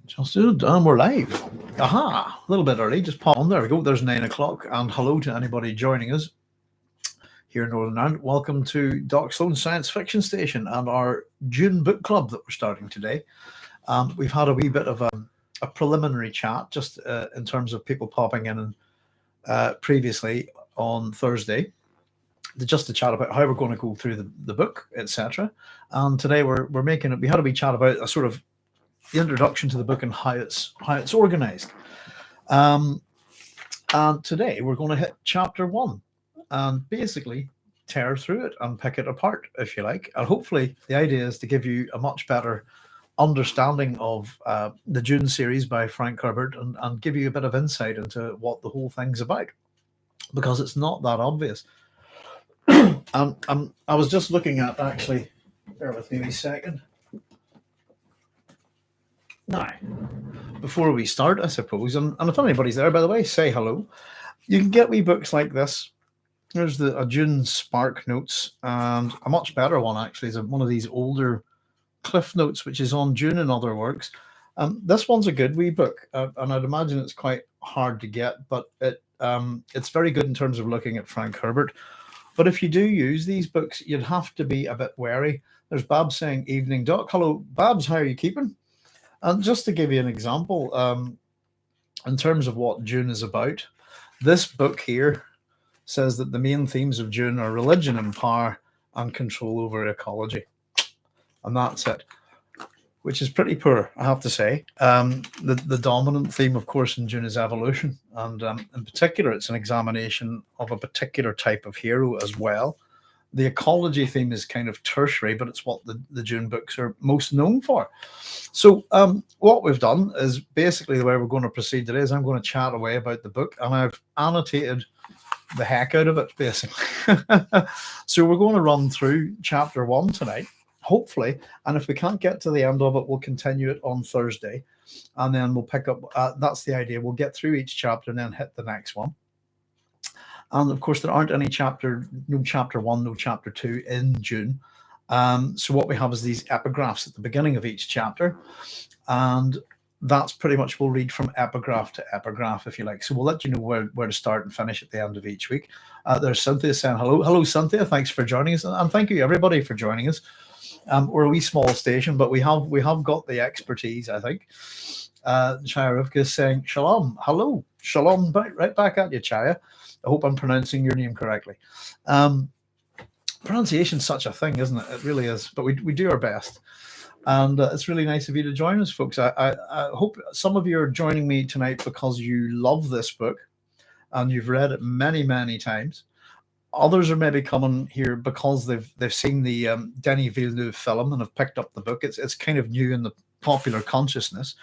Just did, and we're live. Aha, a little bit early. Just pop on. There we go. There's 9 o'clock. And hello to anybody joining us here in Northern Ireland. Welcome to Doc Sloan's Science Fiction Station and our Dune Book Club that we're starting today. We've had a wee bit of a preliminary chat just in terms of people popping in and previously on Thursday. Just to chat about how we're going to go through the book, etc. And today we had a wee chat about a sort of the introduction to the book and how it's organized. And today we're going to hit chapter 1 and basically tear through it and pick it apart, if you like. And hopefully the idea is to give you a much better understanding of the Dune series by Frank Herbert and give you a bit of insight into what the whole thing's about, because it's not that obvious. I was just looking at, actually, bear with me a second. Now, before we start, I suppose, and if anybody's there, by the way, say hello. You can get wee books like this. There's a Dune Spark Notes, and a much better one, actually, is one of these older Cliff Notes, which is on Dune and other works. This one's a good wee book, and I'd imagine it's quite hard to get, but it's very good in terms of looking at Frank Herbert. But if you do use these books, you'd have to be a bit wary. There's Babs saying, "Evening, Doc." Hello, Babs, how are you keeping? And just to give you an example, in terms of what Dune is about, this book here says that the main themes of Dune are religion and power and control over ecology. And that's it, which is pretty poor, I have to say. The dominant theme, of course, in Dune is evolution. And in particular, it's an examination of a particular type of hero as well. The ecology theme is kind of tertiary, but it's what the Dune books are most known for. So what we've done is basically the way we're going to proceed today is I'm going to chat away about the book, and I've annotated the heck out of it, basically. So we're going to run through chapter 1 tonight, hopefully, and if we can't get to the end of it, we'll continue it on Thursday, and then we'll pick up, that's the idea, we'll get through each chapter and then hit the next one. And of course, there aren't any no chapter 1, no chapter 2 in Dune. So what we have is these epigraphs at the beginning of each chapter. And that's pretty much, we'll read from epigraph to epigraph, if you like. So we'll let you know where to start and finish at the end of each week. There's Cynthia saying hello. Hello, Cynthia. Thanks for joining us. And thank you, everybody, for joining us. We're a wee small station, but we have got the expertise, I think. Chaya Rivka is saying shalom. Hello. Shalom. Right back at you, Chaya. I hope I'm pronouncing your name correctly. Pronunciation's such a thing, isn't it? It really is. But we do our best. And it's really nice of you to join us, folks. I hope some of you are joining me tonight because you love this book and you've read it many, many times. Others are maybe coming here because they've seen the Denis Villeneuve film and have picked up the book. It's kind of new in the popular consciousness.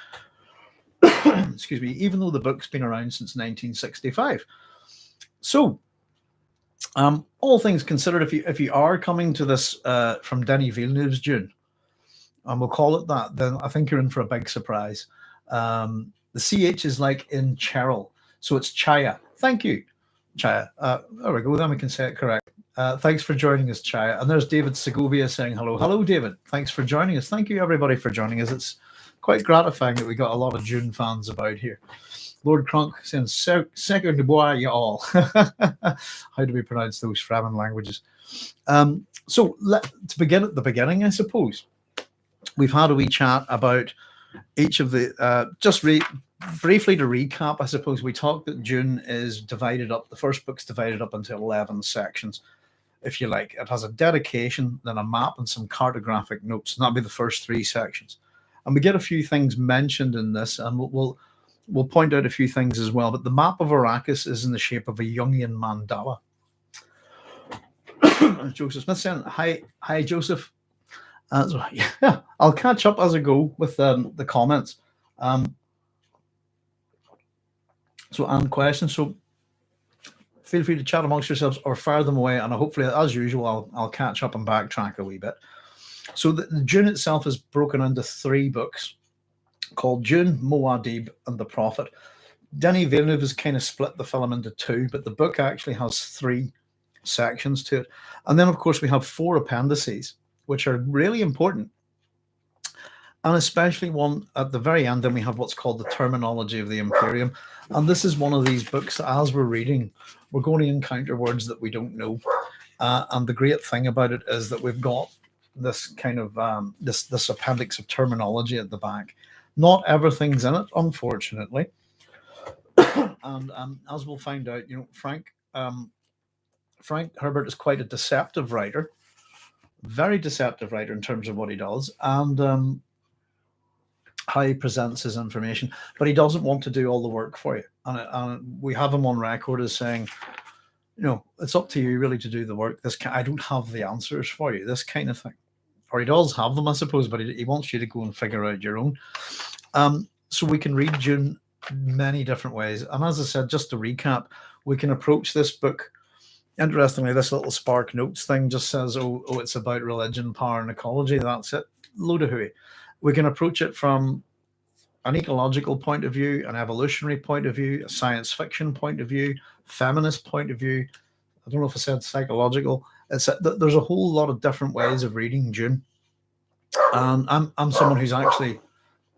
Excuse me, even though the book's been around since 1965. So, all things considered, if you are coming to this from Denis Villeneuve's Dune, and we'll call it that, then I think you're in for a big surprise. The CH is like in Cheryl, so it's Chaya. Thank you, Chaya. There we go, then we can say it correct. Thanks for joining us, Chaya. And there's David Segovia saying hello. Hello, David. Thanks for joining us. Thank you, everybody, for joining us. It's quite gratifying that we got a lot of Dune fans about here. Lord Crunk saying, "Sacre de bois, y'all." How do we pronounce those Fremen languages? So to begin at the beginning, I suppose, we've had a wee chat about each of the, briefly to recap, I suppose, we talked that Dune is divided up. The first book's divided up into 11 sections, if you like. It has a dedication, then a map, and some cartographic notes. And that'll be the first 3 sections. And we get a few things mentioned in this, and we'll point out a few things as well. But the map of Arrakis is in the shape of a Jungian mandala. Joseph Smith saying, hi, Joseph. Yeah, I'll catch up as I go with the comments. And questions. So feel free to chat amongst yourselves or fire them away. And hopefully, as usual, I'll catch up and backtrack a wee bit. So the Dune itself is broken into 3 books called Dune, Muad'Dib, and the Prophet. Denis Villeneuve has kind of split the film into 2, but the book actually has 3 sections to it. And then, of course, we have 4 appendices, which are really important. and especially one at the very end. Then we have what's called the terminology of the Imperium, and this is one of these books that as we're reading, we're going to encounter words that we don't know. And the great thing about it is that we've got this kind of this appendix of terminology at the back. Not everything's in it, unfortunately, and as we'll find out, Frank Herbert is quite a deceptive writer, very deceptive writer in terms of what he does and how he presents his information. But he doesn't want to do all the work for you, and we have him on record as saying, it's up to you really to do the work. I don't have the answers for you, this kind of thing. Or he does have them, I suppose, but he wants you to go and figure out your own. So we can read Dune many different ways. And as I said, just to recap, we can approach this book. Interestingly, this little Spark Notes thing just says, oh, it's about religion, power, and ecology. That's it. Load of hooey. We can approach it from an ecological point of view, an evolutionary point of view, a science fiction point of view, feminist point of view. I don't know if I said psychological. There's a whole lot of different ways of reading Dune. And I'm someone who's actually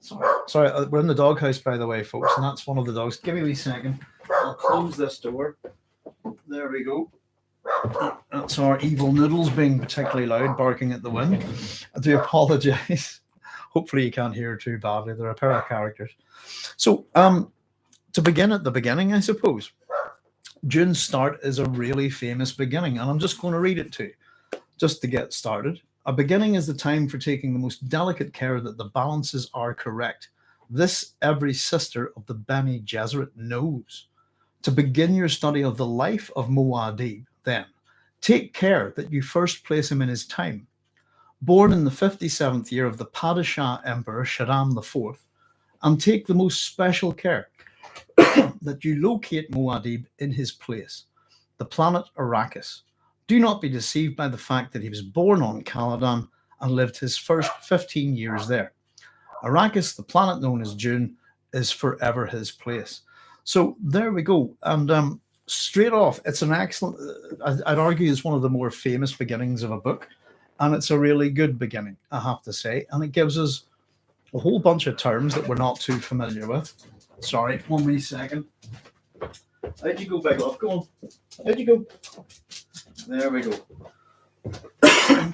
sorry. We're in the doghouse, by the way, folks, and that's one of the dogs. Give me a wee second. I'll close this door. There we go. That's our evil Noodles being particularly loud, barking at the wind. I do apologise. Hopefully you can't hear too badly. There are a pair of characters. So to begin at the beginning, I suppose, Dune's start is a really famous beginning, and I'm just going to read it to you, just to get started. A beginning is the time for taking the most delicate care that the balances are correct. This every sister of the Bene Gesserit knows. To begin your study of the life of Muad'Dib, then, take care that you first place him in his time. Born in the 57th year of the Padishah Emperor Shaddam IV, and take the most special care that you locate Muad'Dib in his place, the planet Arrakis. Do not be deceived by the fact that he was born on Caledon and lived his first 15 years there. Arrakis, the planet known as Dune, is forever his place. So there we go. And straight off, it's an excellent, I'd argue it's one of the more famous beginnings of a book. And it's a really good beginning, I have to say. And it gives us a whole bunch of terms that we're not too familiar with. Sorry, 1 wee second. How'd you go, Big Love? Go on. How'd you go? There we go.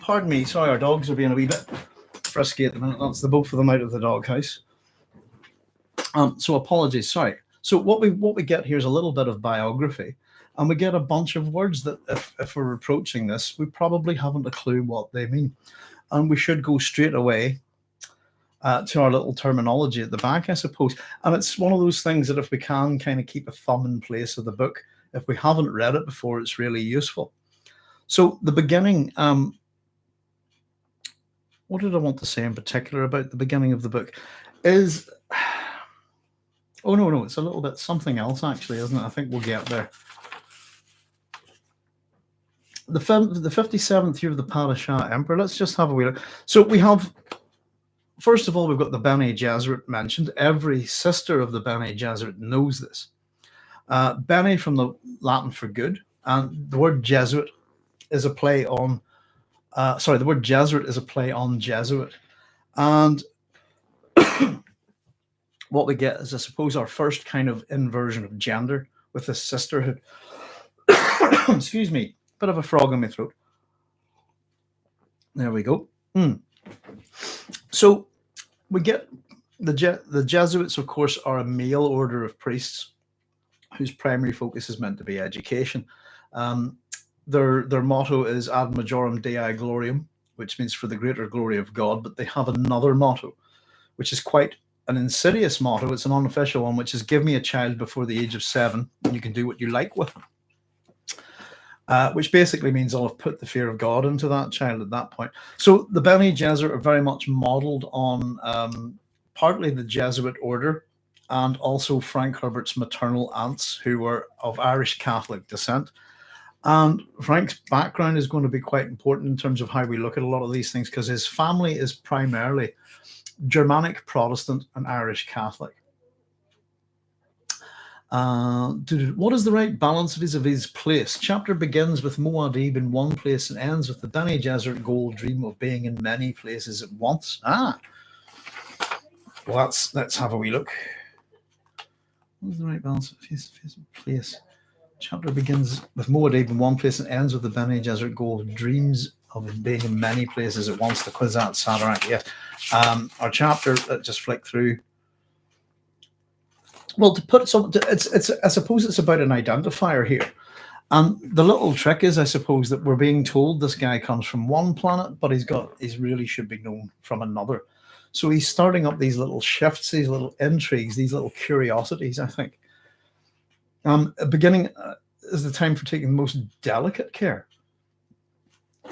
Pardon me. Sorry, our dogs are being a wee bit frisky at the minute. That's the both of them out of the doghouse. So apologies. Sorry. So what we get here is a little bit of biography, and we get a bunch of words that if we're approaching this, we probably haven't a clue what they mean. And we should go straight away to our little terminology at the back, I suppose. And it's one of those things that if we can kind of keep a thumb in place of the book, if we haven't read it before, it's really useful. So the beginning, what did I want to say in particular about the beginning of the book is, oh, no, it's a little bit something else actually, isn't it? I think we'll get there. The 57th year of the Padishah Emperor, let's just have a wee look. So we have, first of all, we've got the Bene Gesserit mentioned. Every sister of the Bene Gesserit knows this. Bene from the Latin for good, and the word Jesuit is a play on, the word Jesuit is a play on Jesuit. And what we get is, I suppose, our first kind of inversion of gender with this sisterhood. Excuse me, bit of a frog in my throat. There we go. So we get the Jesuits, of course, are a male order of priests whose primary focus is meant to be education. Their motto is Ad Majorem Dei Gloriam, which means for the greater glory of God, but they have another motto, which is quite an insidious motto. It's an unofficial one, which is give me a child before the age of 7 and you can do what you like with them. Which basically means I'll have put the fear of God into that child at that point. So the Bene Gesserit are very much modeled on partly the Jesuit order and also Frank Herbert's maternal aunts, who were of Irish Catholic descent. And Frank's background is going to be quite important in terms of how we look at a lot of these things, because his family is primarily Germanic Protestant and Irish Catholic. What is the right balance of his place? Chapter begins with Muad'Dib in one place and ends with the Bene Gesserit goal dream of being in many places at once. Well, let's have a wee look. What's the right balance? Place. Chapter begins with Muad'Dib in one place and ends with the Bene Gesserit Gold dreams of being in many places at once. The Kwisatz Haderach. Yes. Our chapter, just flick through. Well, to put some, it's. I suppose it's about an identifier here. And the little trick is, I suppose, that we're being told this guy comes from one planet, but he's really should be known from another. So he's starting up these little shifts, these little intrigues, these little curiosities, I think. Beginning is the time for taking the most delicate care.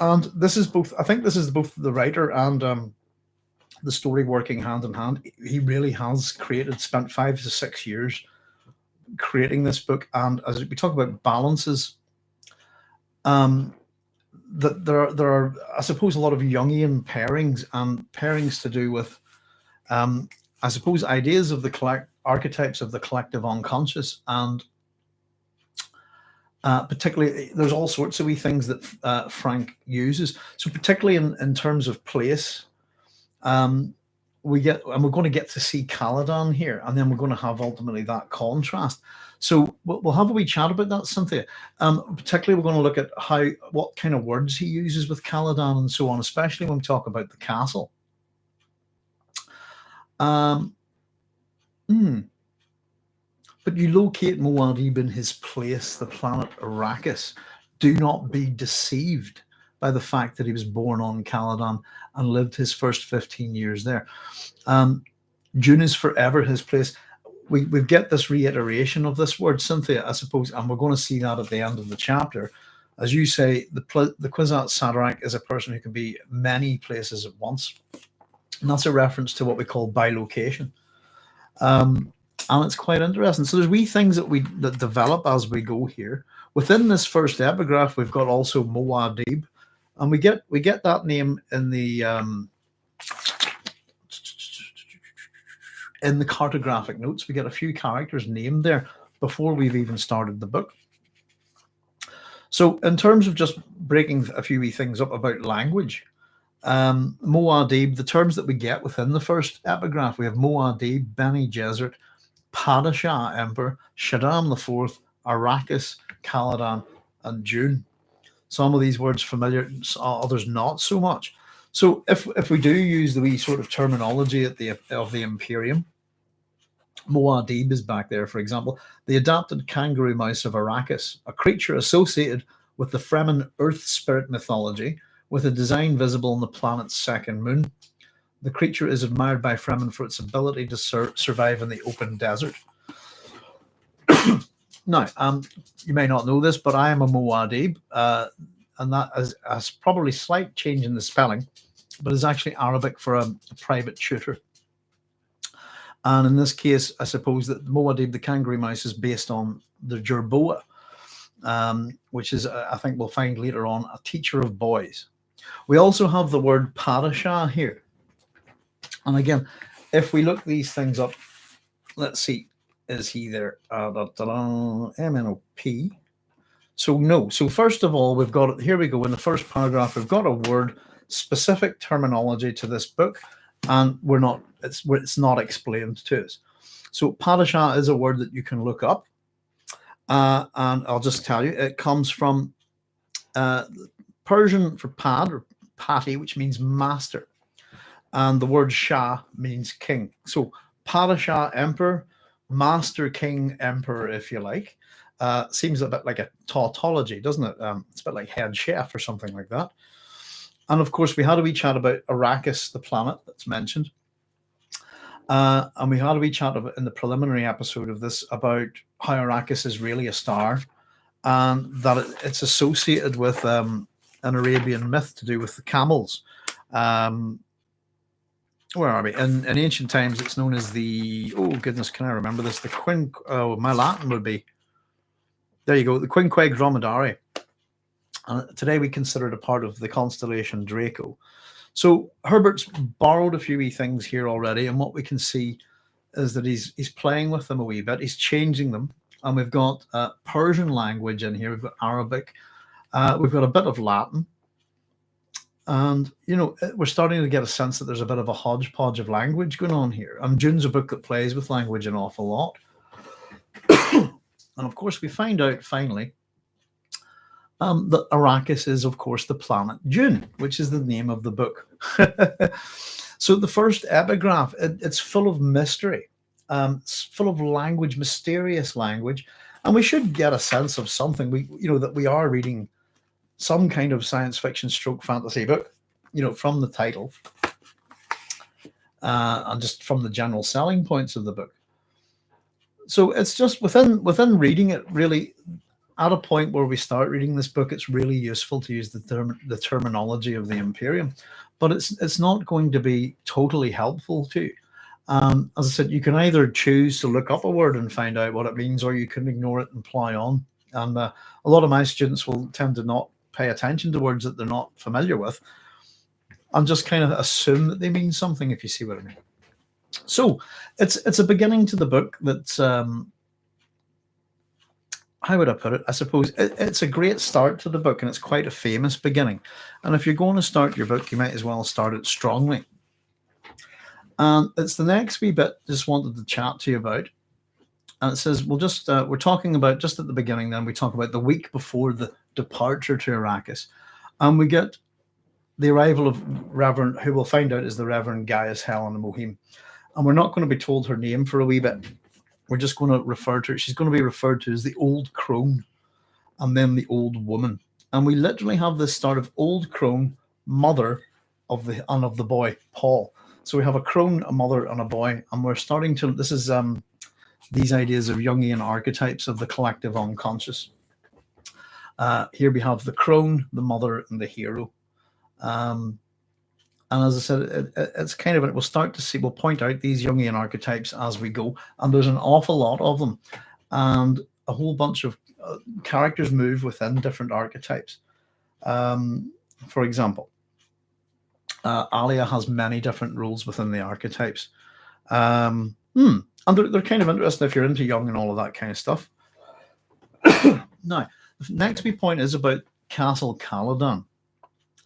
And this is both, I think this is both the writer and the story working hand in hand. He really has spent 5 to 6 years creating this book. And as we talk about balances, that there are, I suppose, a lot of Jungian pairings and pairings to do with, I suppose, ideas of the archetypes of the collective unconscious, and particularly there's all sorts of wee things that Frank uses. So particularly in terms of place, we're going to get to see Caledon here, and then we're going to have ultimately that contrast. So we'll have a wee chat about that, Cynthia. Particularly, we're going to look at what kind of words he uses with Caledon and so on, especially when we talk about the castle. But you locate Muad'Dib in his place, the planet Arrakis. Do not be deceived by the fact that he was born on Caledon and lived his first 15 years there. Dune is forever his place. We get this reiteration of this word, Cynthia, I suppose, and we're going to see that at the end of the chapter. As you say, the Kwisatz Haderach is a person who can be many places at once. And that's a reference to what we call bilocation. And it's quite interesting. So there's wee things that develop as we go here. Within this first epigraph, we've got also Muad'Dib, and we get that name in the cartographic notes. We get a few characters named there before we've even started the book. So in terms of just breaking a few wee things up about language, Muad'Dib, the terms that we get within the first epigraph, we have Muad'Dib, Bene Gesserit, Padishah Emperor, Shaddam IV, Arrakis, Caledon, and Dune. Some of these words familiar, others not so much. So if we do use the wee sort of terminology of the Imperium, Muad'Dib is back there, for example, the adapted kangaroo mouse of Arrakis, a creature associated with the Fremen earth spirit mythology, with a design visible on the planet's second moon. The creature is admired by Fremen for its ability to survive in the open desert. Now, you may not know this, but I am a Muad'Dib, and that is probably a slight change in the spelling, but is actually Arabic for a private tutor. And in this case, I suppose that Muad'Dib, the kangaroo mouse, is based on the Jerboa, which is, I think we'll find later on, a teacher of boys. We also have the word Padishah here. And again, if we look these things up, let's see, is he there? MNOP. So no. So first of all, we've got, here we go, in the first paragraph, we've got a word, specific terminology to this book, and it's not explained to us. So Padishah is a word that you can look up, and I'll just tell you, it comes from Persian for pad or pati, which means master, and the word Shah means king. So Padishah, emperor, master, king, emperor, if you like. Seems a bit like a tautology, doesn't it? It's a bit like head chef or something like that. And of course, we had a wee chat about Arrakis, the planet that's mentioned. And we had a wee chat about, in the preliminary episode of this, about how Arrakis is really a star, and that it's associated with an Arabian myth to do with the camels. Where are we? In ancient times, it's known as the, oh goodness, can I remember this? The my Latin would be, there you go, the Quinque Dromedari. And today we consider it a part of the constellation Draco. So Herbert's borrowed a few wee things here already, and what we can see is that he's playing with them a wee bit. He's changing them, and we've got Persian language in here. We've got Arabic. We've got a bit of Latin. And, we're starting to get a sense that there's a bit of a hodgepodge of language going on here. And Dune's a book that plays with language an awful lot. And of course, we find out finally that Arrakis is, of course, the planet Dune, which is the name of the book. So the first epigraph, it's full of mystery, it's full of language, mysterious language, and we should get a sense of something. That we are reading some kind of science fiction stroke fantasy book, from the title, and just from the general selling points of the book. So it's just within reading it, really, at a point where we start reading this book, it's really useful to use the terminology of the Imperium, but it's not going to be totally helpful to you. As I said, you can either choose to look up a word and find out what it means, or you can ignore it and plow on. And a lot of my students will tend to not pay attention to words that they're not familiar with, and just kind of assume that they mean something, if you see what I mean. So it's a beginning to the book that's, how would I put it? I suppose it's a great start to the book, and it's quite a famous beginning. And if you're going to start your book, you might as well start it strongly. And it's the next wee bit just wanted to chat to you about. And it says, we're talking about, just at the beginning, then we talk about the week before the departure to Arrakis. And we get the arrival of Reverend, who we'll find out is the Reverend Gaius Helen Mohim. And we're not going to be told her name for a wee bit. We're just going to refer to her. She's going to be referred to as the Old Crone, and then the Old Woman. And we literally have this start of Old Crone, mother of the boy, Paul. So we have a crone, a mother, and a boy. And we're starting to, this is these ideas of Jungian archetypes of the collective unconscious. Here we have the crone, the mother, and the hero. And as I said, it's kind of, we'll point out these Jungian archetypes as we go. And there's an awful lot of them. And a whole bunch of characters move within different archetypes. For example, Alia has many different roles within the archetypes. And they're kind of interesting if you're into Jung and all of that kind of stuff. Now, the next wee point is about Castle Caledon.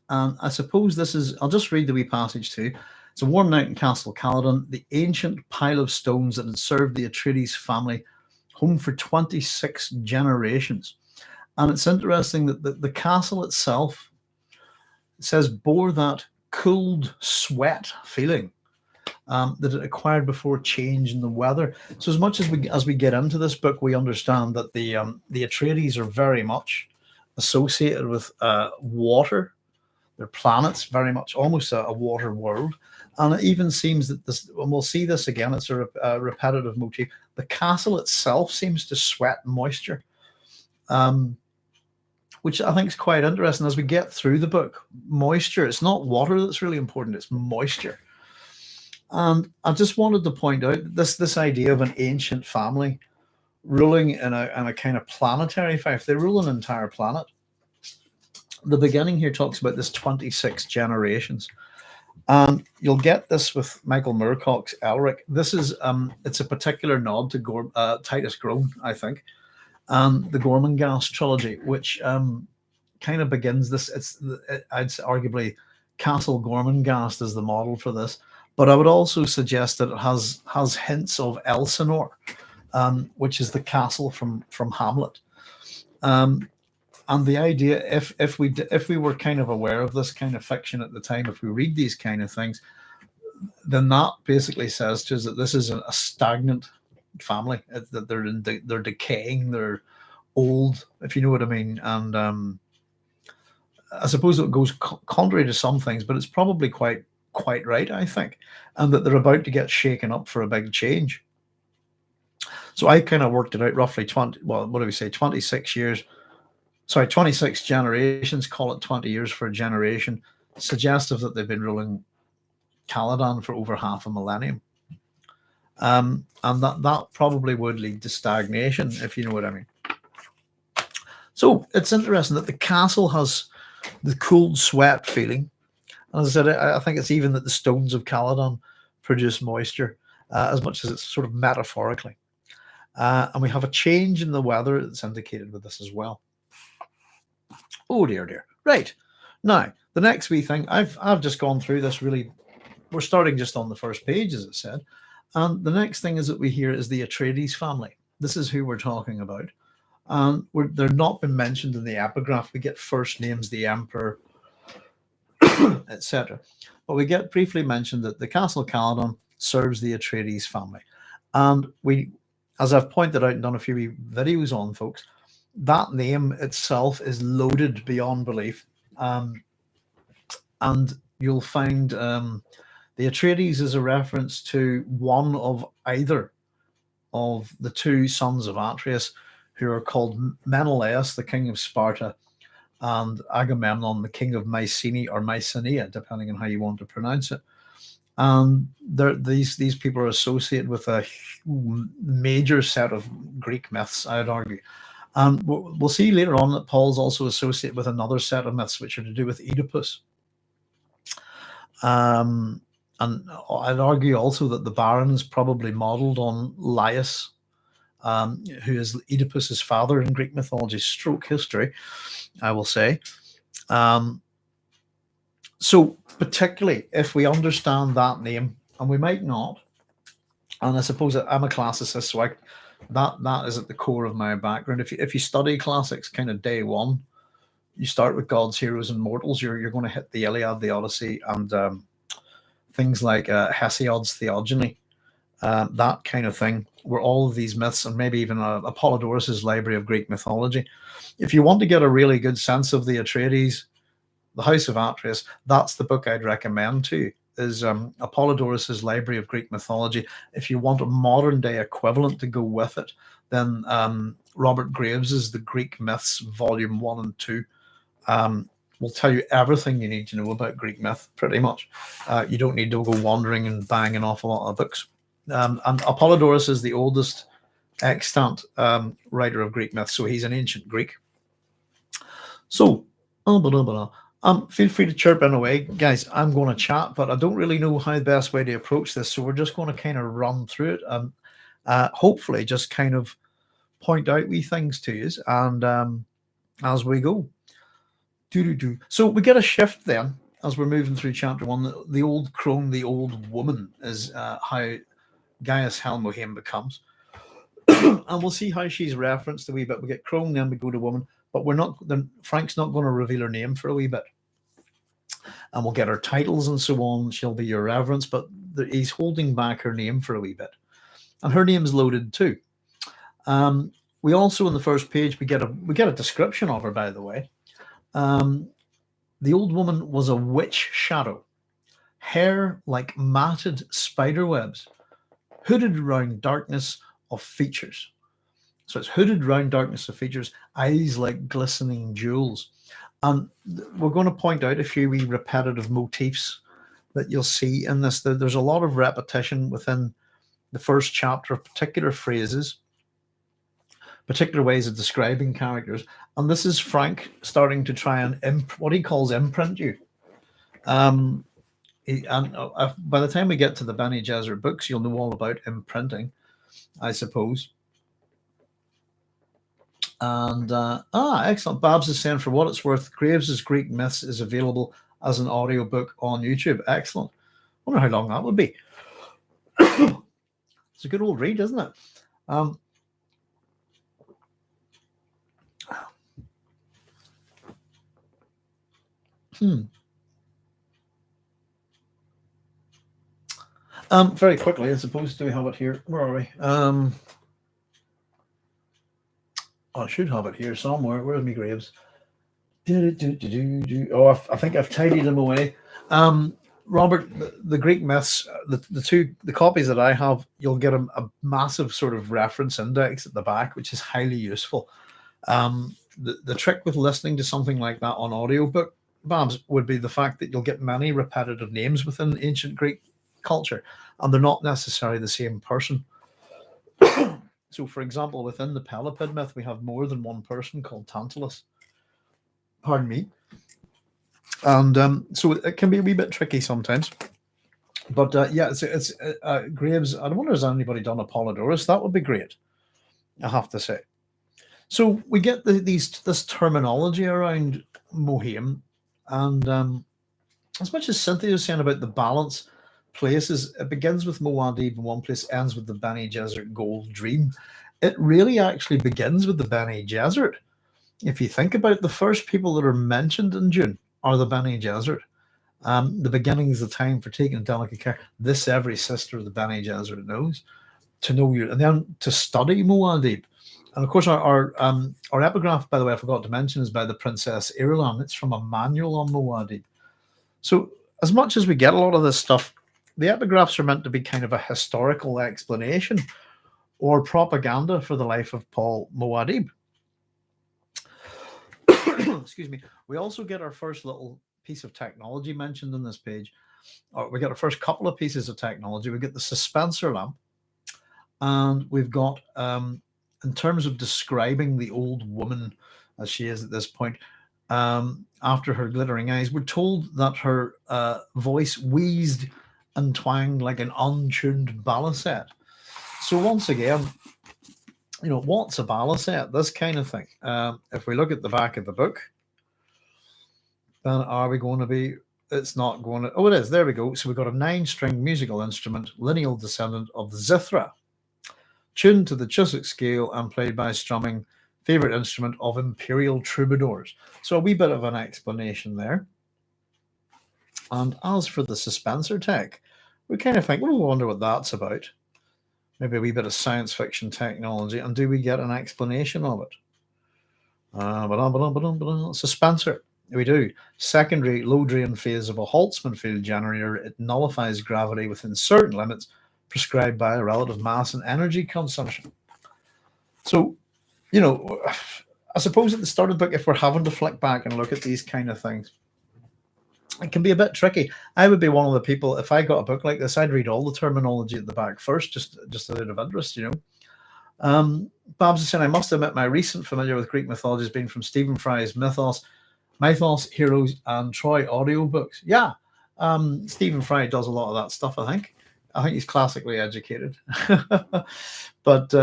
And I suppose I'll just read the wee passage too. It's a warm night in Castle Caledon, the ancient pile of stones that had served the Atreides family home for 26 generations. And it's interesting that the castle itself, it says, bore that cooled sweat feeling that it acquired before change in the weather. So as much as we get into this book, we understand that the Atreides are very much associated with water. Their planet's very much almost a water world. And it even seems that this, and we'll see this again, it's a repetitive motif. The castle itself seems to sweat moisture, which I think is quite interesting as we get through the book. Moisture, it's not water that's really important, it's moisture. And I just wanted to point out this idea of an ancient family ruling in a kind of planetary fief. They rule an entire planet. The beginning here talks about this 26 generations. And you'll get this with Michael Moorcock's Elric. This is it's a particular nod to Titus Groan, I think, and the Gorman Gas Trilogy, which kind of begins this. I'd say arguably Castle Gorman Gas is the model for this, but I would also suggest that it has hints of Elsinore, which is the castle from Hamlet. And the idea, if we were kind of aware of this kind of fiction at the time, if we read these kind of things, then that basically says to us that this is a stagnant family, that they're decaying, they're old, if you know what I mean. And I suppose it goes contrary to some things, but it's probably quite right, I think, and that they're about to get shaken up for a big change. So I kind of worked it out roughly 26 years. Sorry, 26 generations, call it 20 years for a generation, suggestive that they've been ruling Caledon for over half a millennium. And that probably would lead to stagnation, if you know what I mean. So it's interesting that the castle has the cold sweat feeling. And as I said, I think it's even that the stones of Caledon produce moisture, as much as it's sort of metaphorically. And we have a change in the weather that's indicated with this as well. Oh dear. Right. Now, the next wee thing, I've just gone through this really. We're starting just on the first page, as it said. And the next thing is that we hear is the Atreides family. This is who we're talking about. And they're not been mentioned in the epigraph. We get first names, the Emperor, etc. But we get briefly mentioned that the Castle Caledon serves the Atreides family. And we, as I've pointed out and done a few videos on, folks, that name itself is loaded beyond belief. And you'll find the Atreides is a reference to one of either of the two sons of Atreus, who are called Menelaus, the king of Sparta, and Agamemnon, the king of Mycenae or Mycenae, depending on how you want to pronounce it. And these people are associated with a major set of Greek myths, I'd argue. And we'll see later on that Paul's also associated with another set of myths which are to do with Oedipus. And I'd argue also that the Baron is probably modeled on Laius, who is Oedipus's father in Greek mythology, stroke history, I will say. So particularly if we understand that name, and we might not, and I suppose I'm a classicist, so that is at the core of my background. If you study classics kind of day one, you start with God's heroes and mortals, you're going to hit the Iliad, the Odyssey, and things like Hesiod's Theogony, that kind of thing, where all of these myths, and maybe even Apollodorus's Library of Greek Mythology. If you want to get a really good sense of the Atreides, the House of Atreus, that's the book I'd recommend to you, is Apollodorus's Library of Greek Mythology. If you want a modern day equivalent to go with it, then Robert Graves's The Greek Myths, Volume 1 and 2, will tell you everything you need to know about Greek myth, pretty much. You don't need to go wandering and buying an awful lot of books. And Apollodorus is the oldest extant writer of Greek myth, so he's an ancient Greek. So, feel free to chirp in away, guys. I'm going to chat, but I don't really know how the best way to approach this, so we're just going to kind of run through it and hopefully just kind of point out wee things to you, and as we go. So we get a shift then as we're moving through chapter 1. The old crone, the old woman, is how Gaius Helmohaim becomes. And we'll see how she's referenced a wee bit. We get crone, then we go to woman, but Frank's not going to reveal her name for a wee bit. And we'll get her titles and so on. She'll be your reverence, but he's holding back her name for a wee bit. And her name's loaded too. We also, in the first page, we get a description of her, by the way. The old woman was a witch shadow, hair like matted spider webs, hooded round darkness of features. So it's hooded round darkness of features, eyes like glistening jewels. And we're going to point out a few wee repetitive motifs that you'll see in this. There's a lot of repetition within the first chapter of particular phrases, particular ways of describing characters. And this is Frank starting to try and what he calls imprint you. By the time we get to the Bene Gesserit books, you'll know all about imprinting, I suppose. And excellent. Babs is saying, for what it's worth, Graves's Greek Myths is available as an audiobook on YouTube. Excellent. Wonder how long that would be. It's a good old read, isn't it? Very quickly, I suppose, do we have it here? Where are we? I should have it here somewhere. Where's me Graves? Oh, I think I've tidied them away. Robert, the Greek myths, the copies that I have, you'll get a massive sort of reference index at the back, which is highly useful. The trick with listening to something like that on audiobook, Babs, would be the fact that you'll get many repetitive names within ancient Greek culture, and they're not necessarily the same person. So, for example, within the Pelopid myth, we have more than one person called Tantalus. Pardon me. And so it can be a wee bit tricky sometimes. But yeah, it's Graves. I wonder, has anybody done Apollodorus? That would be great, I have to say. So we get this terminology around Mohaim, And as much as Cynthia was saying about the balance places, it begins with Muad'Dib in one place, ends with the Bene Gesserit Gold Dream. It really actually begins with the Bene Gesserit. If you think about it, the first people that are mentioned in Dune are the Bene Gesserit. The beginning is the time for taking delicate care. This every sister of the Bene Gesserit knows. To know you, and then to study Muad'Dib. And of course, our epigraph, by the way, I forgot to mention, is by the Princess Irulan. It's from a manual on Muad'Dib. So, as much as we get a lot of this stuff, the epigraphs are meant to be kind of a historical explanation or propaganda for the life of Paul Muad'Dib. Excuse me. We also get our first little piece of technology mentioned in this page. Or we get our first couple of pieces of technology. We get the Suspenser Lamp, and we've got, in terms of describing the old woman as she is at this point, after her glittering eyes, we're told that her voice wheezed and twanged like an untuned balisette. So once again, what's a balisette? This kind of thing. If we look at the back of the book, then are we going to be? It's not going to. Oh, it is. There we go. So we've got a 9-string musical instrument, lineal descendant of the zithra, tuned to the Chusick scale and played by strumming, favorite instrument of Imperial troubadours. So a wee bit of an explanation there. And as for the Suspenser tech, we kind of think, we wonder what that's about. Maybe a wee bit of science fiction technology. And do we get an explanation of it? Suspenser. We do. Secondary low drain phase of a Holtzman field generator. It nullifies gravity within certain limits prescribed by a relative mass and energy consumption. So, I suppose at the start of the book, if we're having to flick back and look at these kind of things, it can be a bit tricky. I would be one of the people, if I got a book like this, I'd read all the terminology at the back first, just out of interest, Babs is saying, I must admit my recent familiar with Greek mythology has been from Stephen Fry's Mythos, Heroes, and Troy audiobooks. Yeah, Stephen Fry does a lot of that stuff, I think. I think he's classically educated. But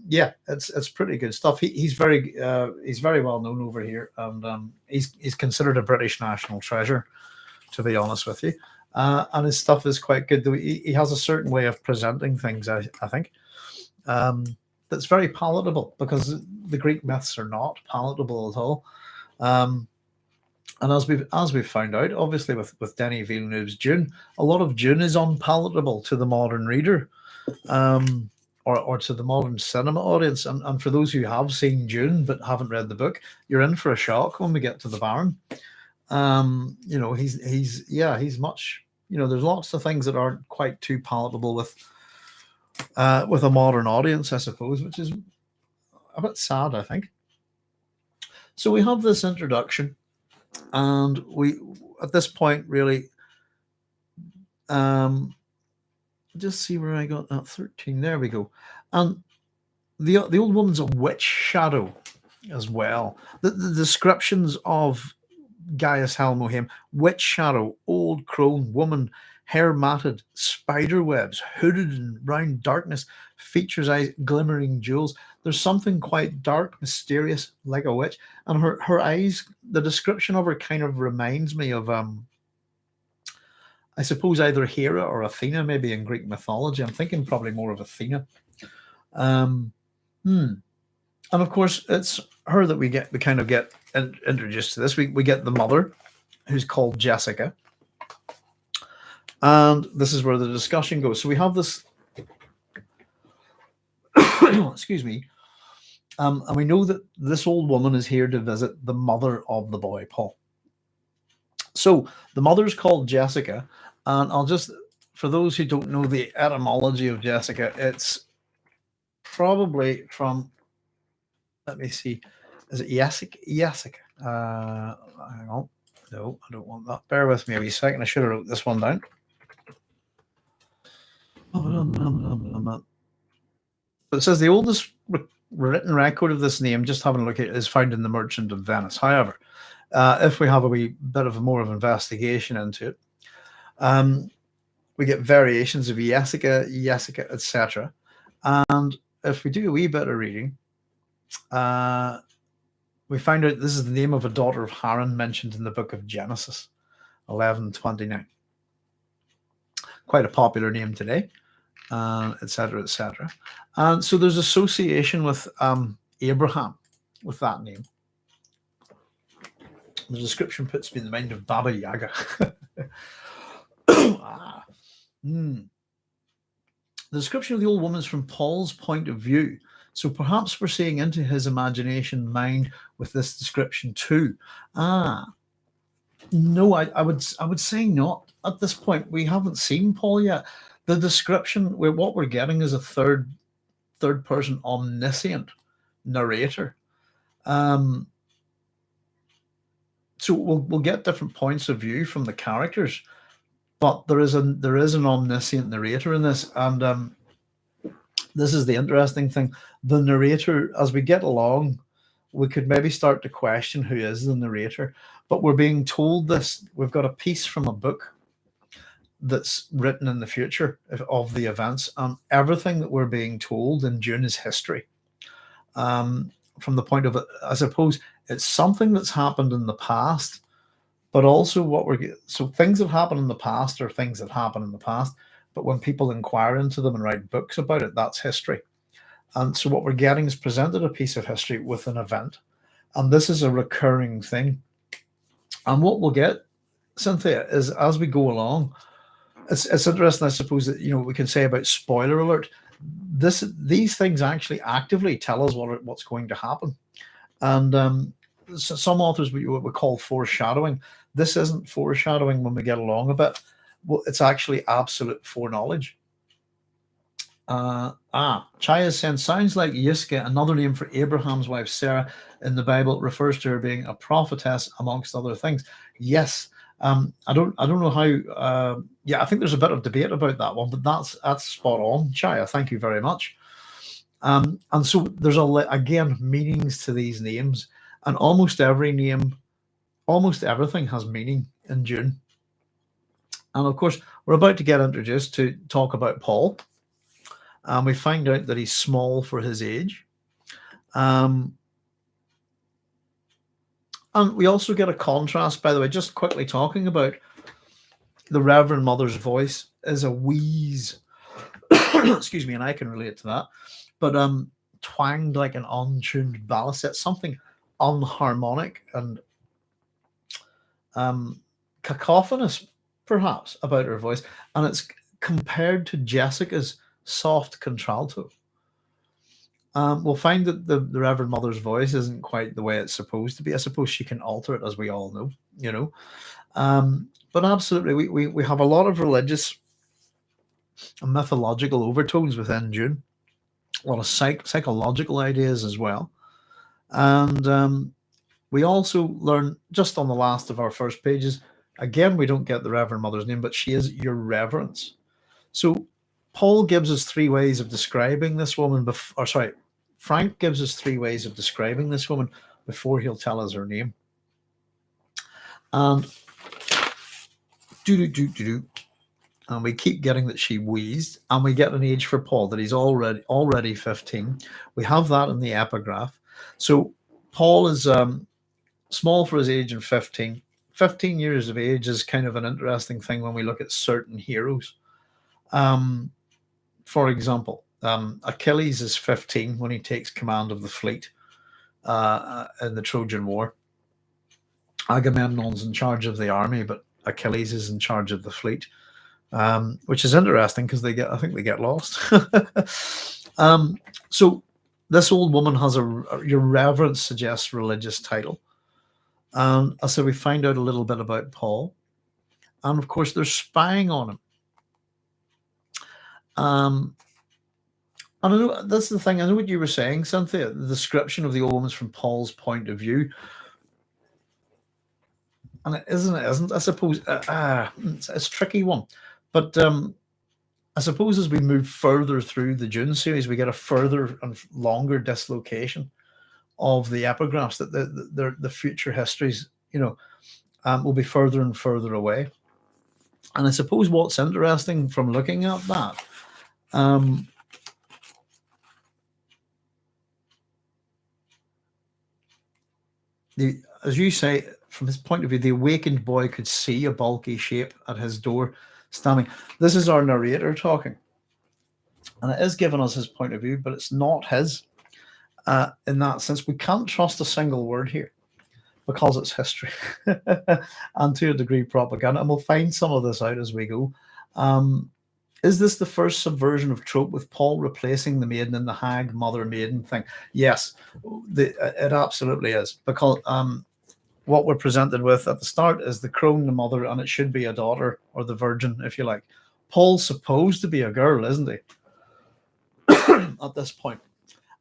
yeah, it's pretty good stuff. He's very well known over here, and he's considered a British national treasure, to be honest with you. And his stuff is quite good. He has a certain way of presenting things, I think, that's very palatable, because the Greek myths are not palatable at all. And as we've found out, obviously with Denis Villeneuve's Dune, a lot of Dune is unpalatable to the modern reader, or to the modern cinema audience. And for those who have seen Dune but haven't read the book, you're in for a shock when we get to the Baron. He's much. There's lots of things that aren't quite too palatable with a modern audience, I suppose, which is a bit sad, I think. So we have this introduction. And we, at this point, really, just see where I got that 13. There we go. And the old woman's a witch shadow as well. The descriptions of Gaius Halmoham, witch shadow, old crone woman, hair matted, spider webs, hooded in round darkness, features eyes, glimmering jewels. There's something quite dark, mysterious, like a witch. And her eyes, the description of her kind of reminds me of, I suppose, either Hera or Athena, maybe in Greek mythology. I'm thinking probably more of Athena. And of course, it's her that we kind of get introduced to this. We get the mother, who's called Jessica. And this is where the discussion goes. So we have this, excuse me, and we know that this old woman is here to visit the mother of the boy, Paul. So the mother's called Jessica, and I'll just, for those who don't know the etymology of Jessica, it's probably from, let me see, is it Jessica? Hang on. No, I don't want that. Bear with me a wee second. I should have wrote this one down. But it says the oldest written record of this name, just having a look at it, is found in the Merchant of Venice. However, if we have a wee bit of more of investigation into it, we get variations of Jessica, etc. And if we do a wee bit of reading, we find out this is the name of a daughter of Haran mentioned in the book of Genesis 11:29. Quite a popular name today, etc., etc. And so there's association with Abraham with that name. The description puts me in the mind of Baba Yaga. The description of the old woman is from Paul's point of view. So perhaps we're seeing into his imagination mind with this description too. No, I would say not. At this point, we haven't seen Paul yet. The description, what we're getting is a third person omniscient narrator. So we'll get different points of view from the characters, but there is an omniscient narrator in this, and this is the interesting thing. The narrator, as we get along, we could maybe start to question who is the narrator, but we're being told this. We've got a piece from a book that's written in the future of the events, and everything that we're being told in Dune is history. From the point of it, I suppose it's something that's happened in the past, but also so things that happen in the past are things that happen in the past, but when people inquire into them and write books about it, that's history. And so what we're getting is presented a piece of history with an event, and this is a recurring thing. And what we'll get, Cynthia, is as we go along, it's interesting, I suppose, that we can say about spoiler alert. These things actually actively tell us what's going to happen, and so some authors what we call foreshadowing. This isn't foreshadowing when we get along a bit. Well, it's actually absolute foreknowledge. Chaya is saying, sounds like Yiska, another name for Abraham's wife Sarah in the Bible, refers to her being a prophetess amongst other things. Yes. I don't know how. I think there's a bit of debate about that one, but that's spot on, Chaya. Thank you very much. And so there's again meanings to these names, and almost everything has meaning in Dune. And of course, we're about to get introduced to talk about Paul. And we find out that he's small for his age. And we also get a contrast, by the way, just quickly talking about the Reverend Mother's voice is a wheeze. Excuse me, and I can relate to that. But twanged like an untuned baliset, something unharmonic and cacophonous, perhaps, about her voice. And it's compared to Jessica's soft contralto. We'll find that the Reverend Mother's voice isn't quite the way it's supposed to be. I suppose she can alter it, as we all know, but absolutely, we have a lot of religious and mythological overtones within Dune, a lot of psychological ideas as well. And we also learn, just on the last of our first pages, again, we don't get the Reverend Mother's name, but she is Your Reverence. So Paul gives us three ways of describing this woman, Frank gives us three ways of describing this woman before he'll tell us her name. And and we keep getting that she wheezed, and we get an age for Paul, that he's already 15. We have that in the epigraph. So Paul is small for his age and 15. 15 years of age is kind of an interesting thing when we look at certain heroes. For example, Achilles is 15 when he takes command of the fleet in the Trojan War. Agamemnon's in charge of the army, but Achilles is in charge of the fleet, which is interesting because I think they get lost. So this old woman has Your Reverence suggests religious title. So we find out a little bit about Paul, and of course they're spying on him. And I know that's the thing. I know what you were saying, Cynthia. The description of the old woman's from Paul's point of view, and it isn't. I suppose it's a tricky one, but I suppose as we move further through the Dune series, we get a further and longer dislocation of the epigraphs, that the future histories, will be further and further away. And I suppose what's interesting from looking at that, as you say, from his point of view, the awakened boy could see a bulky shape at his door standing. This is our narrator talking, and it is giving us his point of view, but it's not his. In that sense, we can't trust a single word here because it's history and to a degree propaganda. And we'll find some of this out as we go. Is this the first subversion of trope with Paul replacing the maiden in the hag, mother, maiden thing? Yes, it absolutely is. Because what we're presented with at the start is the crone, the mother, and it should be a daughter or the virgin, if you like. Paul's supposed to be a girl, isn't he? At this point.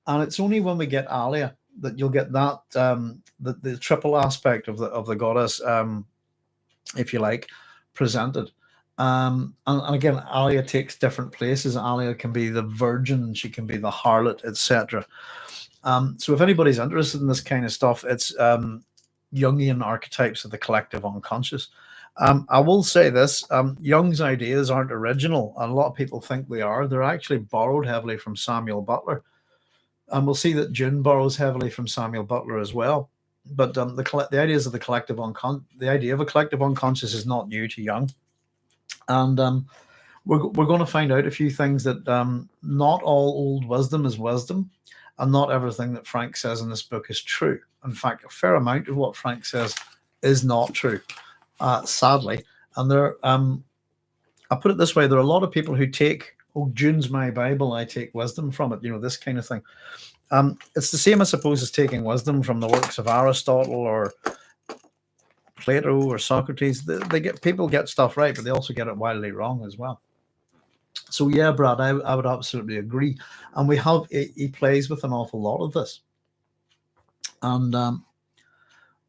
And it's only when we get Alia that you'll get that the triple aspect of the goddess, if you like, presented. And again, Alia takes different places. Alia can be the virgin, she can be the harlot, etc. So if anybody's interested in this kind of stuff, it's Jungian archetypes of the collective unconscious. I will say this, Jung's ideas aren't original, and a lot of people think they are. They're actually borrowed heavily from Samuel Butler. And we'll see that Dune borrows heavily from Samuel Butler as well. But the ideas of the collective the idea of a collective unconscious is not new to Jung. And we're going to find out a few things that not all old wisdom is wisdom, and not everything that Frank says in this book is true. In fact, a fair amount of what Frank says is not true, sadly. And there, I put it this way: there are a lot of people who take, "Oh, Dune's my Bible, I take wisdom from it," this kind of thing. It's the same, I suppose, as taking wisdom from the works of Aristotle or Plato or Socrates. People get stuff right, but they also get it wildly wrong as well. So yeah, Brad, I would absolutely agree. And he plays with an awful lot of this. And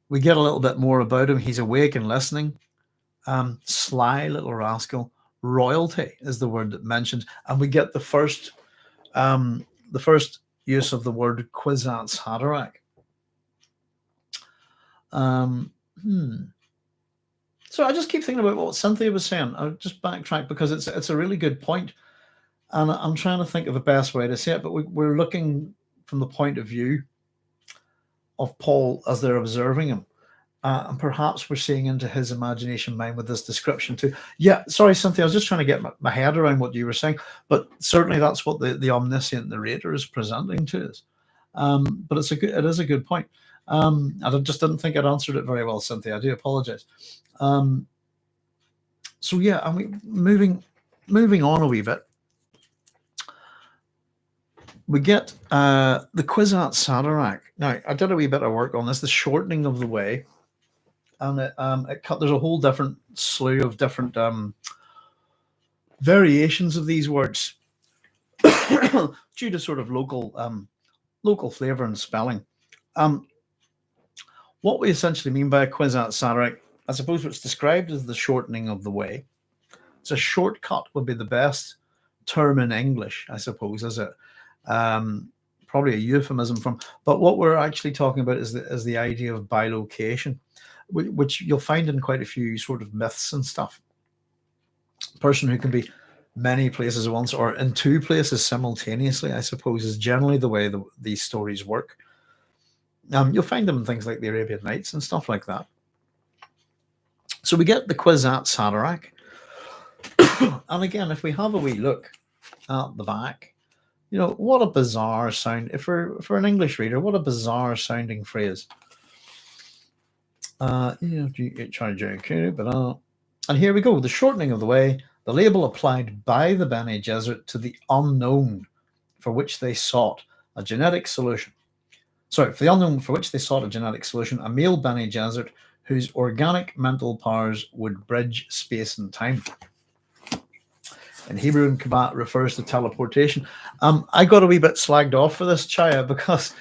we get a little bit more about him. He's awake and listening. Sly little rascal. Royalty is the word that mentions, and we get the first use of the word Kwisatz Haderach. So I just keep thinking about what Cynthia was saying. I'll just backtrack because it's a really good point, and I'm trying to think of the best way to say it. But we're looking from the point of view of Paul as they're observing him. And perhaps we're seeing into his imagination mind with this description too. Yeah, sorry, Cynthia, I was just trying to get my head around what you were saying, but certainly that's what the omniscient narrator is presenting to us. But it is a good point. I just didn't think I'd answered it very well, Cynthia. I do apologize. So yeah, I mean, moving on a wee bit, we get the Kwisatz Haderach. Now, I did a wee bit of work on this, the shortening of the way. And there's a whole different slew of different variations of these words due to sort of local flavor and spelling. What we essentially mean by a Kwisatz Haderach, I suppose what's described as the shortening of the way. It's a shortcut would be the best term in English, I suppose, is it? Probably a euphemism from. But what we're actually talking about is the idea of bilocation, which you'll find in quite a few sort of myths and stuff. A person who can be many places at once or in two places simultaneously, I suppose, is generally the way these stories work. You'll find them in things like the Arabian Nights and stuff like that. So we get the Kwisatz Haderach. And again, if we have a wee look at the back, what a bizarre sound. For an English reader, what a bizarre sounding phrase. And here we go, the shortening of the way, the label applied by the Bene Gesserit to the unknown for which they sought a genetic solution. Sorry, for the unknown for which they sought a genetic solution, a male Bene Gesserit whose organic mental powers would bridge space and time. In Hebrew and Kabbalah refers to teleportation. I got a wee bit slagged off for this, Chaya, because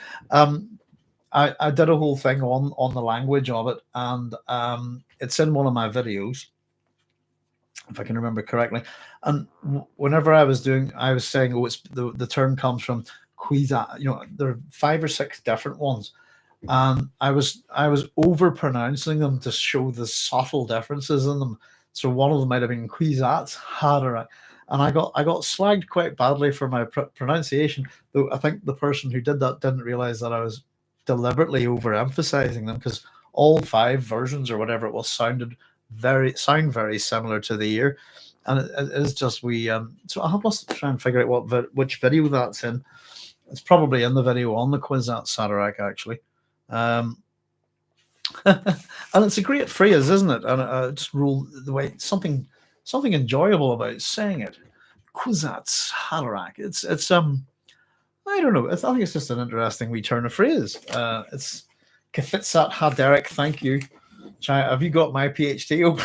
I did a whole thing on the language of it, and it's in one of my videos, if I can remember correctly. And whenever I was saying, it's the term comes from Kwisatz. There are 5 or 6 different ones, and I was over pronouncing them to show the subtle differences in them. So one of them might have been Kwisatz Haderach, and I got slagged quite badly for my pronunciation. Though I think the person who did that didn't realize that I was deliberately overemphasizing them, because all 5 versions or whatever it was sound very similar to the ear, and it is just we. So I must try and figure out which video that's in. It's probably in the video on the Kwisatz Haderach, actually. And it's a great phrase, isn't it? And just rule the way something enjoyable about saying it. Kwisatz Haderach. It's I don't know. I think it's just an interesting wee turn of phrase. It's Kwisatz Haderach. Thank you. Have you got my PhD open?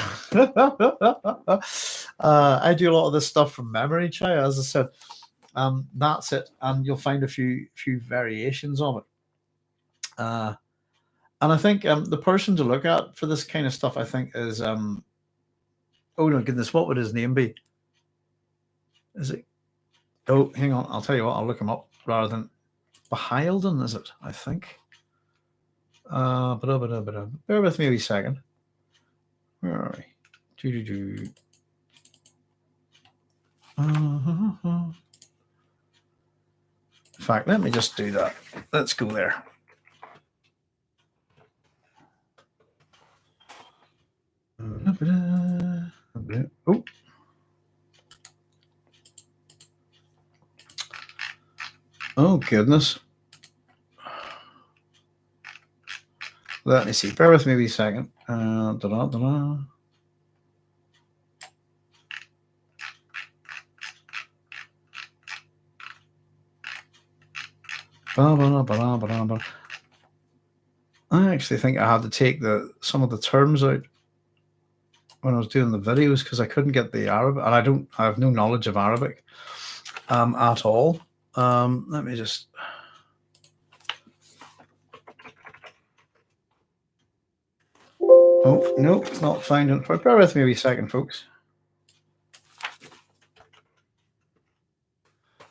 I do a lot of this stuff from memory, Chai. As I said, that's it, and you'll find a few variations of it. And I think the person to look at for this kind of stuff, I think, is oh no goodness, what would his name be? Is it? Oh, hang on, I'll tell you what. I'll look him up rather than Caledon, is it? I think. Bear with me a wee second. Where are we? In fact, let me just do that. Let's go there. Oh. Oh, goodness. Let me see. Bear with me a wee second. I actually think I had to take some of the terms out when I was doing the videos, because I couldn't get the Arabic, and I have no knowledge of Arabic at all. Let me just. Oh, no, it's not finding. Bear with me a wee second, folks.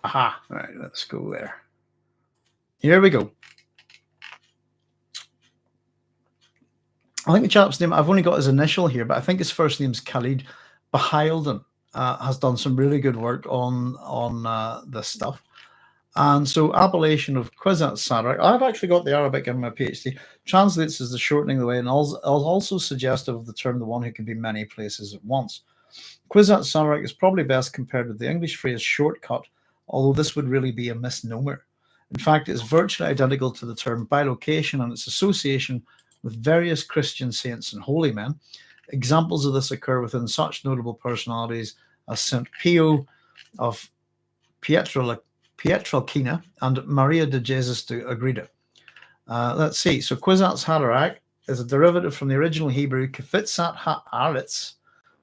Aha. All right, let's go there. Here we go. I think the chap's name, I've only got his initial here, but I think his first name's Khalid Caledon. Has done some really good work on this stuff. And so, appellation of Kwisatz Haderach, I've actually got the Arabic in my PhD, translates as the shortening of the way, and also suggestive of the term the one who can be many places at once. Kwisatz Haderach is probably best compared with the English phrase shortcut, although this would really be a misnomer. In fact, it's virtually identical to the term bilocation and its association with various Christian saints and holy men. Examples of this occur within such notable personalities as Saint Pio of Pietrelcina and Maria de Jesus de Agreda. Let's see. So Kwisatz Haderach is a derivative from the original Hebrew Kfitzat ha'aretz,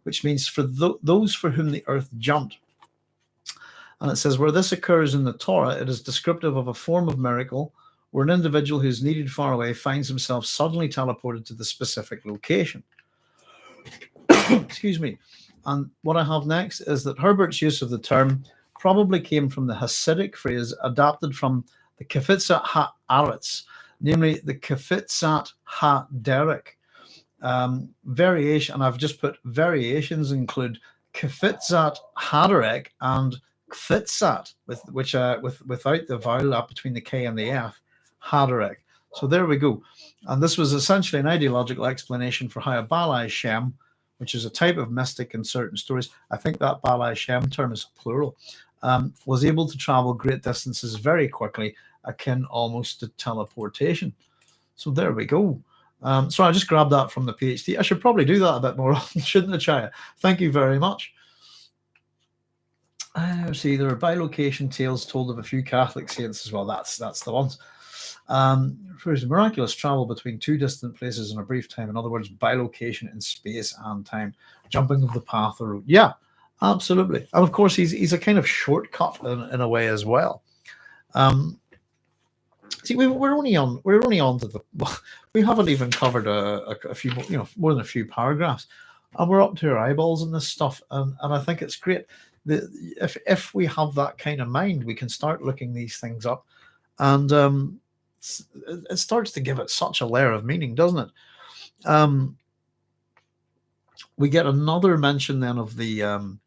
which means for those for whom the earth jumped. And it says, where this occurs in the Torah, it is descriptive of a form of miracle where an individual who's needed far away finds himself suddenly teleported to the specific location. Excuse me. And what I have next is that Herbert's use of the term probably came from the Hasidic phrase adapted from the Kfitzat ha'aretz, namely the Kfitzat haderech. Variation, and I've just put variations include Kfitzat haderech and Kfitzat, without the vowel up between the K and the F, haderech. So there we go. And this was essentially an ideological explanation for how a Balai Shem, which is a type of mystic in certain stories, I think that Balai Shem term is plural, was able to travel great distances very quickly, akin almost to teleportation. So there we go. So I just grabbed that from the PhD. I should probably do that a bit more often, shouldn't I, Chaya? Thank you very much. See, there are bilocation tales told of a few Catholic saints as well. That's the ones. First, miraculous travel between two distant places in a brief time. In other words, bilocation in space and time, jumping of the path or route. Yeah, absolutely. And of course, he's a kind of shortcut in a way as well. See, we're only on to the. We haven't even covered a few, more than a few paragraphs, and we're up to our eyeballs in this stuff. And I think it's great. If we have that kind of mind, we can start looking these things up, and it starts to give it such a layer of meaning, doesn't it? We get another mention then of the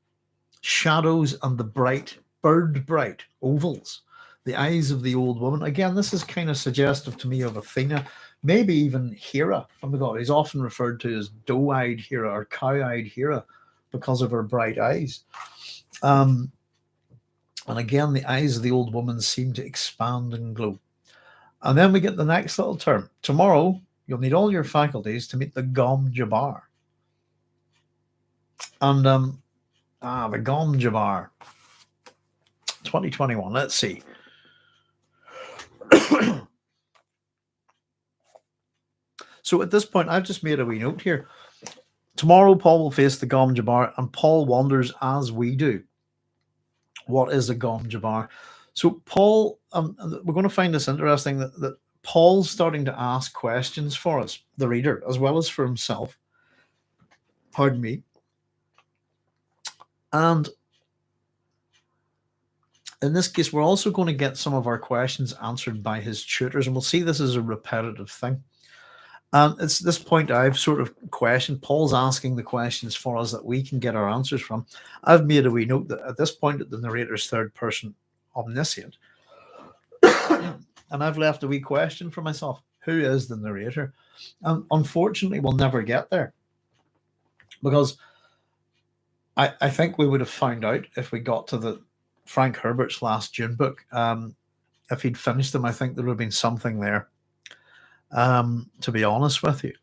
shadows and the bright ovals. The eyes of the old woman. Again, this is kind of suggestive to me of Athena, maybe even Hera from the god. He's often referred to as doe-eyed Hera or cow-eyed Hera because of her bright eyes. And again, the eyes of the old woman seem to expand and glow. And then we get the next little term. Tomorrow, you'll need all your faculties to meet the Gom Jabbar. And the Gom Jabbar. 2021. Let's see. So at this point, I've just made a wee note here. Tomorrow, Paul will face the Gom Jabbar, and Paul wonders, as we do, what is a Gom Jabbar? So Paul, we're going to find this interesting that Paul's starting to ask questions for us, the reader, as well as for himself. Pardon me. And in this case, we're also going to get some of our questions answered by his tutors, and we'll see this as a repetitive thing. And it's this point I've sort of questioned. Paul's asking the questions for us that we can get our answers from. I've made a wee note that at this point, at the narrator's third person omniscient, and I've left a wee question for myself. Who is the narrator? And unfortunately, we'll never get there, because I think we would have found out if we got to the Frank Herbert's last Dune book. If he'd finished them, I think there would have been something there, to be honest with you.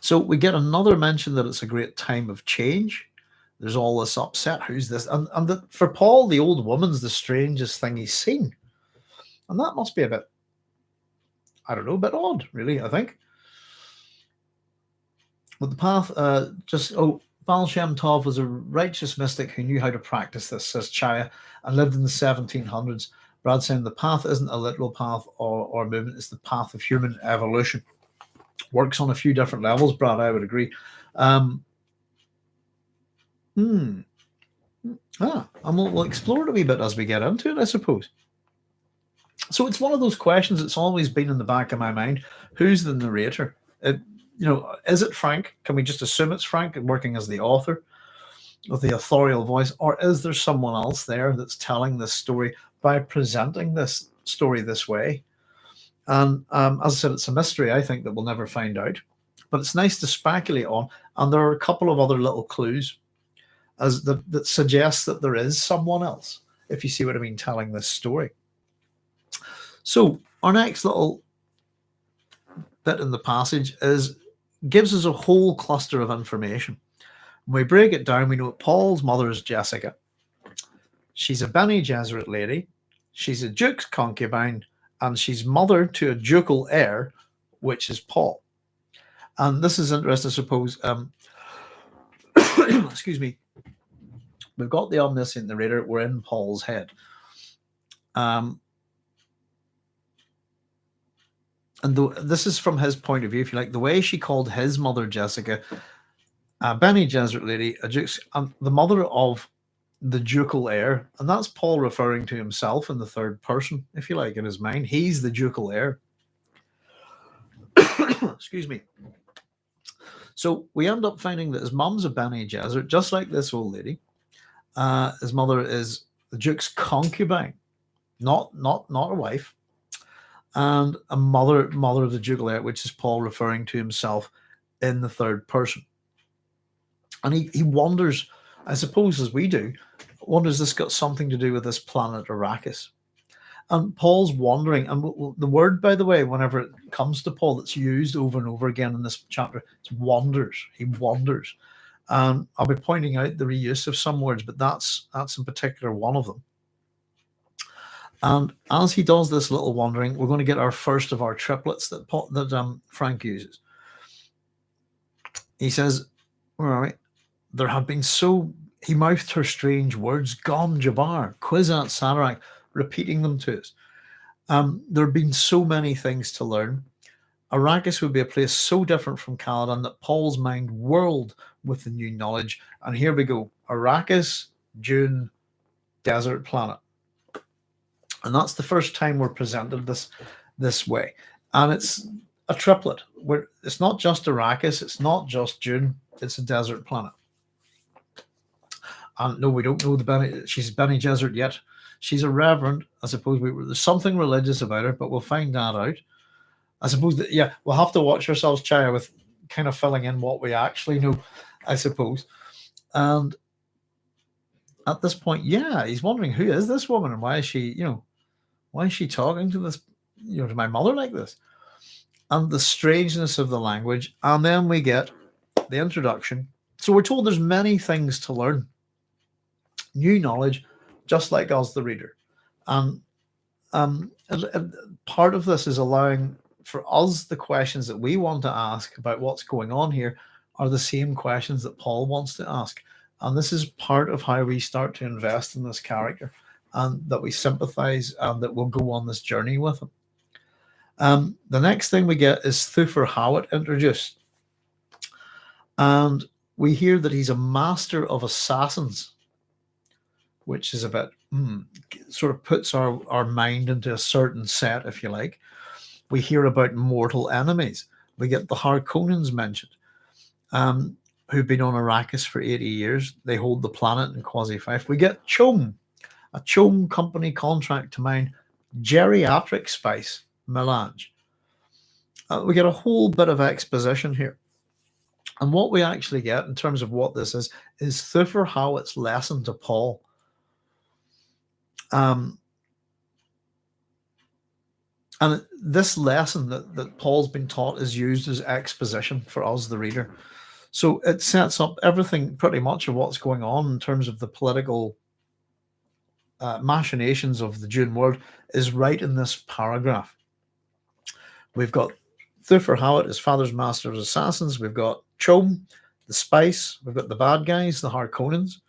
So we get another mention that it's a great time of change. There's all this upset. Who's this? And for Paul, the old woman's the strangest thing he's seen. And that must be a bit, I don't know, a bit odd, really, I think. But the path, Baal Shem Tov was a righteous mystic who knew how to practice this, says Chaya, and lived in the 1700s. Brad saying the path isn't a literal path or movement, it's the path of human evolution. Works on a few different levels, Brad, I would agree. And we'll explore it a wee bit as we get into it, I suppose. So it's one of those questions that's always been in the back of my mind. Who's the narrator? Is it Frank? Can we just assume it's Frank working as the author with the authorial voice? Or is there someone else there that's telling this story by presenting this story this way? And as I said, it's a mystery, I think, that we'll never find out. But it's nice to speculate on. And there are a couple of other little clues that suggest that there is someone else, if you see what I mean, telling this story. So our next little bit in the passage gives us a whole cluster of information. When we break it down, we know that Paul's mother is Jessica. She's a Bene Gesserit lady. She's a duke's concubine, and she's mother to a ducal heir, which is Paul. And this is interesting, I suppose. Excuse me. We've got the omniscient narrator. We're in Paul's head. And this is from his point of view, if you like, the way she called his mother Jessica, a Bene Gesserit lady, the mother of the ducal heir, and that's Paul referring to himself in the third person, if you like, in his mind. He's the ducal heir. Excuse me. So we end up finding that his mum's a Bene Gesserit, just like this old lady. His mother is the duke's concubine, not a wife. And a mother of the ducal heir, which is Paul referring to himself in the third person. And he wonders, I suppose as we do, wonders this got something to do with this planet Arrakis. And Paul's wondering, and the word, by the way, whenever it comes to Paul, that's used over and over again in this chapter, it's wonders. He wonders. I'll be pointing out the reuse of some words, but that's in particular one of them. And as he does this little wandering, we're going to get our first of our triplets that Frank uses. He says, where are we? There have been he mouthed her strange words, Gom Jabbar, Kwisatz Haderach, repeating them to us. There have been so many things to learn. Arrakis would be a place so different from Caledon that Paul's mind whirled with the new knowledge. And here we go. Arrakis, Dune, desert planet. And that's the first time we're presented this way. And it's a triplet. It's not just Arrakis, it's not just Dune, it's a desert planet. And no, we don't know she's Bene Gesserit yet. She's a reverend. I suppose there's something religious about her, but we'll find that out. I suppose that, yeah, we'll have to watch ourselves, Chaya, with kind of filling in what we actually know, I suppose. And at this point, yeah, he's wondering, who is this woman and why is she, why is she talking to this, to my mother like this? And the strangeness of the language. And then we get the introduction. So we're told there's many things to learn, new knowledge, just like us, the reader. And part of this is allowing for us the questions that we want to ask about what's going on here are the same questions that Paul wants to ask. And this is part of how we start to invest in this character and that we sympathize and that we'll go on this journey with him. The next thing we get is Thufir Hawat introduced. And we hear that he's a master of assassins, which is a bit, sort of puts our mind into a certain set, if you like. We hear about mortal enemies. We get the Harkonnens mentioned, who've been on Arrakis for 80 years. They hold the planet in Quasi-Fife. We get Chom, a Chom company contract to mine geriatric spice melange. We get a whole bit of exposition here. And what we actually get in terms of what this is Thufir Hawat's lesson to Paul. And this lesson that Paul's been taught is used as exposition for us, the reader. So it sets up everything pretty much of what's going on in terms of the political machinations of the Dune world is right in this paragraph. We've got Thufir Hawat, his father's master of assassins. We've got Chom, the spice. We've got the bad guys, the Harkonnens,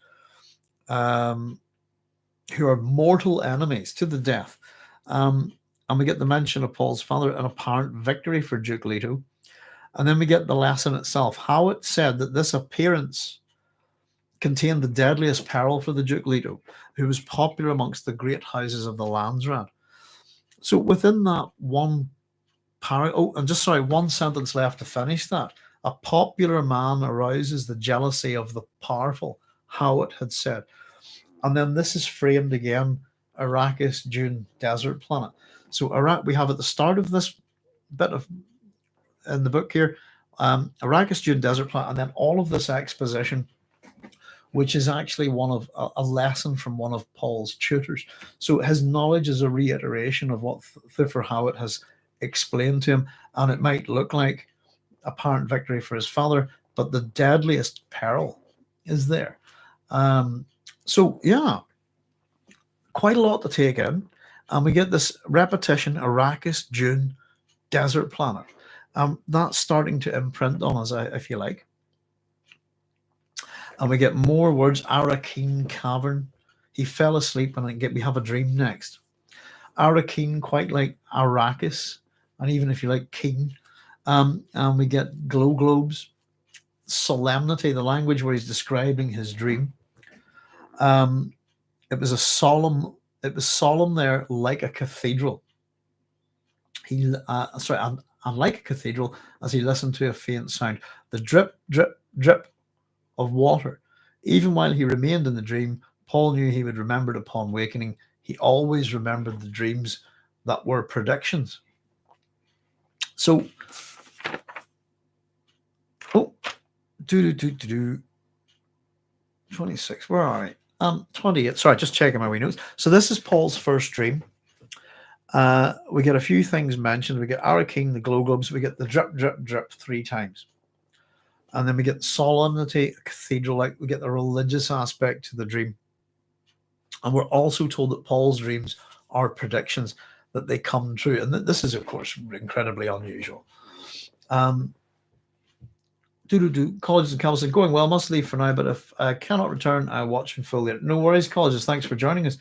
who are mortal enemies to the death. And we get the mention of Paul's father, an apparent victory for Duke Leto. And then we get the lesson itself. Hawat said that this appearance contained the deadliest peril for the Duke Leto, who was popular amongst the great houses of the Landsraad. So within that one one sentence left to finish that. A popular man arouses the jealousy of the powerful, Hawat had said. And then this is framed again, Arrakis, Dune, desert planet. So we have at the start of this bit of in the book here, Arrakis, Dune, desert planet, and then all of this exposition, which is actually one of a lesson from one of Paul's tutors. So his knowledge is a reiteration of what Thufir Hawat has explained to him, and it might look like apparent victory for his father, but the deadliest peril is there. So yeah, quite a lot to take in, and we get this repetition: Arrakis, Dune, desert planet. That's starting to imprint on us, if you like. And we get more words: Arrakeen cavern. He fell asleep, and we have a dream next. Arrakeen, quite like Arrakis, and even if you like Keen. And we get glow globes, solemnity, the language where he's describing his dream. It was solemn there, like a cathedral. And like a cathedral, as he listened to a faint sound, the drip, drip, drip of water. Even while he remained in the dream, Paul knew he would remember it upon wakening. He always remembered the dreams that were predictions. So, 26. Where are we? 28. Sorry, just checking my wee notes. So this is Paul's first dream. We get a few things mentioned. We get Arrakeen, the glow globes. We get the drip, drip, drip 3 times. And then we get solemnity, cathedral, like we get the religious aspect to the dream. And we're also told that Paul's dreams are predictions, that they come true. And this is, of course, incredibly unusual. Colleges and Caledon going well. Must leave for now, but if I cannot return, I watch in full later. No worries, colleges. Thanks for joining us.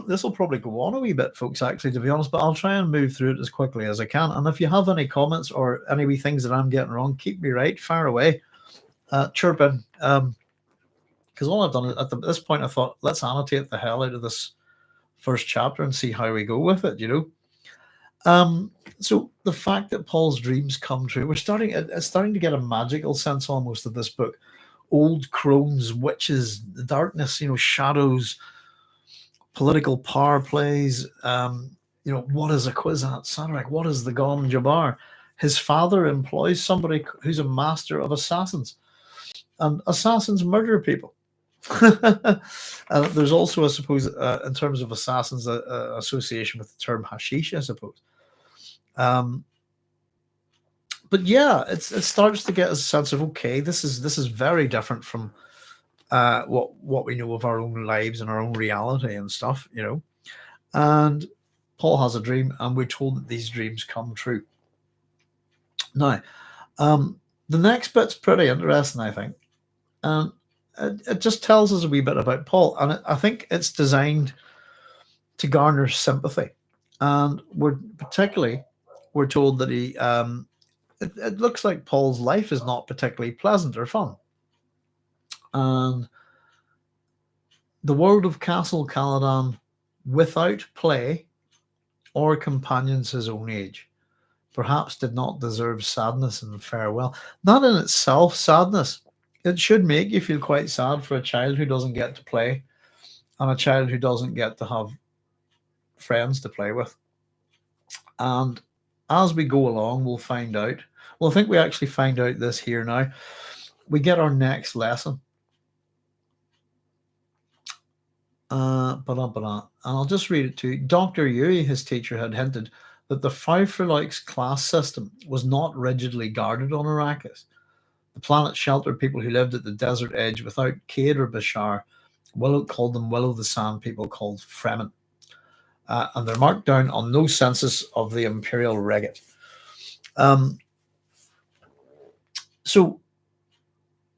This will probably go on a wee bit, folks, actually, to be honest, but I'll try and move through it as quickly as I can. And if you have any comments or any wee things that I'm getting wrong, keep me right, fire away, chirp in. Because all I've done at this point, I thought, let's annotate the hell out of this first chapter and see how we go with it, So the fact that Paul's dreams come true, it's starting to get a magical sense almost of this book. Old crones, witches, the darkness, shadows, political power plays. What is a Kwisatz Haderach? What is the Gom Jabbar? His father employs somebody who's a master of assassins, and assassins murder people. There's also, I suppose, in terms of assassins, association with the term hashish, I suppose. But yeah, it starts to get a sense of, okay, this is very different from what we know of our own lives and our own reality and stuff, And Paul has a dream, and we're told that these dreams come true. Now, the next bit's pretty interesting, I think. And it just tells us a wee bit about Paul, and I think it's designed to garner sympathy. And we're told that he it looks like Paul's life is not particularly pleasant or fun. And the world of Castle Caledon, without play or companions his own age, perhaps did not deserve sadness and farewell. Not in itself sadness. It should make you feel quite sad for a child who doesn't get to play and a child who doesn't get to have friends to play with. And as we go along, we'll find out. Well, I think we actually find out this here now. We get our next lesson. And I'll just read it to you. Dr. Yui, his teacher, had hinted that the Faufeloix class system was not rigidly guarded on Arrakis. The planet sheltered people who lived at the desert edge without Cade or Bashar. Willow called them Willow the Sand people called Fremen. And they're marked down on no census of the Imperial Regate. So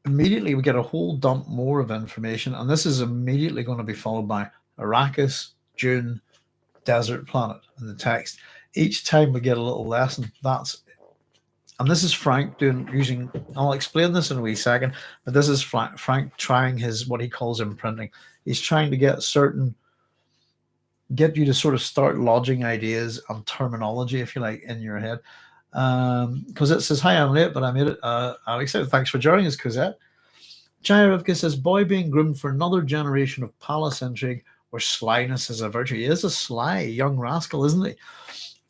immediately we get a whole dump more of information, and this is immediately going to be followed by Arrakis, Dune, desert planet in the text. Each time we get a little lesson. And this is Frank using. I'll explain this in a wee second, but this is Frank trying his what he calls imprinting. He's trying to get you to sort of start lodging ideas and terminology, if you like, in your head. Because it says, "Hi, I'm late, but I made it." Alex said, "Thanks for joining us, Cosette." Jaya says, "Boy being groomed for another generation of palace intrigue where slyness is a virtue." He is a sly young rascal, isn't he?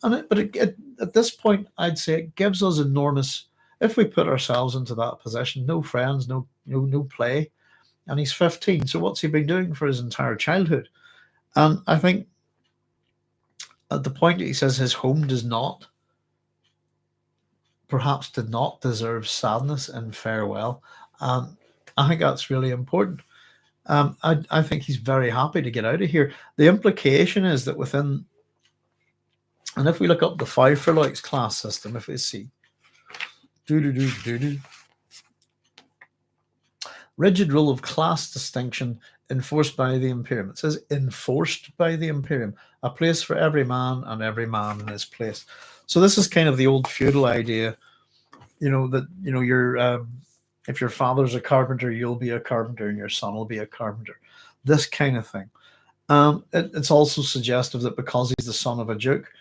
At this point, I'd say it gives us enormous. If we put ourselves into that position, no friends, no play, and he's 15. So what's he been doing for his entire childhood? And I think at the point that he says his home perhaps did not deserve sadness and farewell. I think that's really important. I think he's very happy to get out of here. The implication is that within, and if we look up the Faufeloix class system, if we see, rigid rule of class distinction enforced by the Imperium. It says enforced by the Imperium, a place for every man and every man in his place. So this is kind of the old feudal idea, you're if your father's a carpenter, you'll be a carpenter, and your son will be a carpenter. This kind of thing. It's also suggestive that because he's the son of a duke,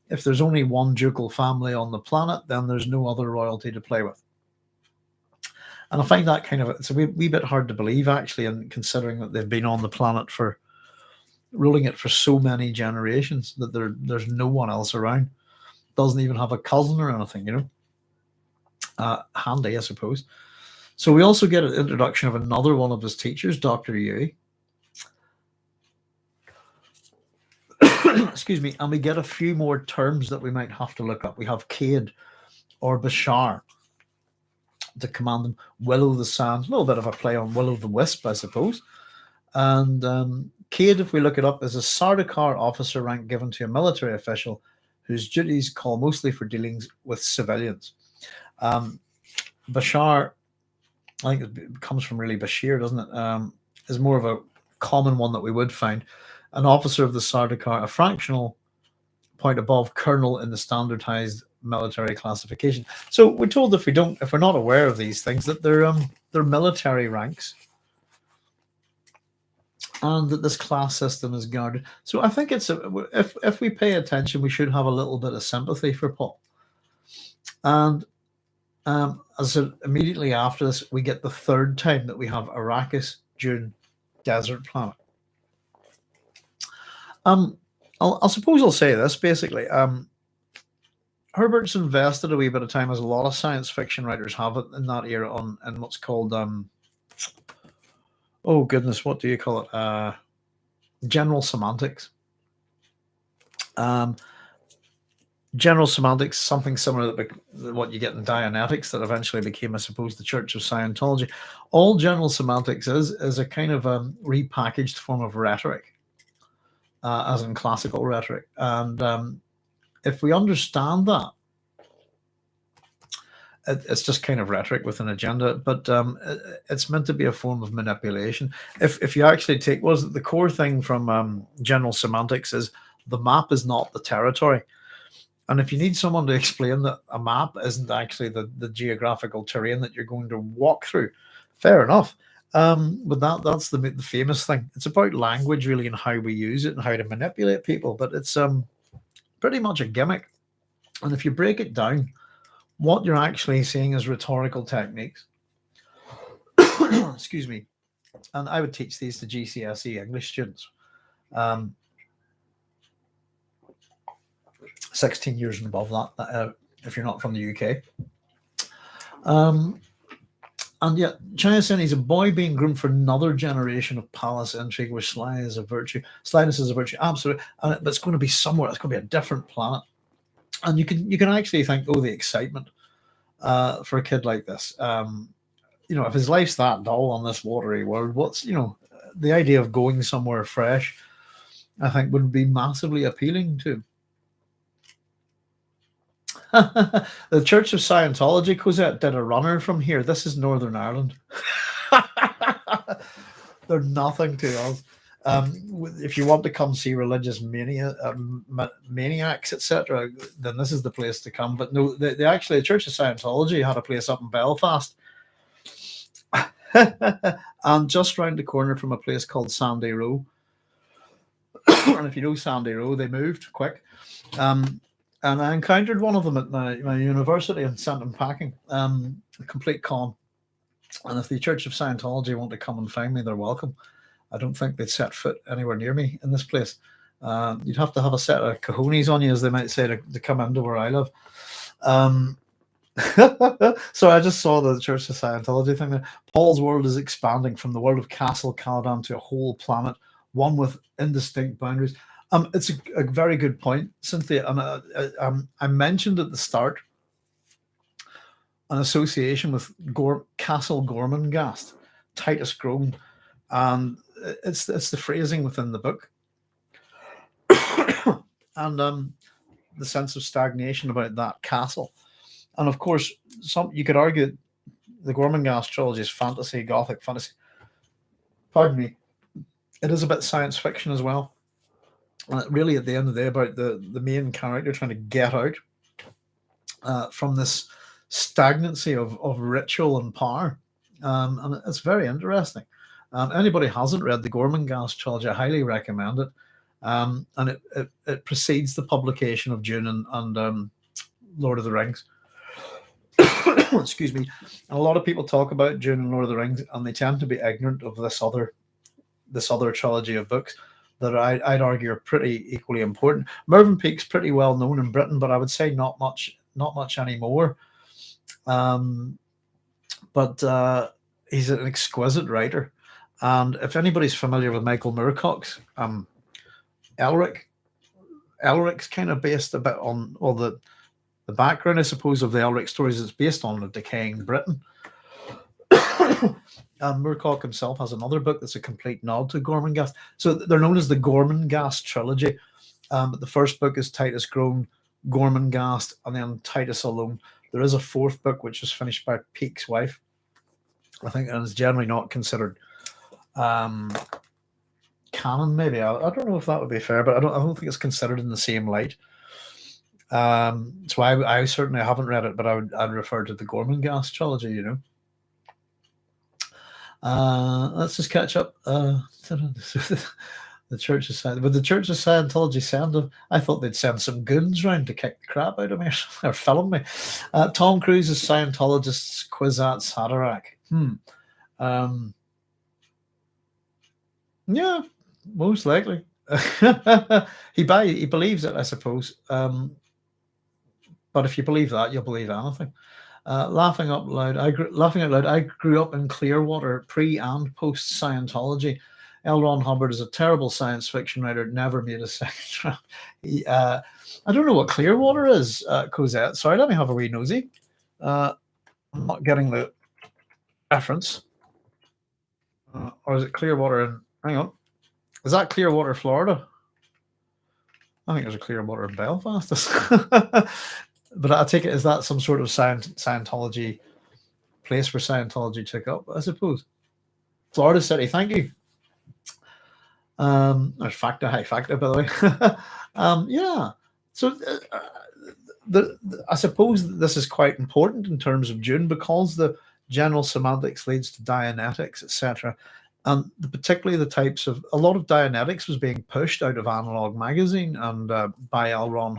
if there's only one ducal family on the planet, then there's no other royalty to play with. And I find that it's a wee bit hard to believe, actually, and considering that they've been on the planet ruling it for so many generations, that there's no one else around. Doesn't even have a cousin or anything, handy, I suppose. So we also get an introduction of another one of his teachers, Dr. Yui. Excuse me. And we get a few more terms that we might have to look up. We have Cade or Bashar to command them. Willow the Sand, a little bit of a play on Willow the Wisp, I suppose. And Cade, if we look it up, is a Sardaukar officer rank given to a military official whose duties call mostly for dealings with civilians. Bashar, I think it comes from really Bashir, doesn't it? Is more of a common one that we would find. An officer of the Sardaukar, a fractional point above colonel in the standardized military classification. So we're told if we're not aware of these things, that they're military ranks, and that this class system is guarded. So I think if we pay attention, we should have a little bit of sympathy for Paul. And as I said, immediately after this, we get the third time that we have Arrakis, Dune, desert planet. I suppose I'll say this basically. Herbert's invested a wee bit of time, as a lot of science fiction writers have it in that era, on in what's called oh goodness, what do you call it? General semantics. Um, General semantics, something similar to what you get in Dianetics, that eventually became, I suppose, the Church of Scientology. All general semantics is a kind of repackaged form of rhetoric, as in classical rhetoric. And if we understand that, it's just kind of rhetoric with an agenda, but it's meant to be a form of manipulation. If you actually take, was the core thing from general semantics is the map is not the territory. And if you need someone to explain that a map isn't actually the geographical terrain that you're going to walk through, fair enough. But that's the famous thing. It's about language, really, and how we use it and how to manipulate people. But it's pretty much a gimmick. And if you break it down, what you're actually seeing is rhetorical techniques. Excuse me. And I would teach these to GCSE English students. 16 years and above that, if you're not from the UK. And yet, China saying he's a boy being groomed for another generation of palace intrigue where slyness is a virtue. Slyness is a virtue, absolutely. But it's going to be somewhere. It's going to be a different planet. And you can actually think, oh, the excitement for a kid like this. If his life's that dull on this watery world, what's the idea of going somewhere fresh, I think, would be massively appealing to him. The Church of Scientology, Cosette, did a runner from here. This is Northern Ireland. They're nothing to us. If you want to come see religious maniacs, etc., then this is the place to come. But no, they actually, the Church of Scientology had a place up in Belfast. And just round the corner from a place called Sandy Row. And if you know Sandy Row, they moved quick. And I encountered one of them at my university and sent them packing. A complete con. And if the Church of Scientology want to come and find me, they're welcome. I don't think they'd set foot anywhere near me in this place. You'd have to have a set of cojones on you, as they might say, to come into where I live. So I just saw the Church of Scientology thing there. Paul's world is expanding from the world of Castle Caledon to a whole planet, one with indistinct boundaries. It's a very good point, Cynthia. And I mentioned at the start an association with Castle Gorman Gas, Titus Grown, and it's the phrasing within the book, and the sense of stagnation about that castle. And of course, you could argue the Gorman Gas Trilogy is fantasy, gothic fantasy. Pardon me. It is a bit science fiction as well. Really, at the end of the day, about the main character trying to get out from this stagnancy of ritual and power. And it's very interesting. Anybody who hasn't read the Gorman Gas Trilogy, I highly recommend it. And it precedes the publication of Dune and Lord of the Rings. Excuse me. And a lot of people talk about Dune and Lord of the Rings, and they tend to be ignorant of this other trilogy of books that I'd argue are pretty equally important. Mervyn Peake's pretty well known in Britain, but I would say not much anymore. But he's an exquisite writer. And if anybody's familiar with Michael Moorcock's Elric's kind of based a bit on the background, I suppose, of the Elric stories. It's based on a decaying Britain. And Moorcock himself has another book that's a complete nod to Gorman Gas. So they're known as the Gorman Gas Trilogy. But the first book is Titus Grown, Gorman Gas, and then Titus Alone. There is a fourth book which was finished by Peake's wife, I think, and is generally not considered canon. Maybe I don't know if that would be fair, but I don't think it's considered in the same light. So I certainly haven't read it, but I'd refer to the Gorman Gas Trilogy. Let's just catch up. The Church of Scientology. Would the Church of Scientology send them? I thought they'd send some goons round to kick the crap out of me or film me. Tom Cruise's Scientologist's Kwisatz Haderach. Yeah, most likely. he believes it, I suppose. But if you believe that, you'll believe anything. Laughing out loud. Laughing out loud. I grew up in Clearwater, pre and post Scientology. L. Ron Hubbard is a terrible science fiction writer. Never made a second draft. I don't know what Clearwater is, Cosette. Sorry, let me have a wee nosy. I'm not getting the reference. Or is it Clearwater? Hang on. Is that Clearwater, Florida? I think there's a Clearwater in Belfast. But I take it, is that some sort of Scientology place where Scientology took up, I suppose? Florida City, thank you. There's Factor, high Factor, by the way. Yeah. So I suppose this is quite important in terms of Dune, because the general semantics leads to Dianetics, etc. And particularly the types of, a lot of Dianetics was being pushed out of Analog magazine and by L. Ron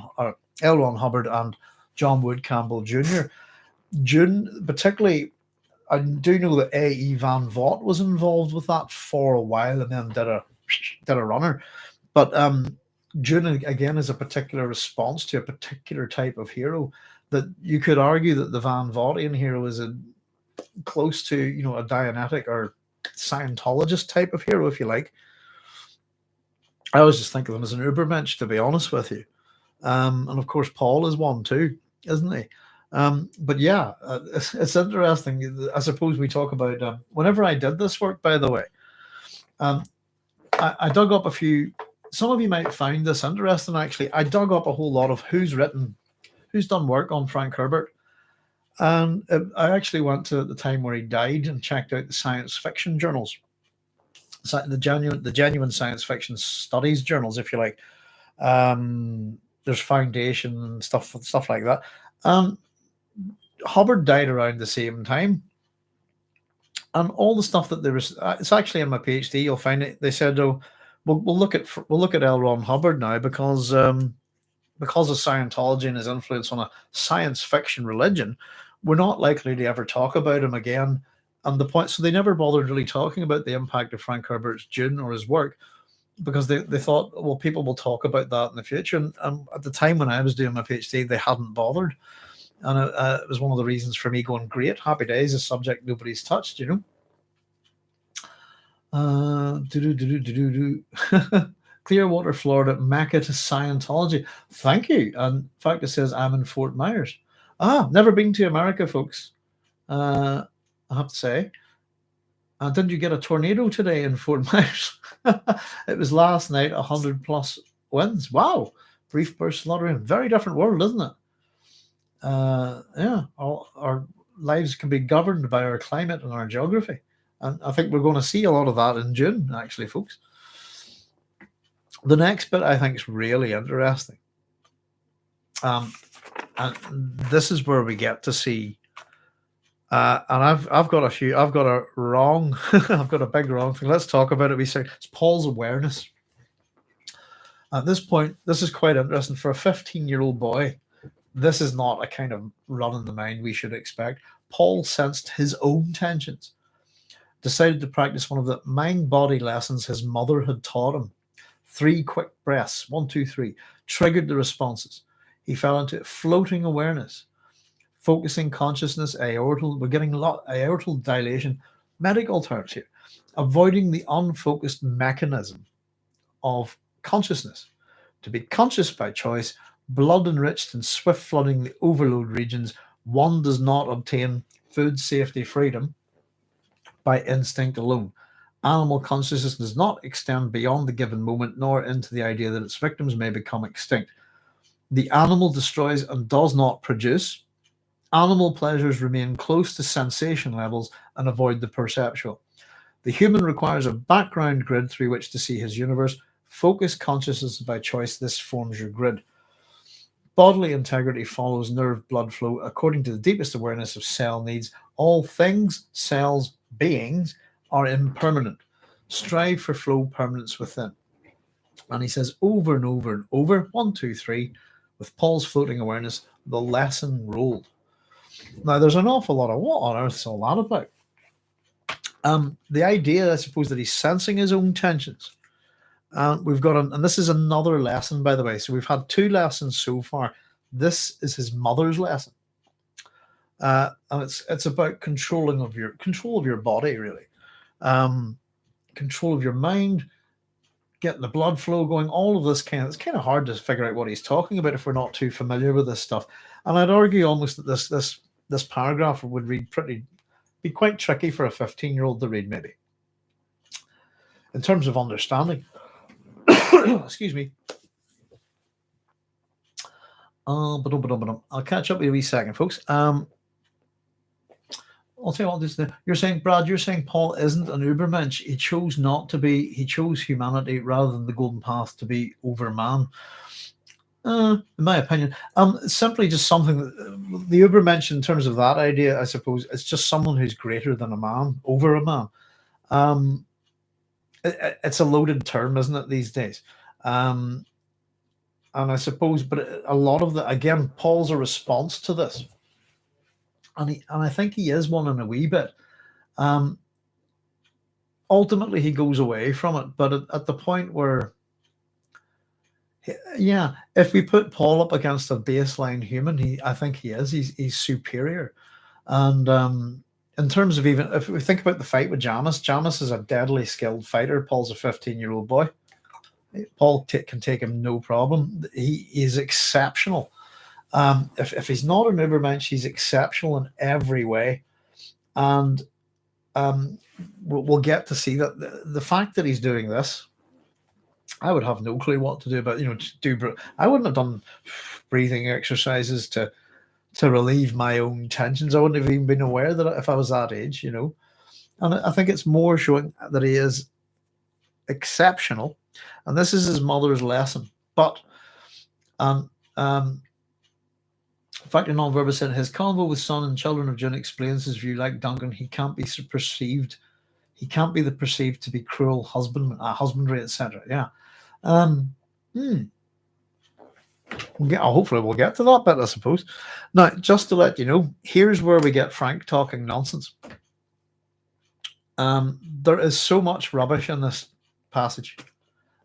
Hubbard and John Wood Campbell Jr. Dune, particularly, I do know that A.E. Van Vogt was involved with that for a while and then did a runner. But Dune, again, is a particular response to a particular type of hero, that you could argue that the Van Vogtian hero is close to, a Dianetic or Scientologist type of hero, if you like. I always just think of him as an Ubermensch, to be honest with you. And of course, Paul is one too, isn't he? But yeah, it's interesting. I suppose we talk about, whenever I did this work, by the way, I dug up a few. Some of you might find this interesting, actually. I dug up a whole lot of who's done work on Frank Herbert. And I actually went to the time where he died and checked out the science fiction journals, the genuine science fiction studies journals, if you like. There's Foundation and stuff like that. Hubbard died around the same time, and all the stuff that there was, it's actually in my PhD. You'll find it. They said, "Oh, we'll look at L. Ron Hubbard now because of Scientology and his influence on a science fiction religion. We're not likely to ever talk about him again." And the point, so they never bothered really talking about the impact of Frank Herbert's Dune or his work, because they thought, well, people will talk about that in the future. And at the time when I was doing my PhD, they hadn't bothered. And it was one of the reasons for me going, great, happy days, a subject nobody's touched, Clearwater, Florida, Mecca to Scientology. Thank you. And in fact, it says I'm in Fort Myers. Never been to America, folks. I have to say. Didn't you get a tornado today in Fort Myers? It was last night, 100 plus winds. Wow. Brief burst of rain. Very different world, isn't it? Yeah. Our lives can be governed by our climate and our geography. And I think we're going to see a lot of that in June, actually, folks. The next bit I think is really interesting. And this is where we get to see, and I've got a wrong, I've got a big wrong thing. Let's talk about it. We say it's Paul's awareness. At this point, this is quite interesting. For a 15-year-old boy, this is not a kind of run in the mind we should expect. Paul sensed his own tensions, decided to practice one of the mind-body lessons his mother had taught him. 3 quick breaths, 1, 2, 3, triggered the responses. He fell into floating awareness, focusing consciousness, we're getting aortal dilation, medical terms here, avoiding the unfocused mechanism of consciousness. To be conscious by choice, blood enriched and swift flooding the overload regions, one does not obtain food safety freedom by instinct alone. Animal consciousness does not extend beyond the given moment, nor into the idea that its victims may become extinct. The animal destroys and does not produce. Animal pleasures remain close to sensation levels and avoid the perceptual. The human requires a background grid through which to see his universe. Focus consciousness by choice. This forms your grid. Bodily integrity follows nerve blood flow according to the deepest awareness of cell needs. All things, cells, beings are impermanent. Strive for flow permanence within. And he says over and over and over, 1, 2, 3, with Paul's floating awareness, the lesson rolled. Now, there's an awful lot of what on earth is all that about? The idea, I suppose, that he's sensing his own tensions And we've got and this is another lesson, by the way. So we've had 2 lessons so far. This is his mother's lesson, and it's about control of your body, really, um, control of your mind, getting the blood flow going. All of this it's kind of hard to figure out what he's talking about if we're not too familiar with this stuff. And I'd argue almost that this paragraph would be quite tricky for a 15-year-old to read, maybe, in terms of understanding. Excuse me. I'll catch up with you a wee second, folks. I'll tell you what this. You're saying, Brad. You're saying Paul isn't an Ubermensch. He chose not to be. He chose humanity rather than the golden path to be overman. In my opinion, simply just something that the Ubermensch, in terms of that idea, I suppose, it's just someone who's greater than a man, over a man. It's a loaded term, isn't it, these days? And I suppose, but a lot of again, Paul's a response to this, and I think he is one in a wee bit. Ultimately, he goes away from it, but at the point where, yeah, if we put Paul up against a baseline human, I think he is. He's superior, and in terms of, even if we think about the fight with Jamis is a deadly skilled fighter. Paul's a 15-year-old boy. Paul can take him no problem. He is exceptional. If he's not an Ubermensch, he's exceptional in every way, and we'll get to see that the fact that he's doing this, I would have no clue what to do about. I wouldn't have done breathing exercises to relieve my own tensions. I wouldn't have even been aware that if I was that age, And I think it's more showing that he is exceptional, and this is his mother's lesson. But Factor non-verbal said his convo with Son and Children of Dune explains his view. Like Duncan, he can't be perceived. He can't be perceived to be cruel husbandry, etc. Yeah. Hopefully we'll get to that bit, I suppose. Now, just to let you know, here's where we get Frank talking nonsense. There is so much rubbish in this passage,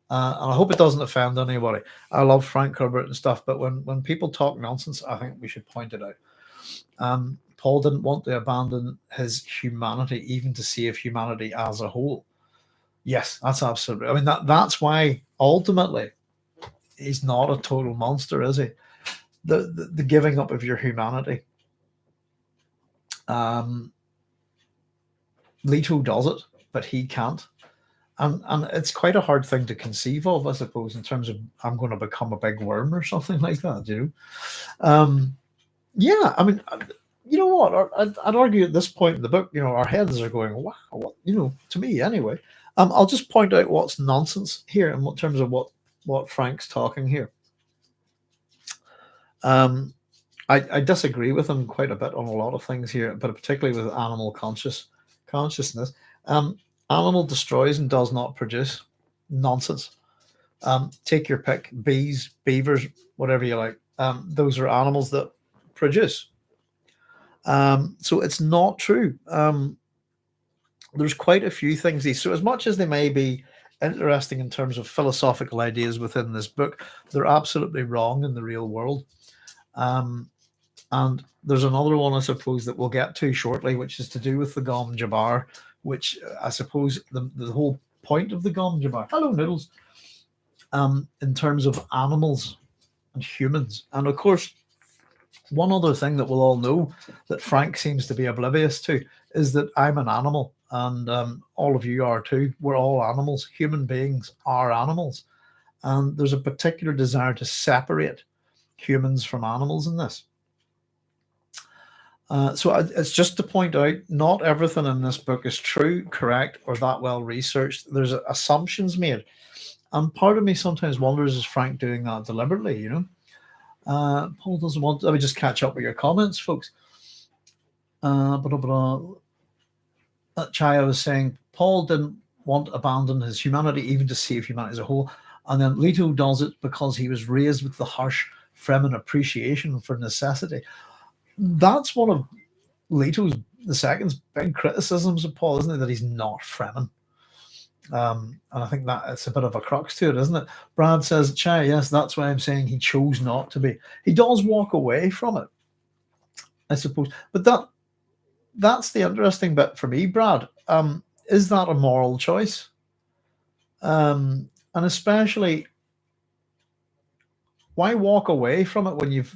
and I hope it doesn't offend anybody. I love Frank Herbert and stuff, but when people talk nonsense, I think we should point it out. Paul didn't want to abandon his humanity, even to save humanity as a whole. Yes, that's absolutely. I mean, that's why ultimately he's not a total monster, is he? The giving up of your humanity. Leto does it, but he can't. And it's quite a hard thing to conceive of, I suppose, in terms of I'm going to become a big worm or something like that, Yeah, I mean, you know what? I'd argue at this point in the book, our heads are going, wow, what, to me anyway. I'll just point out what's nonsense here in terms of what Frank's talking here. I disagree with him quite a bit on a lot of things here, but particularly with animal consciousness. Animal destroys and does not produce. Nonsense. Take your pick. Bees, beavers, whatever you like. Those are animals that produce. So it's not true. There's quite a few things. So as much as they may be interesting in terms of philosophical ideas within this book, they're absolutely wrong in the real world. And there's another one, I suppose, that we'll get to shortly, which is to do with the Gom Jabbar, which I suppose the whole point of the Gom Jabbar. Hello, Noodles. In terms of animals and humans. And of course, one other thing that we'll all know that Frank seems to be oblivious to is that I'm an animal, and all of you are too. We're all animals. Human beings are animals. And there's a particular desire to separate humans from animals in this. So it's just to point out, not everything in this book is true, correct, or that well researched. There's assumptions made. And part of me sometimes wonders, is Frank doing that deliberately, Paul doesn't want. Let me just catch up with your comments, folks. Chaya was saying Paul didn't want to abandon his humanity, even to save humanity as a whole. And then Leto does it because he was raised with the harsh Fremen appreciation for necessity. That's one of Leto's, the second's, big criticisms of Paul, isn't it? That he's not Fremen. And I think that it's a bit of a crux to it, isn't it? Brad says, Chai, yes, that's why I'm saying he chose not to be. He does walk away from it, I suppose. But that's the interesting bit for me, Brad. Is that a moral choice? And especially, why walk away from it when you've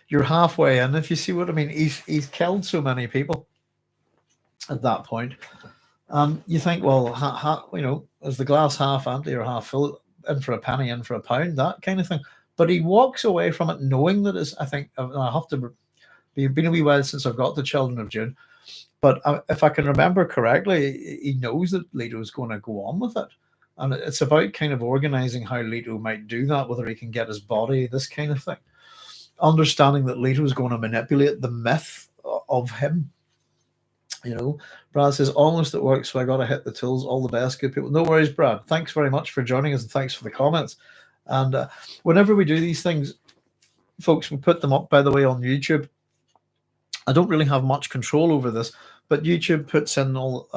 you're halfway in, if you see what I mean? He's killed so many people at that point. You think, well, is the glass half empty or half full? In for a penny, in for a pound, that kind of thing. But he walks away from it knowing that it's. I think I have to be been a wee while since I've got the Children of Dune, but if I can remember correctly, he knows that Leto is going to go on with it, and it's about kind of organizing how Leto might do that, whether he can get his body, this kind of thing. Understanding that Leto is going to manipulate the myth of him. Brad says, almost at work, so I got to hit the tools. All the best, good people. No worries, Brad. Thanks very much for joining us, and thanks for the comments. And whenever we do these things, folks, we put them up, by the way, on YouTube. I don't really have much control over this, but YouTube puts in all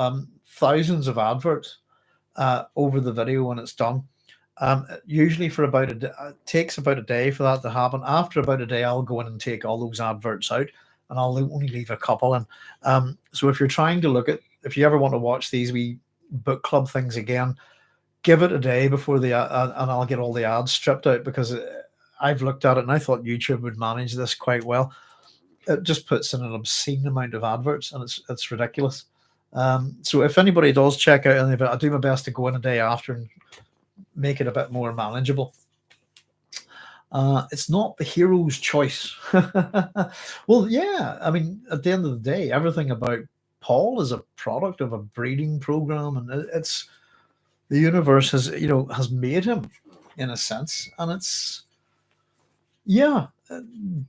thousands of adverts over the video when it's done. Usually for about it takes about a day for that to happen. After about a day, I'll go in and take all those adverts out, and I'll only leave a couple in. So if you're trying to if you ever want to watch these wee book club things again, give it a day before and I'll get all the ads stripped out, because I've looked at it and I thought YouTube would manage this quite well. It just puts in an obscene amount of adverts, and it's ridiculous. So if anybody does check out any of it, I'll do my best to go in a day after and make it a bit more manageable. It's not the hero's choice. Well, yeah, I mean, at the end of the day, everything about Paul is a product of a breeding program, and it's the universe has made him in a sense, and it's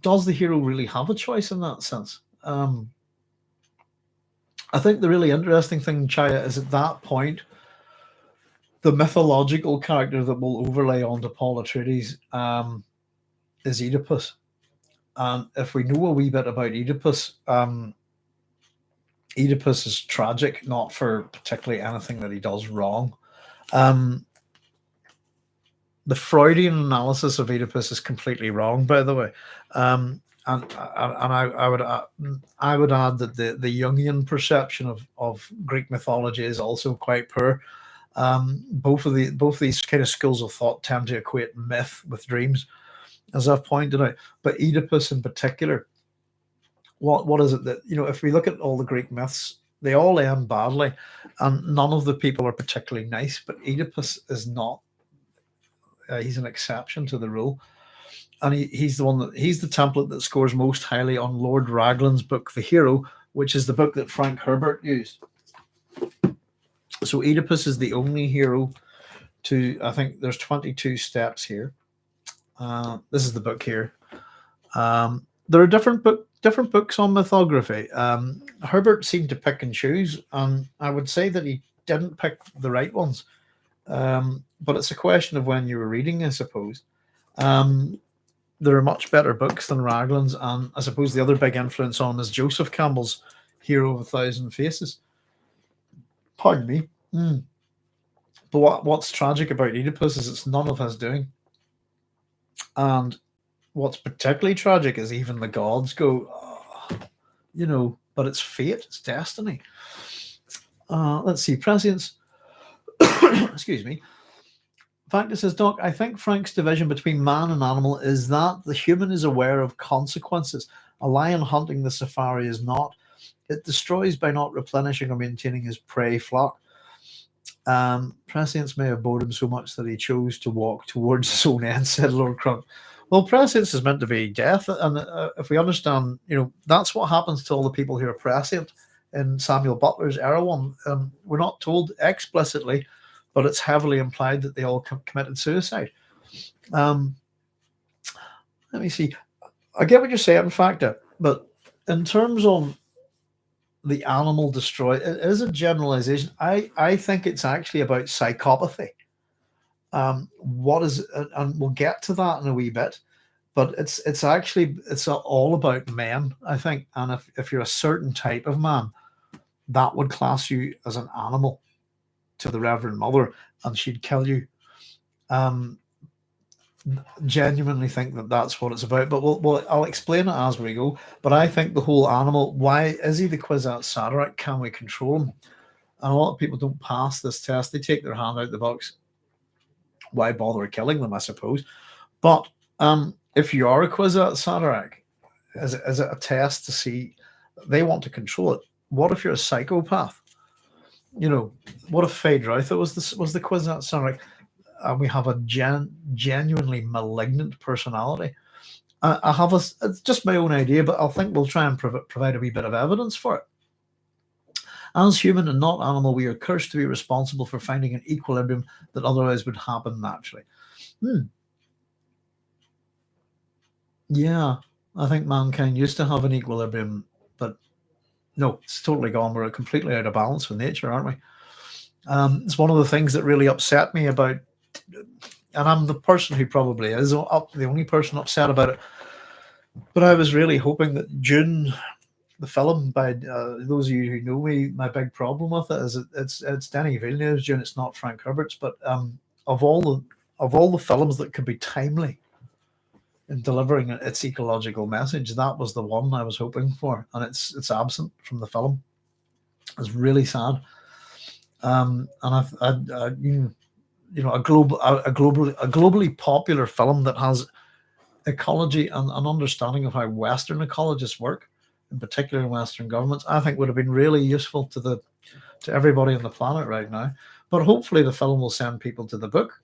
does the hero really have a choice in that sense? I think the really interesting thing, Chaya, is at that point, the mythological character that will overlay onto Paul Atreides is Oedipus. And if we know a wee bit about Oedipus, Oedipus is tragic, not for particularly anything that he does wrong. The Freudian analysis of Oedipus is completely wrong, by the way. And I would add that the Jungian perception of Greek mythology is also quite poor. Both these kind of schools of thought tend to equate myth with dreams, as I've pointed out. But Oedipus in particular, what is it that, if we look at all the Greek myths, they all end badly, and none of the people are particularly nice. But Oedipus is not. He's an exception to the rule, and he's the template that scores most highly on Lord Raglan's book, The Hero, which is the book that Frank Herbert used. So Oedipus is the only hero I think there's 22 steps here. This is the book here. There are different books on mythography. Herbert seemed to pick and choose, and I would say that he didn't pick the right ones. But it's a question of when you were reading, I suppose. There are much better books than Raglan's, and I suppose the other big influence on him is Joseph Campbell's Hero of a Thousand Faces. Pardon me. But what's tragic about Oedipus is it's none of his doing. And what's particularly tragic is even the gods go, but it's fate, it's destiny. Let's see, prescience. Excuse me. Factor says, Doc, I think Frank's division between man and animal is that the human is aware of consequences. A lion hunting the safari is not. It destroys by not replenishing or maintaining his prey flock. Prescience may have bored him so much that he chose to walk towards his own end, said Lord Crump. Well, prescience is meant to be death, and if we understand, that's what happens to all the people who are prescient in Samuel Butler's Erewhon. We're not told explicitly, but it's heavily implied that they all committed suicide. Let me see. I get what you're saying, Factor, but in terms of the animal destroyed, it is a generalization. I think it's actually about psychopathy. What is, and we'll get to that in a wee bit, but it's all about men, I think. And if you're a certain type of man, that would class you as an animal. to the Reverend Mother and she'd kill you. Genuinely think that that's what it's about, but I'll explain it as we go. But I think the whole animal, why is he the Kwisatz Haderach? Can we control him? And a lot of people don't pass this test. They take their hand out the box. Why bother killing them, I suppose? But if you are a Kwisatz Haderach, is it a test to see they want to control it? What if you're a psychopath? You know, what if Phaedra was the Kwisatz Haderach, and we have a genuinely malignant personality? I have it's just my own idea, but I think we'll try and provide a wee bit of evidence for it. As human and not animal, we are cursed to be responsible for finding an equilibrium that otherwise would happen naturally. Yeah, I think mankind used to have an equilibrium, but no, it's totally gone. We're completely out of balance with nature, aren't we? It's one of the things that really upset me about, and I'm the person who probably is the only person upset about it, but I was really hoping that Dune, the film, by those of you who know me, my big problem with it is it's Denis Villeneuve's Dune. It's not Frank Herbert's. But of all the films that could be timely in delivering its ecological message, that was the one I was hoping for, and it's absent from the film. It's really sad. And a globally popular film that has ecology and an understanding of how Western ecologists work, in particular in Western governments, I think would have been really useful to everybody on the planet right now. But hopefully the film will send people to the book.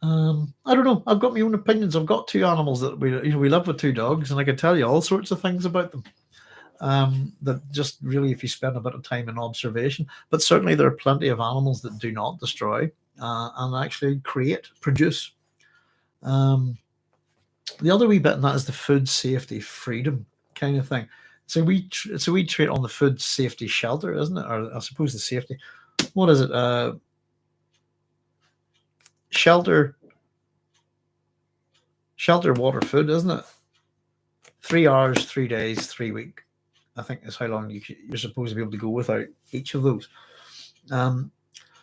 I don't know. I've got my own opinions. I've got two animals that we live with, two dogs, and I could tell you all sorts of things about them. That just really, if you spend a bit of time in observation, but certainly there are plenty of animals that do not destroy and actually produce. The other wee bit in that is the food safety freedom kind of thing. So we trait on the food safety shelter, isn't it? Or I suppose the safety. What is it? Shelter, water, food, isn't it? 3 hours, 3 days, 3 weeks. I think is how long you're supposed to be able to go without each of those.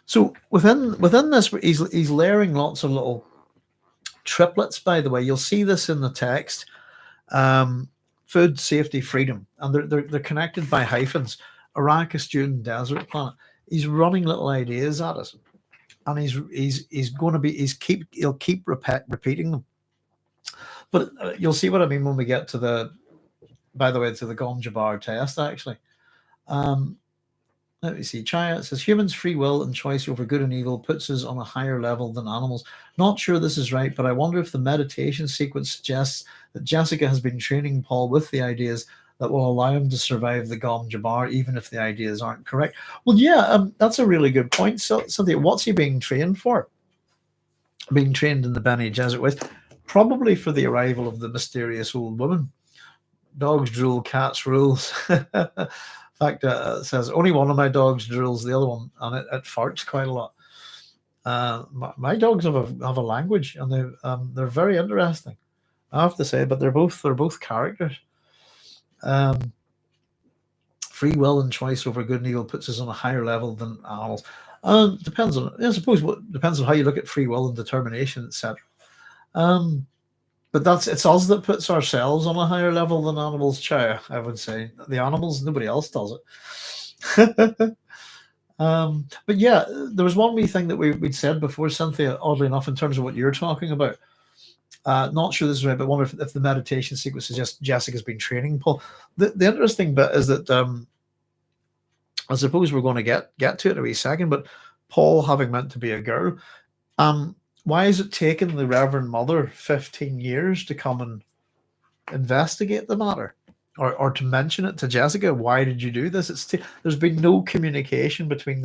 So within this, he's layering lots of little triplets. By the way, you'll see this in the text. Food safety freedom, and they're connected by hyphens. Arrakis, Dune, desert planet. He's running little ideas at us, and he'll keep repeating them. But you'll see what I mean when we get to the Gom Jabbar test, actually. Let me see. Chaya says, humans' free will and choice over good and evil puts us on a higher level than animals. Not sure this is right, but I wonder if the meditation sequence suggests that Jessica has been training Paul with the ideas that will allow him to survive the Gom Jabbar, even if the ideas aren't correct. Well, yeah, that's a really good point. So, Cynthia, what's he being trained for? Being trained in the Bene Gesserit ways? Probably for the arrival of the mysterious old woman. Dogs drool, cats rules. In fact, it says only one of my dogs drools, the other one, and it farts quite a lot. My dogs have a language, and they're very interesting, I have to say. But they're both characters. Free will and choice over good and evil puts us on a higher level than animals. Depends on, I suppose, depends on how you look at free will and determination, etc. But it's us that puts ourselves on a higher level than animals, Chaya, I would say. The animals, nobody else does it. But yeah, there was one wee thing that we'd said before, Cynthia, oddly enough, in terms of what you're talking about. Not sure this is right, but wonder if the meditation sequence suggests Jessica's been training Paul. The interesting bit is that I suppose we're going to get to it in a wee second, but Paul having meant to be a girl, why has it taken the Reverend Mother 15 years to come and investigate the matter, or to mention it to Jessica? Why did you do this? There's been no communication between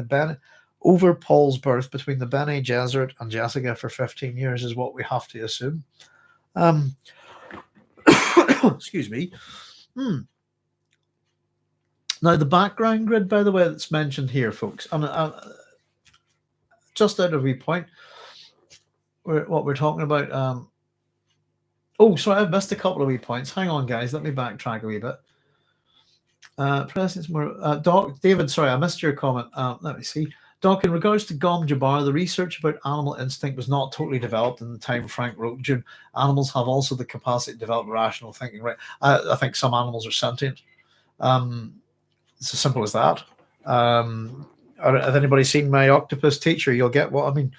over Paul's birth between the Bene Gesserit and Jessica for 15 years, is what we have to assume. Excuse me. Now, the background grid, by the way, that's mentioned here, folks, and just out of a wee point, what we're talking about. Oh, sorry, I've missed a couple of wee points. Hang on, guys. Let me backtrack a wee bit. Presence more. Doc, David, sorry, I missed your comment. Let me see. Doc, in regards to Gom Jabbar, the research about animal instinct was not totally developed in the time Frank wrote Dune. Animals have also the capacity to develop rational thinking, right? I think some animals are sentient. It's as simple as that. Has anybody seen my octopus teacher? You'll get what I mean.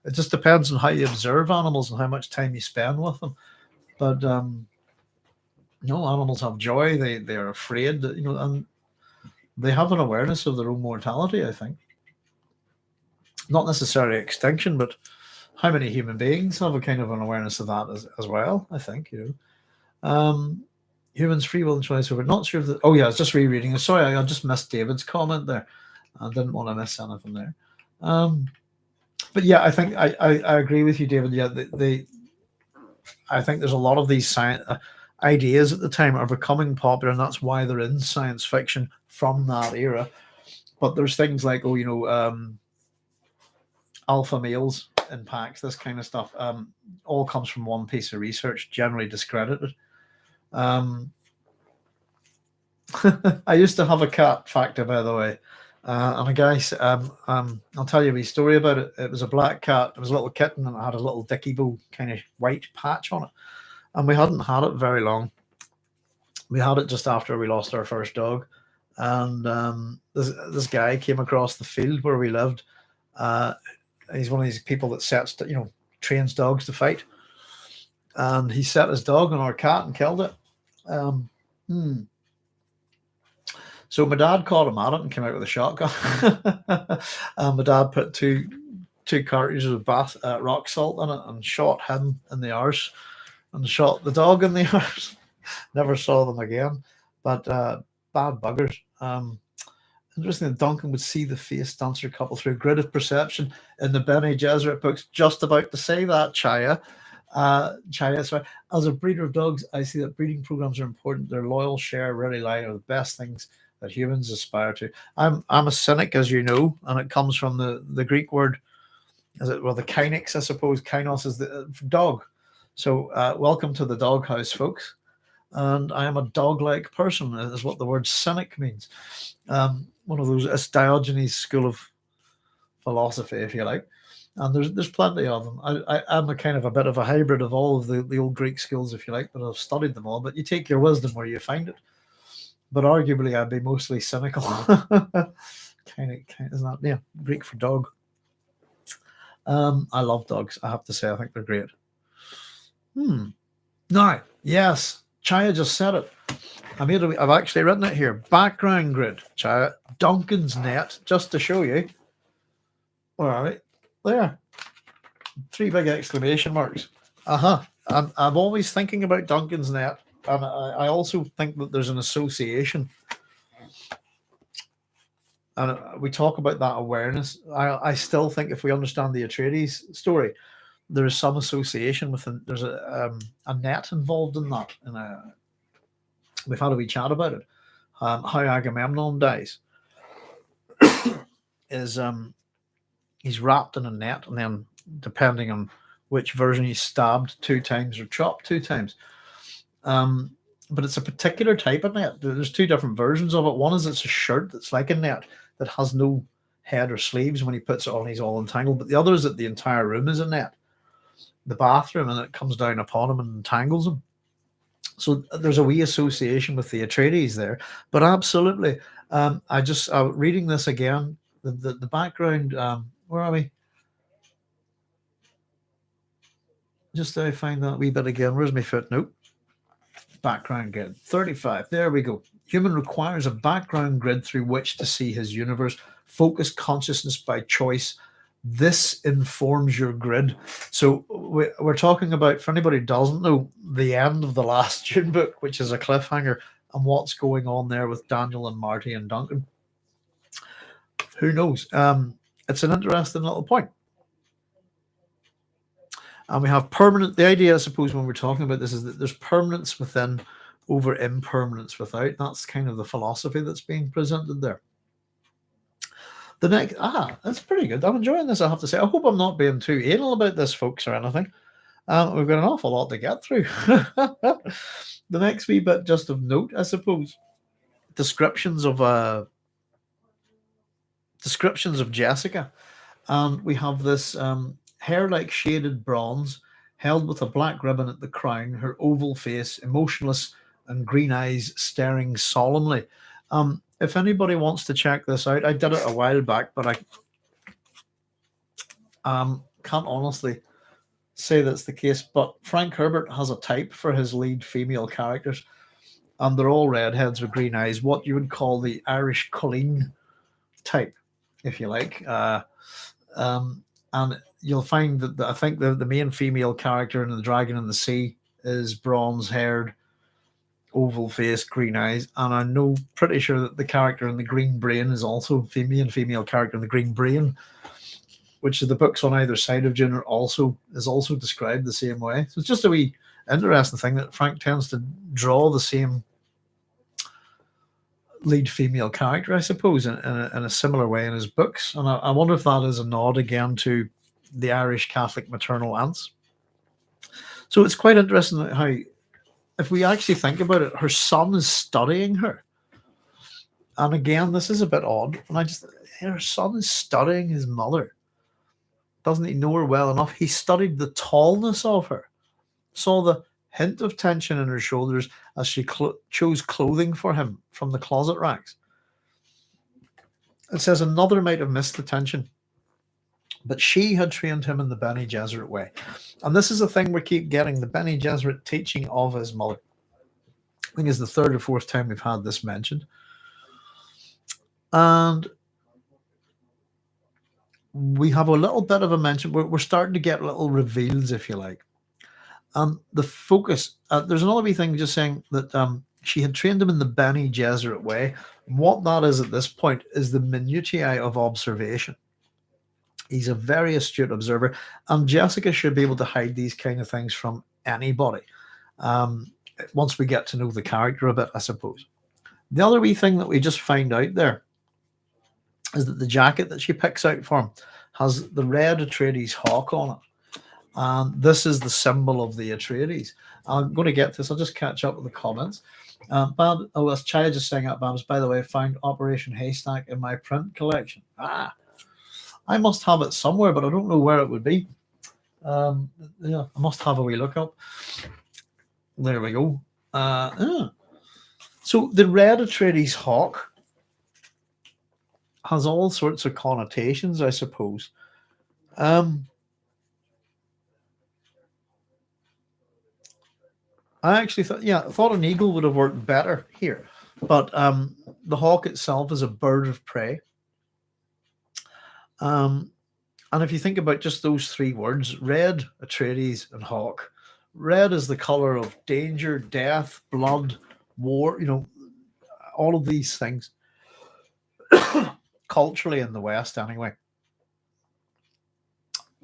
It just depends on how you observe animals and how much time you spend with them. But animals have joy. They are afraid, and they have an awareness of their own mortality. I think not necessarily extinction, but how many human beings have a kind of an awareness of that as well? I think humans' free will and choice. We're not sure if oh yeah, I was just rereading. Sorry, I just missed David's comment there. I didn't want to miss anything there. But yeah, I think I agree with you, David. Yeah, I think there's a lot of these science ideas at the time are becoming popular, and that's why they're in science fiction from that era. But there's things like alpha males in packs, this kind of stuff, all comes from one piece of research, generally discredited. I used to have a cat, factor by the way, and a guy. I'll tell you a wee story about it. It was a black cat. It was a little kitten, and it had a little dicky bow kind of white patch on it. And we hadn't had it very long. We had it just after we lost our first dog, and this guy came across the field where we lived. He's one of these people that trains dogs to fight, and he set his dog on our cat and killed it. So my dad caught him at it and came out with a shotgun. And my dad put two cartridges of rock salt in it and shot him in the arse and shot the dog in the arse. Never saw them again. But bad buggers. Interesting, Duncan would see the face dancer couple through a grid of perception in the Bene Gesserit books. Just about to say that, Chaya. Chaya, sorry. As a breeder of dogs, I see that breeding programs are important. Their loyal share, really lie are the best things that humans aspire to. I'm a cynic, as you know, and it comes from the Greek word, the kainos, I suppose. Kainos is the dog. So welcome to the doghouse, folks. And I am a dog-like person, is what the word cynic means. One of those, it's Diogenes' school of philosophy, if you like. And there's plenty of them. I'm a kind of a bit of a hybrid of all of the old Greek schools, if you like, but I've studied them all. But you take your wisdom where you find it. But arguably, I'd be mostly cynical. kind of, isn't that? Yeah, Greek for dog. I love dogs, I have to say. I think they're great. Now, yes, Chaya just said it. I've actually written it here. Background grid, Chaya. Duncan's net, just to show you. All right, there. 3 big exclamation marks. I'm always thinking about Duncan's net, and I also think that there's an association. And we talk about that awareness. I still think if we understand the Atreides story, there is some association with there's a net involved in that. And we've had a wee chat about it. How Agamemnon dies is he's wrapped in a net, and then depending on which version, he's stabbed 2 times or chopped 2 times. But it's a particular type of net. There's 2 different versions of it. One is it's a shirt that's like a net that has no head or sleeves. When he puts it on, he's all entangled. But the other is that the entire room is a net, the bathroom, and it comes down upon him and entangles him. So there's a wee association with the Atreides there. But absolutely, reading this again, the background. Where are we? Just I find that wee bit again. Where's my footnote? Background grid 35. There we go. Human requires a background grid through which to see his universe. Focus consciousness by choice. This informs your grid. So we're talking about, for anybody who doesn't know, the end of the last Dune book, which is a cliffhanger, and what's going on there with Daniel and Marty and Duncan. Who knows? It's an interesting little point. And we have permanent. The idea, I suppose, when we're talking about this is that there's permanence within over impermanence without. That's kind of the philosophy that's being presented there. The next, that's pretty good. I'm enjoying this, I have to say. I hope I'm not being too anal about this, folks, or anything. We've got an awful lot to get through. The next wee bit just of note, I suppose, descriptions of Jessica, and we have this hair like shaded bronze, held with a black ribbon at the crown, her oval face emotionless and green eyes staring solemnly. If anybody wants to check this out, I did it a while back, but I can't honestly say that's the case. But Frank Herbert has a type for his lead female characters, and they're all redheads with green eyes, what you would call the Irish Colleen type, if you like. And you'll find that I think the main female character in The Dragon in the Sea is bronze haired, oval face, green eyes, and I know pretty sure that the character in The Green Brain is also female character in The Green Brain, which is the books on either side of Dune is also described the same way. So it's just a wee interesting thing that Frank tends to draw the same lead female character, I suppose, in a similar way in his books. And I wonder if that is a nod again to the Irish Catholic maternal aunts. So it's quite interesting how, if we actually think about it, her son is studying her. And again, this is a bit odd. And her son is studying his mother. Doesn't he know her well enough? He studied the tallness of her, saw the hint of tension in her shoulders as she chose clothing for him from the closet racks. It says another might have missed the tension, but she had trained him in the Bene Gesserit way. And this is a thing we keep getting, the Bene Gesserit teaching of his mother. I think it's the third or fourth time we've had this mentioned. And we have a little bit of a mention. We're starting to get little reveals, if you like. The focus, there's another wee thing just saying that she had trained him in the Bene Gesserit way. What that is at this point is the minutiae of observation. He's a very astute observer, and Jessica should be able to hide these kind of things from anybody. Once we get to know the character a bit, I suppose. The other wee thing that we just find out there is that the jacket that she picks out for him has the red Atreides hawk on it. And this is the symbol of the Atreides. I'm going to get this. I'll just catch up with the comments. As Chaya just saying out, Babs, by the way, found Operation Haystack in my print collection. I must have it somewhere, but I don't know where it would be. I must have a wee look up. There we go. So the red Atreides hawk has all sorts of connotations, I suppose. I actually thought an eagle would have worked better here, but the hawk itself is a bird of prey. And if you think about just those three words, red, Atreides, and hawk, red is the color of danger, death, blood, war, all of these things. Culturally in the West, anyway,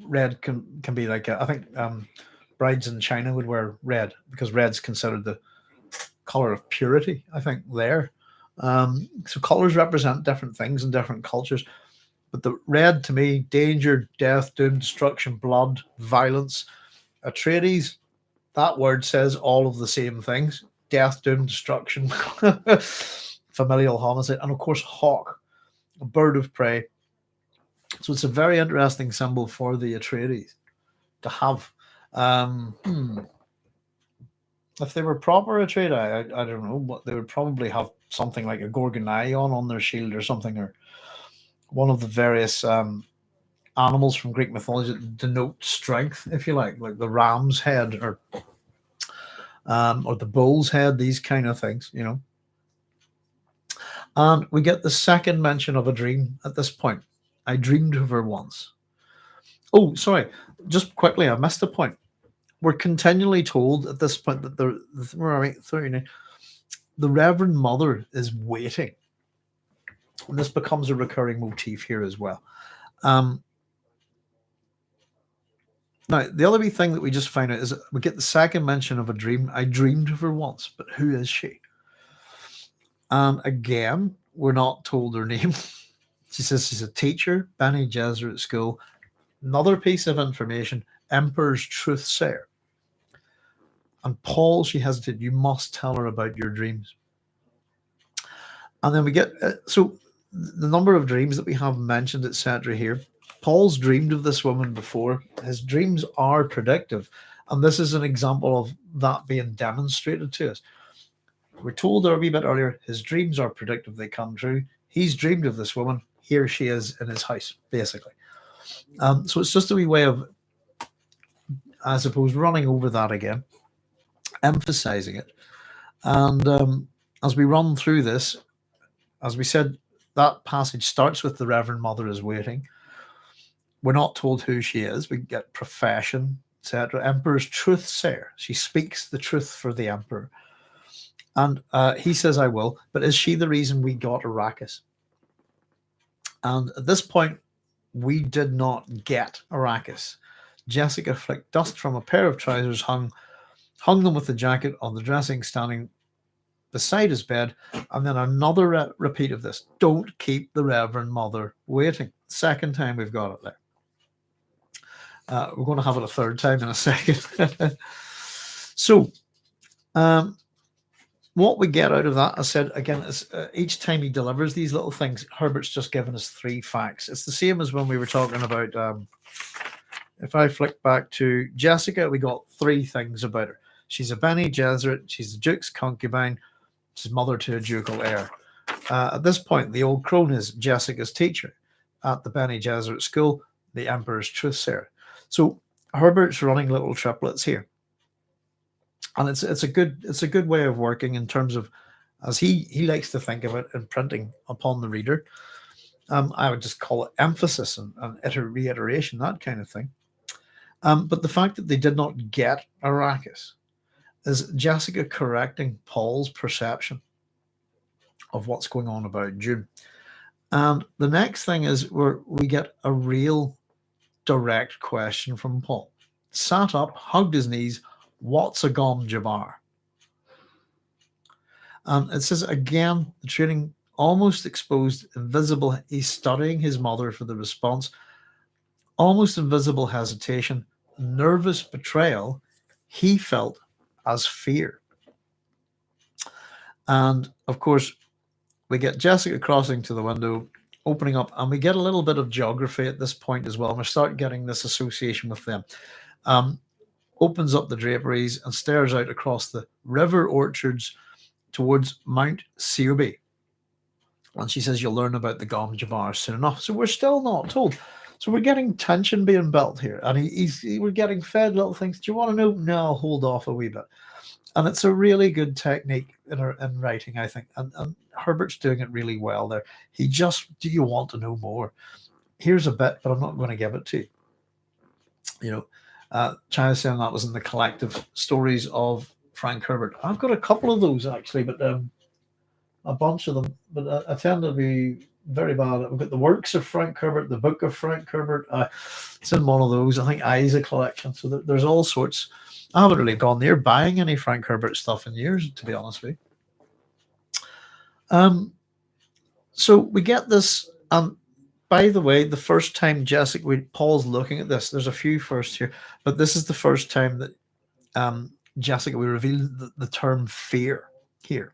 red can be like, I think brides in China would wear red because red's considered the color of purity, I think, there. So colors represent different things in different cultures. But the red, to me, danger, death, doom, destruction, blood, violence. Atreides, that word says all of the same things. Death, doom, destruction, familial homicide, and of course, hawk, a bird of prey. So it's a very interesting symbol for the Atreides to have. If they were proper Atreides, I don't know, but they would probably have something like a Gorgon eye on their shield or something, or one of the various animals from Greek mythology that denote strength, if you like the ram's head or the bull's head, these kind of things, And we get the second mention of a dream at this point. I dreamed of her once. Oh, sorry, just quickly, I missed a point. We're continually told at this point that the Reverend Mother is waiting. And this becomes a recurring motif here as well. Now, the other wee thing that we just find out is we get the second mention of a dream. I dreamed of her once, but who is she? And again, we're not told her name. She says she's a teacher, Bene Gesserit school. Another piece of information, Emperor's truthsayer. And Paul, she hesitated, you must tell her about your dreams. And then we get so the number of dreams that we have mentioned, etc. Here. Paul's dreamed of this woman before. His dreams are predictive, and this is an example of that being demonstrated to us. We're told a wee bit earlier, his dreams are predictive, they come true. He's dreamed of this woman. Here she is in his house, basically. So it's just a wee way of, I suppose, running over that again, emphasizing it. And as we run through this, as we said, that passage starts with the Reverend Mother is waiting. We're not told who she is. We get profession, etc. Emperor's truth sayer. She speaks the truth for the emperor. And he says, I will. But is she the reason we got Arrakis? And at this point, we did not get Arrakis. Jessica flicked dust from a pair of trousers, hung them with the jacket on the dressing, standing beside his bed, and then another repeat of this. Don't keep the Reverend Mother waiting. Second time we've got it there. We're going to have it a third time in a second. So, what we get out of that, I said again, is each time he delivers these little things, Herbert's just given us 3 facts. It's the same as when we were talking about, if I flick back to Jessica, we got 3 things about her. She's a Bene Gesserit, she's the Duke's concubine, she's mother to a ducal heir. At this point, the old crone is Jessica's teacher at the Bene Gesserit school, the Emperor's truth sayer. So Herbert's running little triplets here. And it's a good way of working in terms of, as he likes to think of it, imprinting upon the reader. I would just call it emphasis and reiteration, that kind of thing. But the fact that they did not get Arrakis is Jessica correcting Paul's perception of what's going on about Dune. And the next thing is we get a real direct question from Paul. Sat up, hugged his knees. What's a Gom Jabbar? And it says again, the training almost exposed, invisible. He's studying his mother for the response. Almost invisible hesitation, nervous betrayal. He felt as fear. And of course, we get Jessica crossing to the window, opening up, and we get a little bit of geography at this point as well. And we start getting this association with them. Opens up the draperies and stares out across the river orchards towards Mount Searby. And she says, you'll learn about the Gom Jabbar soon enough. So we're still not told. So we're getting tension being built here. And we're getting fed little things. Do you want to know? No, hold off a wee bit. And it's a really good technique in writing, I think. And Herbert's doing it really well there. He just, do you want to know more? Here's a bit, but I'm not going to give it to you. You know, China's saying that was in the collective stories of Frank Herbert. I've got a couple of those actually, but a bunch of them. But I tend to be very bad. We've got the works of Frank Herbert, the book of Frank Herbert. It's in one of those. I think I's a collection. So there's all sorts. I haven't really gone near buying any Frank Herbert stuff in years, to be honest with you. So we get this. By the way, the first time Paul's looking at this, there's a few firsts here, but this is the first time that Jessica, we reveal the term fear here.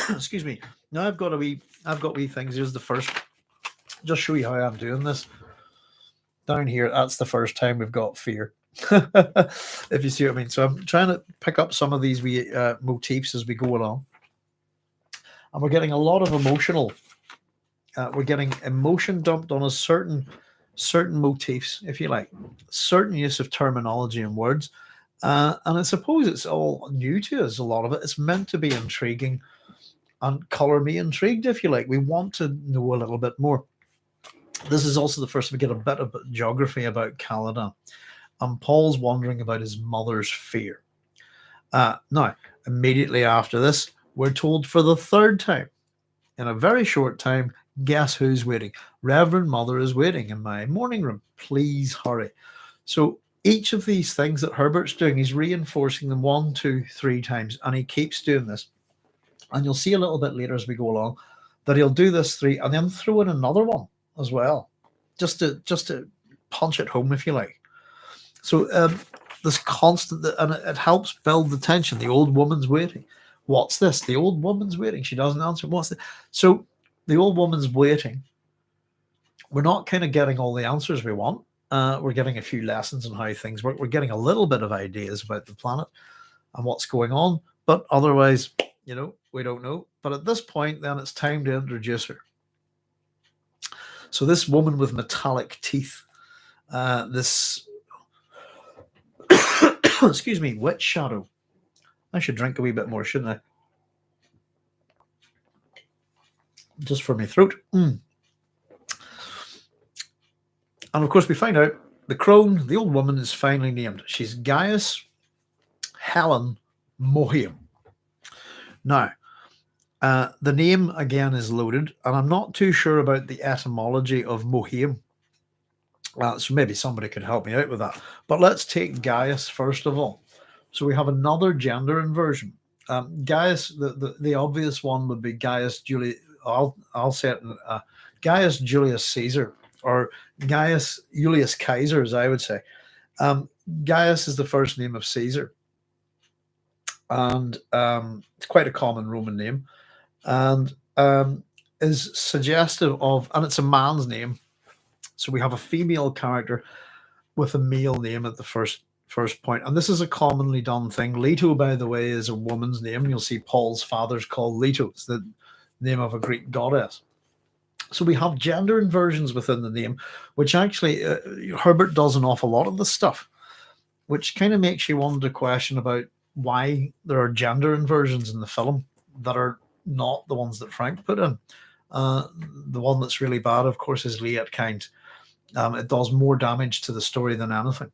Excuse me. Now I've got wee things. Here's the first. Just show you how I'm doing this. Down here, that's the first time we've got fear. If you see what I mean. So I'm trying to pick up some of these wee motifs as we go along. And we're getting a lot of emotional. We're getting emotion dumped on a certain motifs, if you like, certain use of terminology and words. And I suppose it's all new to us, a lot of it. It's meant to be intriguing and colour me intrigued, if you like. We want to know a little bit more. This is also the first we get a bit of geography about Caledon. And Paul's wondering about his mother's fear. Now, immediately after this, we're told for the third time, in a very short time, guess who's waiting? Reverend Mother is waiting in my morning room. Please hurry. So each of these things that Herbert's doing, he's reinforcing them 1, 2, 3 times, and he keeps doing this. And you'll see a little bit later as we go along that he'll do this 3 and then throw in another one as well, just to punch it home, if you like. So this constant, and it helps build the tension. The old woman's waiting. What's this? The old woman's waiting. She doesn't answer. What's this? So the old woman's waiting. We're not kind of getting all the answers we want. We're getting a few lessons on how things work. We're getting a little bit of ideas about the planet and what's going on. But otherwise, we don't know. But at this point, then it's time to introduce her. So this woman with metallic teeth, this, excuse me, witch shadow. I should drink a wee bit more, shouldn't I? Just for my throat. And of course, we find out the crone, the old woman, is finally named. She's Gaius Helen Mohiam. Now, the name again is loaded, and I'm not too sure about the etymology of Mohiam. So maybe somebody could help me out with that. But let's take Gaius first of all. So we have another gender inversion. Gaius, the obvious one would be Gaius Julius. I'll say it, Gaius Julius Caesar, or Gaius Julius Caesar, as I would say. Gaius is the first name of Caesar, and it's quite a common Roman name, and is suggestive of, and it's a man's name. So we have a female character with a male name at the first point, and this is a commonly done thing. Leto, by the way, is a woman's name. You'll see Paul's father's called Leto. It's the name of a Greek goddess. So we have gender inversions within the name, which actually Herbert does an awful lot of this stuff, which kind of makes you wonder to question about why there are gender inversions in the film that are not the ones that Frank put in. The one that's really bad, of course, is Liet Kind. It does more damage to the story than anything.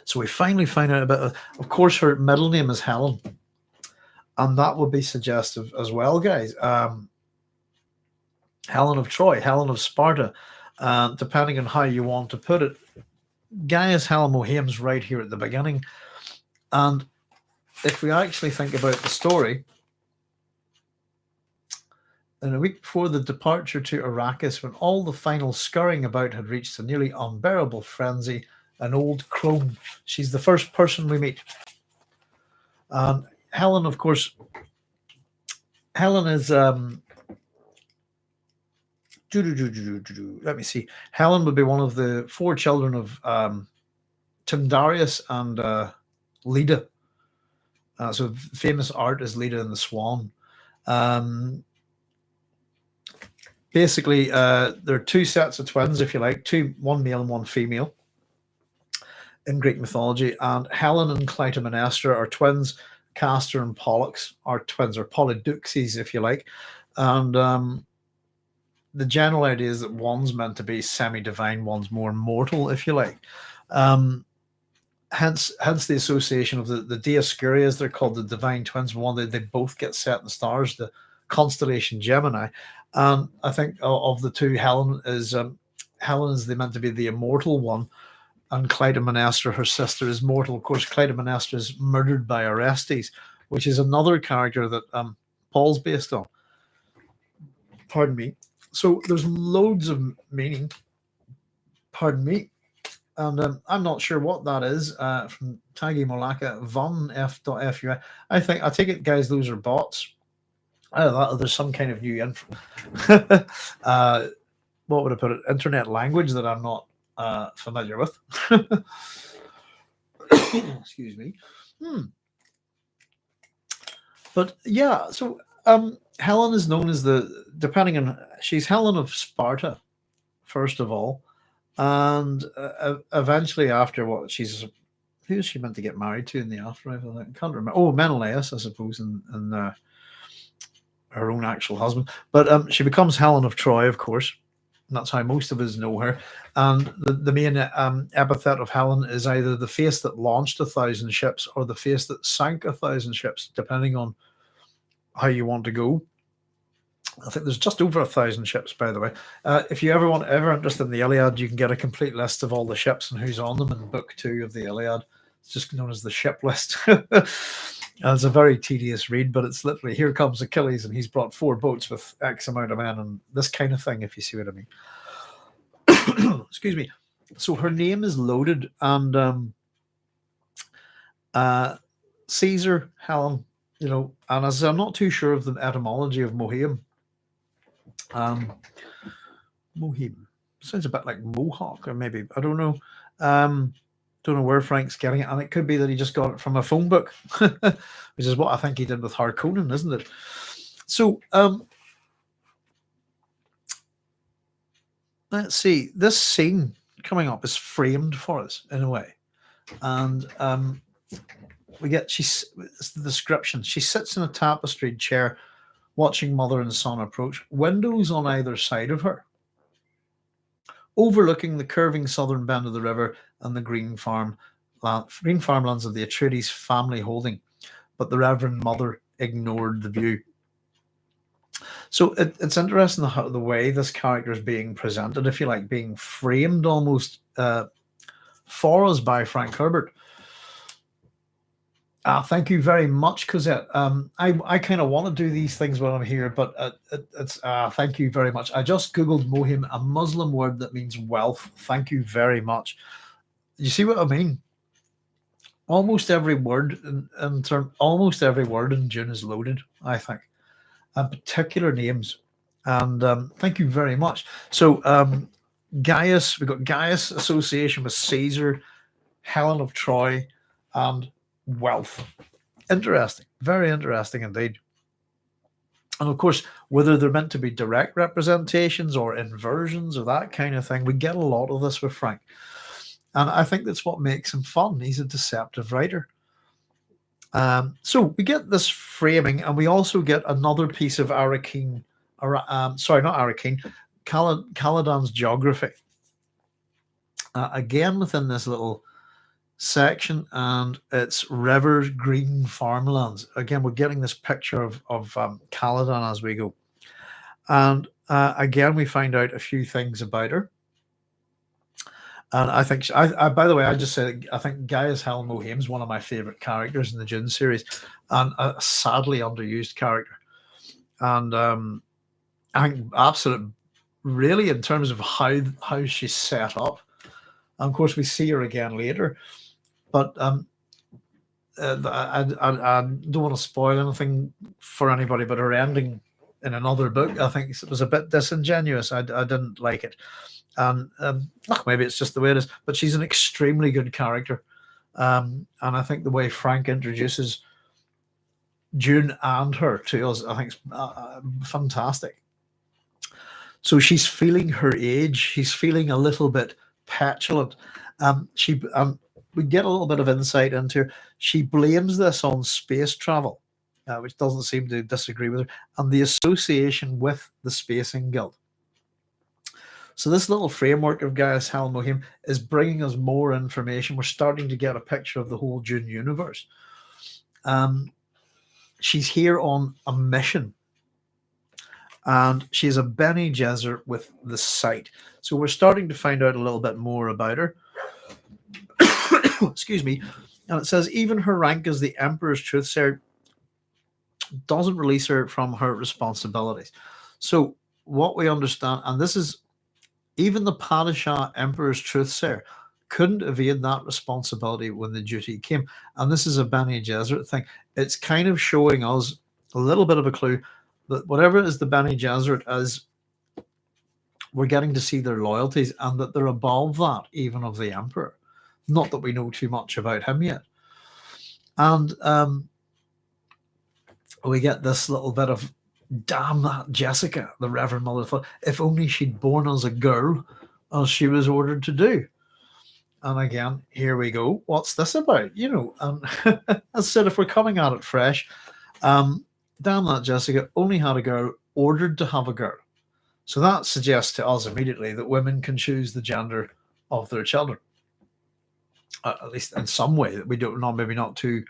So we finally find out about, of course, her middle name is Helen. And that would be suggestive as well, guys. Helen of Troy, Helen of Sparta, depending on how you want to put it. Gaius Helen Mohiam's right here at the beginning. And if we actually think about the story, in a week before the departure to Arrakis, when all the final scurrying about had reached a nearly unbearable frenzy, an old crone, she's the first person we meet. Helen, of course, Helen is, let me see, Helen would be one of the 4 children of Tyndareus and Leda. So famous art is Leda and the Swan. Basically, there are 2 sets of twins, if you like, 2, one male and one female in Greek mythology. And Helen and Clytemnestra are twins. Castor and Pollux are twins, or Polydeuxes, if you like. And the general idea is that one's meant to be semi-divine, one's more mortal, if you like. Hence the association of the Dioscurias. They're called the divine twins. One, they both get set in the stars, the constellation Gemini. And I think of the 2, Helen is meant to be the immortal one, and Clytemnestra, her sister, is mortal. Of course, Clytemnestra is murdered by Orestes, which is another character that Paul's based on. Pardon me. So there's loads of meaning. Pardon me. And I'm not sure what that is from Taggy Molaka, Von F.fu. I take it, guys, those are bots. There's some kind of new info. What would I put it? Internet language that I'm not familiar with. Excuse me. But yeah, so Helen is known as she's Helen of Sparta, first of all. And eventually after who is she meant to get married to in the afterlife? I can't remember. Oh, Menelaus, I suppose, and her own actual husband. But she becomes Helen of Troy, of course. And that's how most of us know her. And the main epithet of Helen is either the face that launched 1,000 ships or the face that sank 1,000 ships, depending on how you want to go. I think there's just over 1,000 ships, by the way. If you ever interested in the Iliad, you can get a complete list of all the ships and who's on them in Book 2 of the Iliad. It's just known as the ship list. It's a very tedious read, but it's literally, here comes Achilles and he's brought 4 boats with X amount of men and this kind of thing, if you see what I mean. Excuse me. So her name is loaded, and Caesar, Helen, And as I'm not too sure of the etymology of Mohim, um, Mohim sounds a bit like Mohawk, or maybe I don't know. Um, don't know where Frank's getting it, and it could be that he just got it from a phone book, which is what I think he did with Harkonnen, isn't it? So let's see. This scene coming up is framed for us in a way, and we get it's the description. She sits in a tapestried chair, watching mother and son approach. Windows on either side of her, overlooking the curving southern bend of the river and the green farmlands of the Atreides family holding. But the Reverend Mother ignored the view. So it's interesting the way this character is being presented, if you like, being framed almost for us by Frank Herbert. Thank you very much, Cosette. I kind of want to do these things when I'm here, but it's thank you very much. I just Googled Mohim, a Muslim word that means wealth. Thank you very much. You see what I mean? Almost every word almost every word in Dune is loaded, I think, and particular names. And thank you very much. So Gaius, we've got Gaius association with Caesar, Helen of Troy, and wealth. Interesting, very interesting indeed. And of course, whether they're meant to be direct representations or inversions or that kind of thing, we get a lot of this with Frank. And I think that's what makes him fun. He's a deceptive writer. So we get this framing, and we also get another piece of Caledon's geography. Again, within this little section, and it's rivers, green farmlands. Again, we're getting this picture of Caledon as we go. And again, we find out a few things about her. And I think, by the way, I just said, I think Gaius Helen Mohim is one of my favorite characters in the Dune series, and a sadly underused character. And I think really, in terms of how she's set up. And of course, we see her again later. But I don't want to spoil anything for anybody, but her ending in another book, I think it was a bit disingenuous. I didn't like it. And maybe it's just the way it is, but she's an extremely good character. And I think the way Frank introduces Dune and her to us, I think is fantastic. So she's feeling her age. She's feeling a little bit petulant. We get a little bit of insight into her. She blames this on space travel, which doesn't seem to disagree with her, and the association with the Spacing Guild. So this little framework of Gaius Helen Mohim is bringing us more information. We're starting to get a picture of the whole Dune universe. She's here on a mission, and she's a Bene Gesserit with the sight. So we're starting to find out a little bit more about her. Excuse me. And it says, even her rank as the Emperor's truthsayer doesn't release her from her responsibilities. So what we understand, and this is, even the Padishah Emperor's truthsayer couldn't evade that responsibility when the duty came. And this is a Bene Gesserit thing. It's kind of showing us a little bit of a clue that whatever it is the Bene Gesserit is, we're getting to see their loyalties, and that they're above that even of the Emperor. Not that we know too much about him yet. And we get this little bit of, damn that Jessica, the Reverend Mother thought, if only she'd born as a girl, as she was ordered to do. And again, here we go. What's this about? As I said, if we're coming at it fresh, damn that Jessica only had a girl, ordered to have a girl. So that suggests to us immediately that women can choose the gender of their children. At least in some way, that we don't know, maybe not too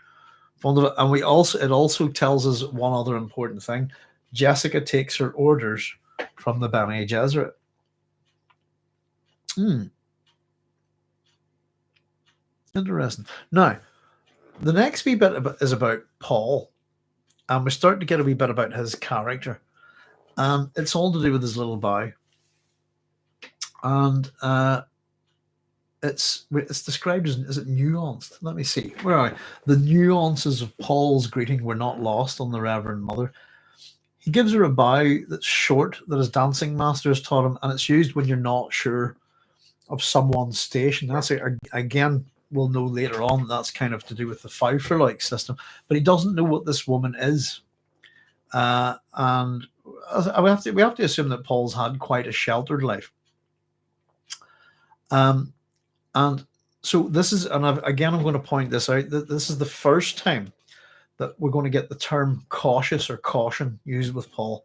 fond of it. And it also tells us one other important thing. Jessica takes her orders from the Bene Gesserit. Interesting. Now, the next wee bit is about Paul, and we're starting to get a wee bit about his character. And it's all to do with his little boy. And it's described as, is it nuanced? Let me see. Where are we? The nuances of Paul's greeting were not lost on the Reverend Mother. He gives her a bow that's short, that his dancing master has taught him, and it's used when you're not sure of someone's station. That's it. Again, we'll know later on that's kind of to do with the Pfeiffer-like system, but he doesn't know what this woman is. And we have to assume that Paul's had quite a sheltered life. And so this is, and again, I'm going to point this out, that this is the first time that we're going to get the term cautious or caution used with Paul.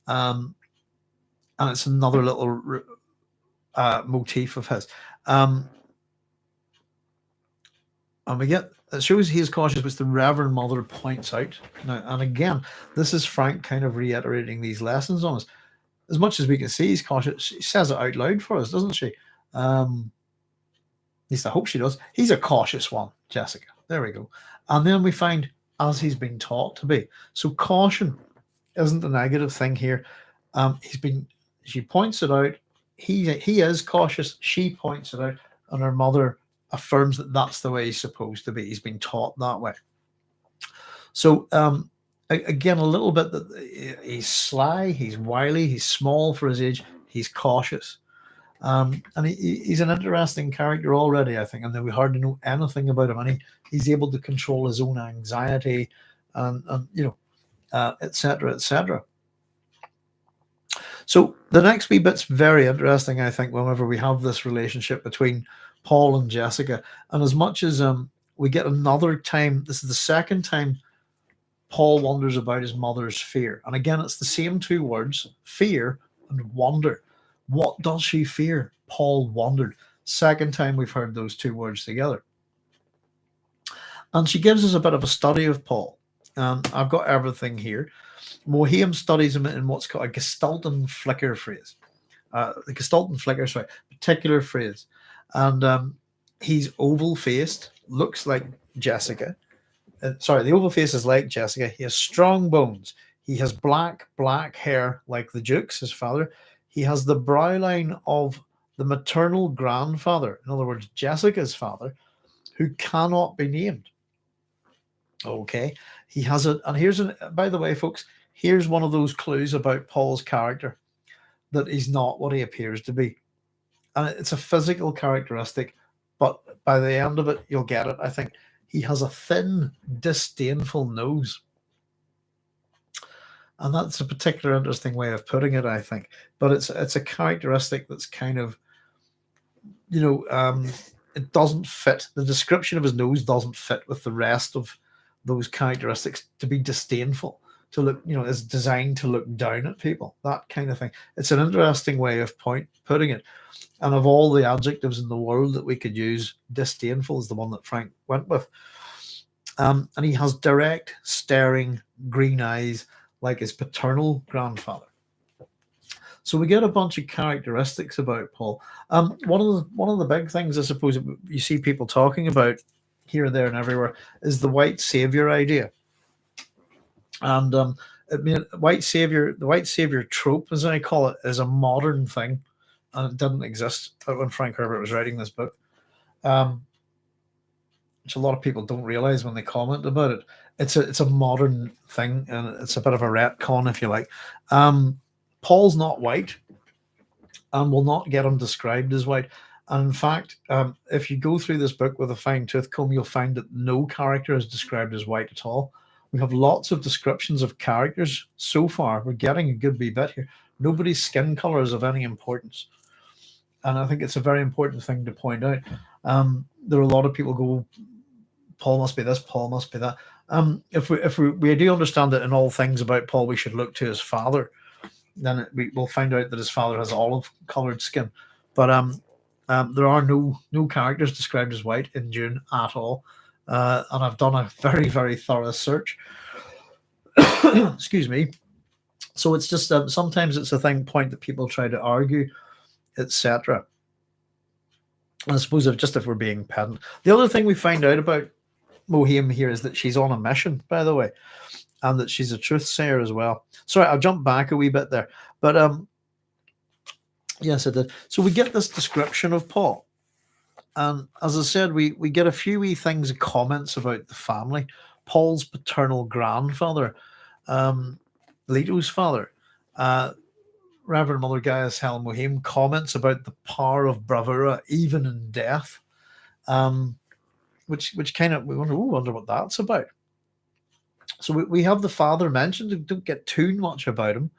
And it's another little motif of his. And we get, it shows he is cautious, which the Reverend Mother points out. Now, and again, this is Frank kind of reiterating these lessons on us. As much as we can see he's cautious, she says it out loud for us, doesn't she? At least I hope she does. He's a cautious one, Jessica. There we go. And then we find, as he's been taught to be. So caution isn't a negative thing here. She points it out. He is cautious. She points it out. And her mother affirms that that's the way he's supposed to be. He's been taught that way. So again, a little bit that he's sly, he's wily, he's small for his age, he's cautious. And he's an interesting character already, I think, and then we hardly know anything about him. And he's able to control his own anxiety, and etc., etc. So the next wee bit's very interesting, I think, whenever we have this relationship between Paul and Jessica. And as much as we get another time, this is the second time Paul wonders about his mother's fear. And again, it's the same two words, fear and wonder. What does she fear? Paul wondered. Second time we've heard those two words together. And she gives us a bit of a study of Paul. I've got everything here. Mohiam studies him in what's called a Gestalten flicker phrase. The Gestalten flicker, particular phrase. And he's oval-faced, looks like Jessica. The oval face is like Jessica. He has strong bones. He has black hair like the Duke's, his father. He has the brow line of the maternal grandfather, in other words, Jessica's father, who cannot be named. Okay. He has it, and by the way, folks, here's one of those clues about Paul's character, that he's not what he appears to be. And it's a physical characteristic, but by the end of it, you'll get it, I think. He has a thin, disdainful nose. And that's a particular interesting way of putting it, I think. But it's a characteristic that's kind of, it doesn't fit. The description of his nose doesn't fit with the rest of those characteristics. To be disdainful, to look, is designed to look down at people, that kind of thing. It's an interesting way of putting it. And of all the adjectives in the world that we could use, disdainful is the one that Frank went with. And he has direct, staring, green eyes, like his paternal grandfather. So we get a bunch of characteristics about Paul. One of the big things, I suppose, you see people talking about here, there, and everywhere, is the white savior idea. And the white savior trope, as I call it, is a modern thing, and it didn't exist when Frank Herbert was writing this book. Which a lot of people don't realize when they comment about it. It's a modern thing, and it's a bit of a retcon, if you like. Paul's not white, and we'll not get him described as white. And in fact, if you go through this book with a fine-tooth comb, you'll find that no character is described as white at all. We have lots of descriptions of characters so far. We're getting a good wee bit here. Nobody's skin color is of any importance. And I think it's a very important thing to point out. There are a lot of people go, Paul must be this, Paul must be that. If we do understand that in all things about Paul we should look to his father, then we'll find out that his father has olive-colored skin. But there are no characters described as white in Dune at all. And I've done a very, very thorough search. Excuse me. So it's just sometimes it's a point that people try to argue, etc. I suppose if we're being pedant. The other thing we find out about Mohiam here is that she's on a mission, by the way, and that she's a truth sayer as well. Sorry, I'll jump back a wee bit there. But yes, I did. So we get this description of Paul. And as I said, we get a few wee things, comments about the family. Paul's paternal grandfather, um, Leto's father, uh, Reverend Mother Gaius Helen Mohim, comments about the power of bravura even in death, um, which kind of we wonder what that's about. So we have the father mentioned. We don't get too much about him,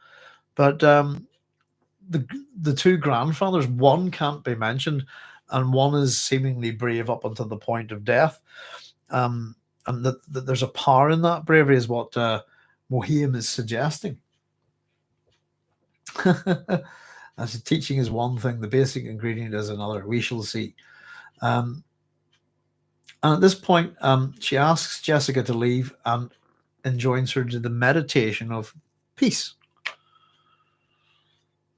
but the the two grandfathers, one can't be mentioned, and one is seemingly brave up until the point of death. Um, and that there's a power in that bravery is what Mohim is suggesting. As teaching is one thing, the basic ingredient is another. We shall see. Um, and at this point, she asks Jessica to leave and enjoins her to the meditation of peace.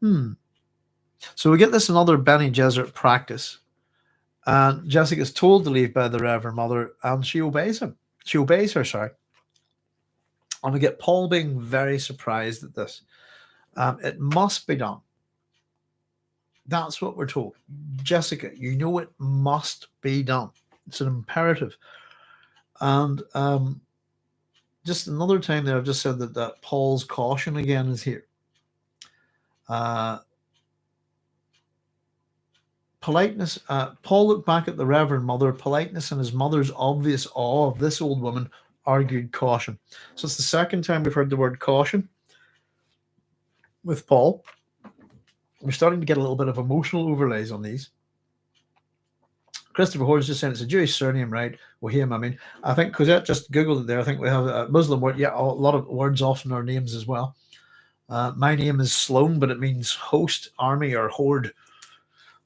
So we get this another Bene Gesserit practice. And Jessica's told to leave by the Reverend Mother, and she obeys him. She obeys her, sorry. And we get Paul being very surprised at this. It must be done. That's what we're told. Jessica, you know it must be done. It's an imperative. And just another time there, I've just said that Paul's caution again is here. Politeness. Paul looked back at the Reverend Mother. Politeness and his mother's obvious awe of this old woman argued caution. So it's the second time we've heard the word caution with Paul. We're starting to get a little bit of emotional overlays on these. Christopher Horne's just saying it's a Jewish surname, right? Wahim, I mean, I think Cosette just Googled it there. I think we have a Muslim word. Yeah, a lot of words often are names as well. My name is Sloan, but it means host, army, or horde.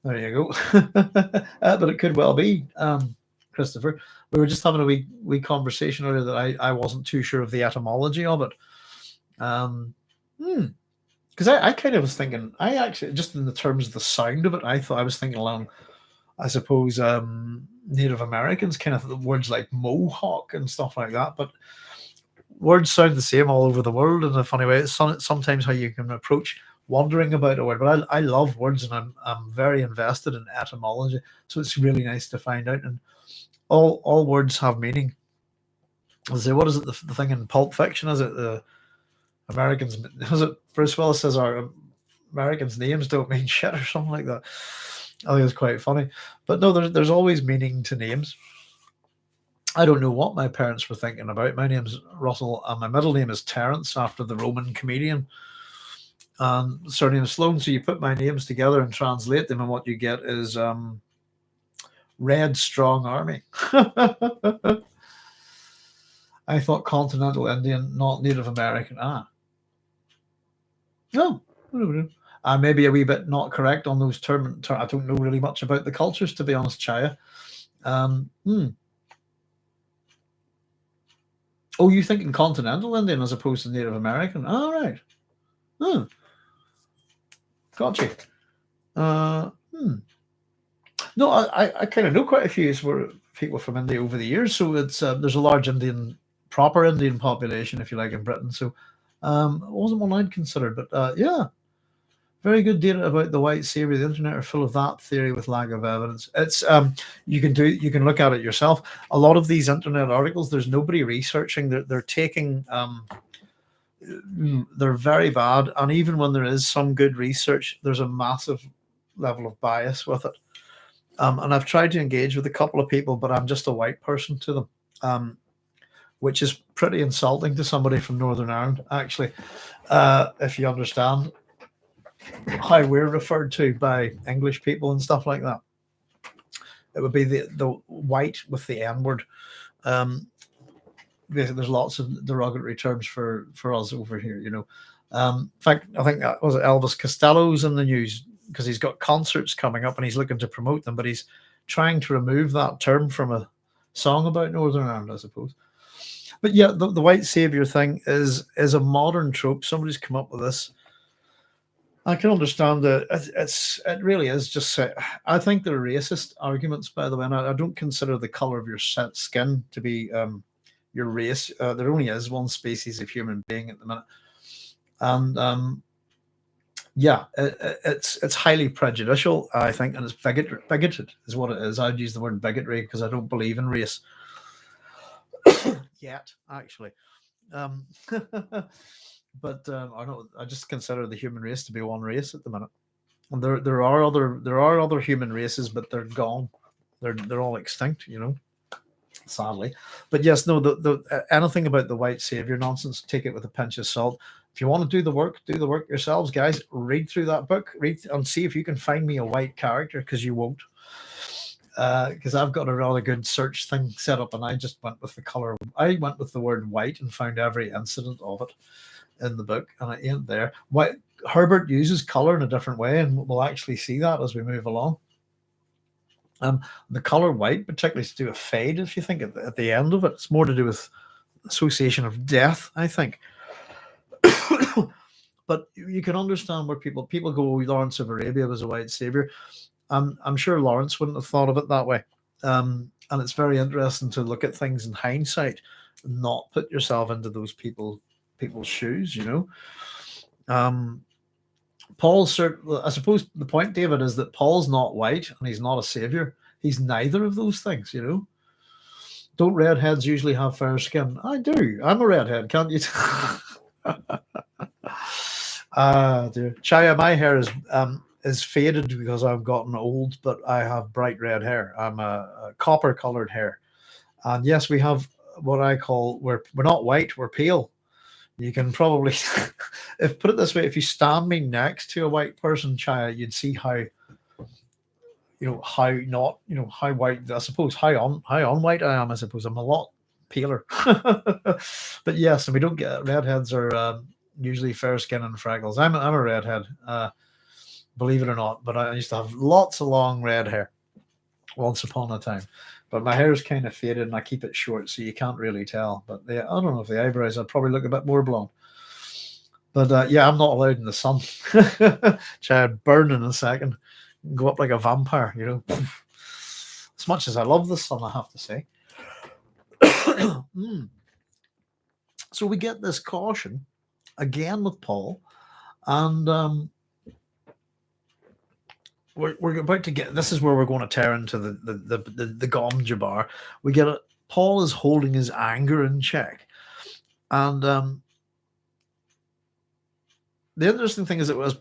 There you go. But it could well be, Christopher. We were just having a wee conversation earlier that I wasn't too sure of the etymology of it. Because I kind of was thinking, I actually, just in the terms of the sound of it, I was thinking along, I suppose, Native Americans, kind of the words like Mohawk and stuff like that. But words sound the same all over the world in a funny way. It's sometimes how you can approach wondering about a word. But I love words, and I'm very invested in etymology. So it's really nice to find out. And all words have meaning. I say, what is it? The thing in Pulp Fiction, is it the Americans? Is it Bruce Willis says our Americans' names don't mean shit or something like that? I think it's quite funny. But no, there's always meaning to names. I don't know what my parents were thinking about. My name's Russell, and my middle name is Terence, after the Roman comedian. And surname is Sloan. So you put my names together and translate them, and what you get is Red Strong Army. I thought continental Indian, not Native American. No. I may be a wee bit not correct on those terms. I don't know really much about the cultures, to be honest, Chaya. Oh, you thinking continental Indian as opposed to Native American? All right. Gotcha. No, I kind of know quite a few people from India over the years. So it's there's a large proper Indian population, if you like, in Britain. So it wasn't one I'd considered, but yeah. Very good data about the white savior. The internet are full of that theory with lack of evidence. It's you can look at it yourself. A lot of these internet articles, there's nobody researching. They're taking they're very bad, and even when there is some good research, there's a massive level of bias with it. And I've tried to engage with a couple of people, but I'm just a white person to them, which is pretty insulting to somebody from Northern Ireland, actually, if you understand how we're referred to by English people and stuff like that. It would be the white with the N word. There's lots of derogatory terms for us over here, you know. In fact, I think was it Elvis Costello's in the news because he's got concerts coming up and he's looking to promote them, but he's trying to remove that term from a song about Northern Ireland, I suppose. But yeah, the white savior thing is a modern trope. Somebody's come up with this. I can understand that it really is just. I think they're racist arguments, by the way, and I don't consider the color of your skin to be your race. There only is one species of human being at the minute, and Yeah, it's highly prejudicial, I think, and it's bigoted is what it is. I'd use the word bigotry because I don't believe in race yet, actually. Um, but I don't. I just consider the human race to be one race at the minute. And there are other human races, but they're gone. They're all extinct, sadly. But yes, no, the anything about the white savior nonsense, take it with a pinch of salt. If you want to do the work yourselves, guys. Read through that book, read and see if you can find me a white character, because you won't. Because I've got a rather good search thing set up, and I just went with the color. I went with the word white and found every incident of it in the book, and it ain't there. White Herbert uses color in a different way, and we'll actually see that as we move along. The color white, particularly to do with fade, if you think at the end of it, it's more to do with association of death, I think. But you can understand where people go, "Oh, Lawrence of Arabia was a white savior." I'm sure Lawrence wouldn't have thought of it that way. And it's very interesting to look at things in hindsight, and not put yourself into those people's shoes. Um, I suppose the point, David, is that Paul's not white and he's not a savior. He's neither of those things. Don't redheads usually have fair skin? I do. I'm a redhead, can't you? Dear. Chaya, my hair is faded because I've gotten old, but I have bright red hair. I'm a copper colored hair. And yes, we have what I call, we're not white, we're pale. You can probably, if put it this way, if you stand me next to a white person, Chaya, you'd see how not, how white, I suppose, how on white I am. I suppose I'm a lot paler. But yes, and we don't get redheads are usually fair skin and freckles. I'm a redhead, believe it or not. But I used to have lots of long red hair once upon a time. But my hair is kind of faded and I keep it short, so you can't really tell. But I don't know if the eyebrows, I'd probably look a bit more blonde. But yeah, I'm not allowed in the sun. I'd burn in a second, go up like a vampire. As much as I love the sun, I have to say. So we get this caution again with Paul, and we're about to get. This is where we're going to tear into the Gom Jabbar. We get it. Paul is holding his anger in check, and the interesting thing is that as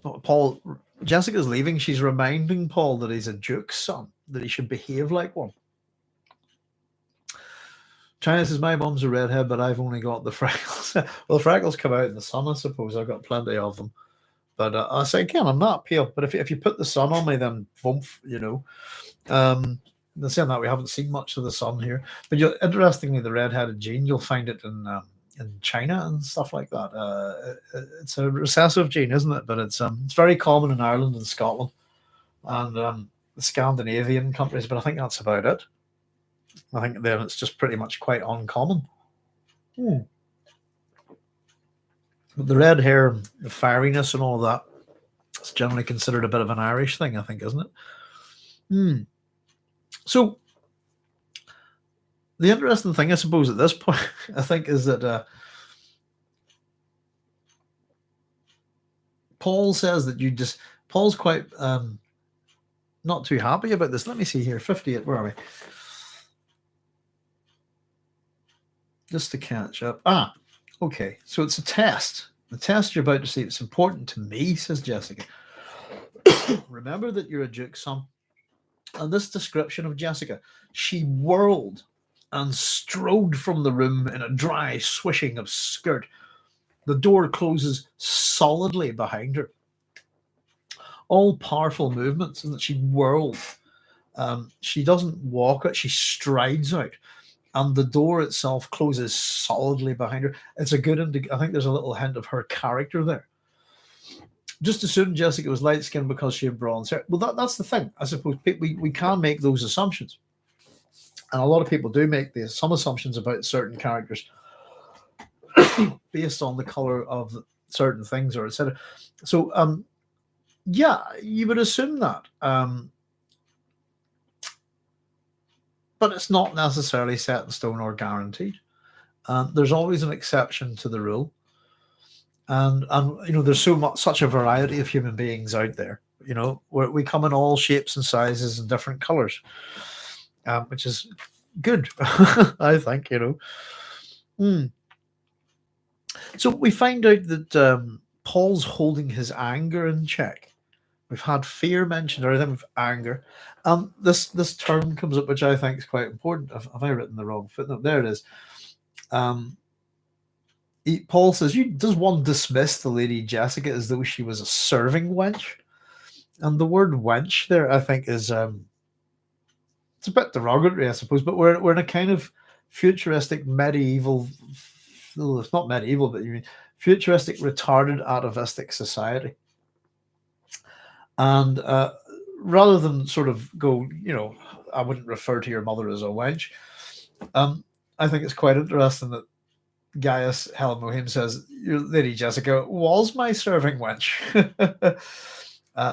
Jessica's leaving, she's reminding Paul that he's a duke's son, that he should behave like one. China says, my mum's a redhead, but I've only got the freckles. Well, the freckles come out in the sun, I suppose. I've got plenty of them. But I say again, I'm not pale. But if you put the sun on me, then vumph. Saying that, we haven't seen much of the sun here. But interestingly, the red-headed gene, you'll find it in China and stuff like that. It's a recessive gene, isn't it? But it's very common in Ireland and Scotland and the Scandinavian countries. But I think that's about it. I think then it's just pretty much quite uncommon. But the red hair, the fieriness, and all that, it's generally considered a bit of an Irish thing, I think, isn't it? So the interesting thing, I suppose, at this point, I think, is that Paul says that Paul's quite not too happy about this. Let me see here, 58. Where are we? Just to catch up. Okay. So it's a test. The test you're about to see, it's important to me, says Jessica. Remember that you're a duke's son. And this description of Jessica, she whirled and strode from the room in a dry swishing of skirt. The door closes solidly behind her. All powerful movements, and that she whirled. She doesn't walk it, she strides out. And the door itself closes solidly behind her. It's a good I think there's a little hint of her character there. Just assume Jessica was light-skinned because she had bronze hair. Well, that's the thing. I suppose we can make those assumptions. And a lot of people do make some assumptions about certain characters based on the color of certain things or etc. So, yeah, you would assume that. But it's not necessarily set in stone or guaranteed. There's always an exception to the rule. and there's such a variety of human beings out there. We come in all shapes and sizes and different colors, which is good. I think. Mm. So we find out that Paul's holding his anger in check. We've had fear mentioned, or then with anger. This term comes up, which I think is quite important. Have I written the wrong footnote? There it is. Paul says, does one dismiss the lady Jessica as though she was a serving wench? And the word wench there, I think, is it's a bit derogatory, I suppose, but we're in a kind of futuristic medieval, well, it's not medieval, but you mean futuristic retarded atavistic society. And rather than sort of go, I wouldn't refer to your mother as a wench, I think it's quite interesting that Gaius Helen Mohim says, your Lady Jessica was my serving wench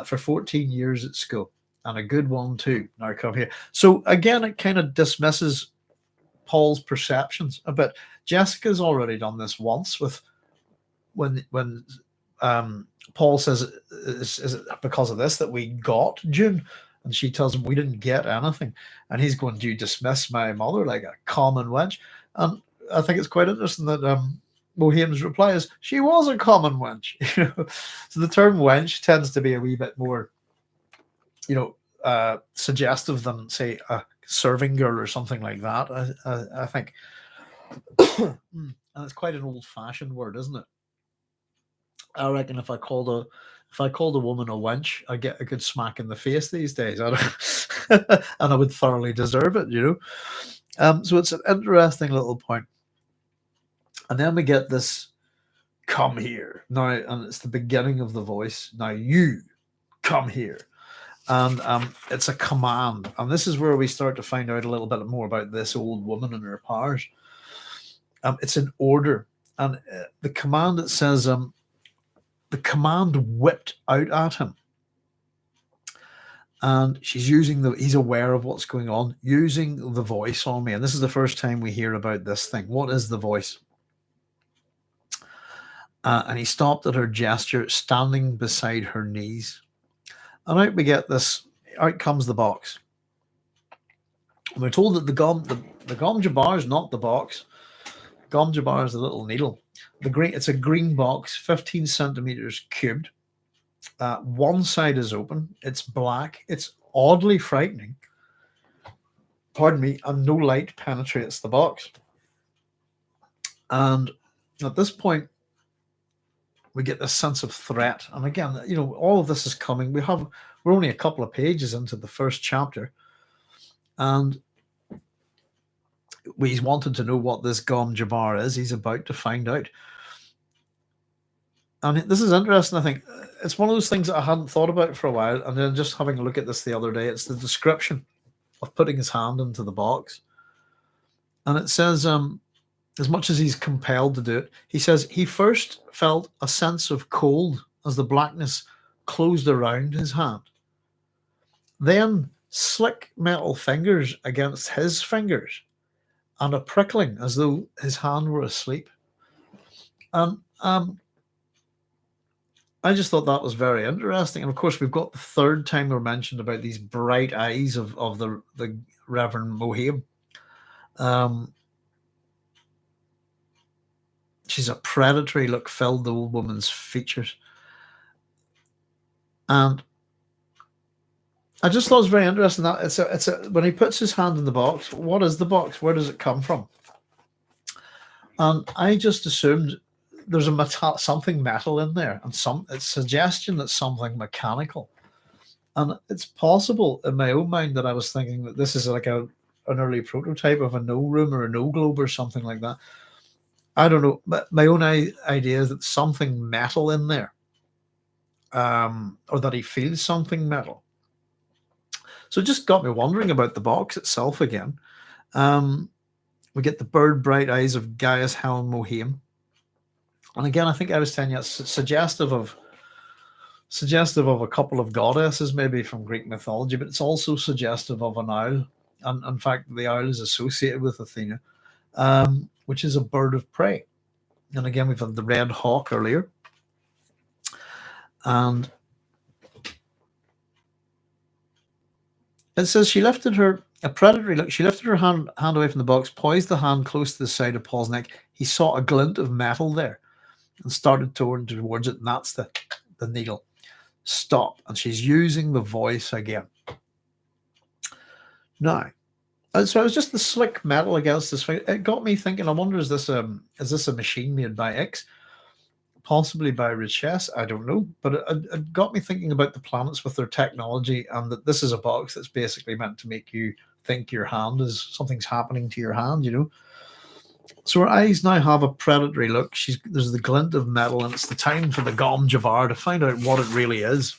for 14 years at school, and a good one too. Now come here. So again, it kind of dismisses Paul's perceptions a bit. Jessica's already done this once with when Paul says, is it because of this that we got Dune? And she tells him we didn't get anything. And he's going, do you dismiss my mother like a common wench? And I think it's quite interesting that Mohim's reply is, she was a common wench. So the term wench tends to be a wee bit more, suggestive than, say, a serving girl or something like that. I think. And it's quite an old-fashioned word, isn't it? I reckon if I called a woman a wench, I get a good smack in the face these days, and I would thoroughly deserve it, So it's an interesting little point. And then we get this, come here now, and it's the beginning of the voice. Now you come here, and it's a command, and this is where we start to find out a little bit more about this old woman and her powers. It's an order, and the command, it says, the command whipped out at him, and he's aware of what's going on, using the voice on me. And this is the first time we hear about this thing. What is the voice? And he stopped at her gesture, standing beside her knees. And out we get this. Out comes the box. And we're told that the Gom Jabbar is not the box. Gom Jabbar is the little needle. It's a green box, 15 centimeters cubed. One side is open. It's black. It's oddly frightening. Pardon me. And no light penetrates the box. And at this point, we get this sense of threat. And again, all of this is coming. We're only a couple of pages into the first chapter, and he's wanted to know what this Gom Jabbar is. He's about to find out. And this is interesting. I think it's one of those things that I hadn't thought about for a while. And then just having a look at this the other day, it's the description of putting his hand into the box. And it says, as much as he's compelled to do it, he says he first felt a sense of cold as the blackness closed around his hand. Then slick metal fingers against his fingers, and a prickling as though his hand were asleep. And I just thought that was very interesting. And of course, we've got the third time we're mentioned about these bright eyes of the Reverend Mohim. She's a predatory look filled the old woman's features. And I just thought it was very interesting that it's a when he puts his hand in the box, what is the box? Where does it come from? And I just assumed there's something metal in there, and it's suggestion that something mechanical. And it's possible in my own mind that I was thinking that this is like an early prototype of a no room or a no globe or something like that. I don't know, but my own idea is that something metal in there, or that he feels something metal. So it just got me wondering about the box itself again. We get the bird bright eyes of Gaius Helen Mohim. And again, I think I was telling you, it's suggestive of a couple of goddesses, maybe from Greek mythology, but it's also suggestive of an owl. And in fact, the owl is associated with Athena, which is a bird of prey. And again, we've had the red hawk earlier. And it says she lifted her a predatory look. She lifted her hand away from the box, poised the hand close to the side of Paul's neck. He saw a glint of metal there and started towards it. And that's the needle. Stop. And she's using the voice again. Now, so it was just the slick metal against this thing. It got me thinking. I wonder, is this a machine made by X? Possibly by Riches, I don't know, but it got me thinking about the planets with their technology, and that this is a box that's basically meant to make you think your hand is something's happening to your hand, you know. So her eyes now have a predatory look. There's the glint of metal, and it's the time for the Gom Jabbar to find out what it really is.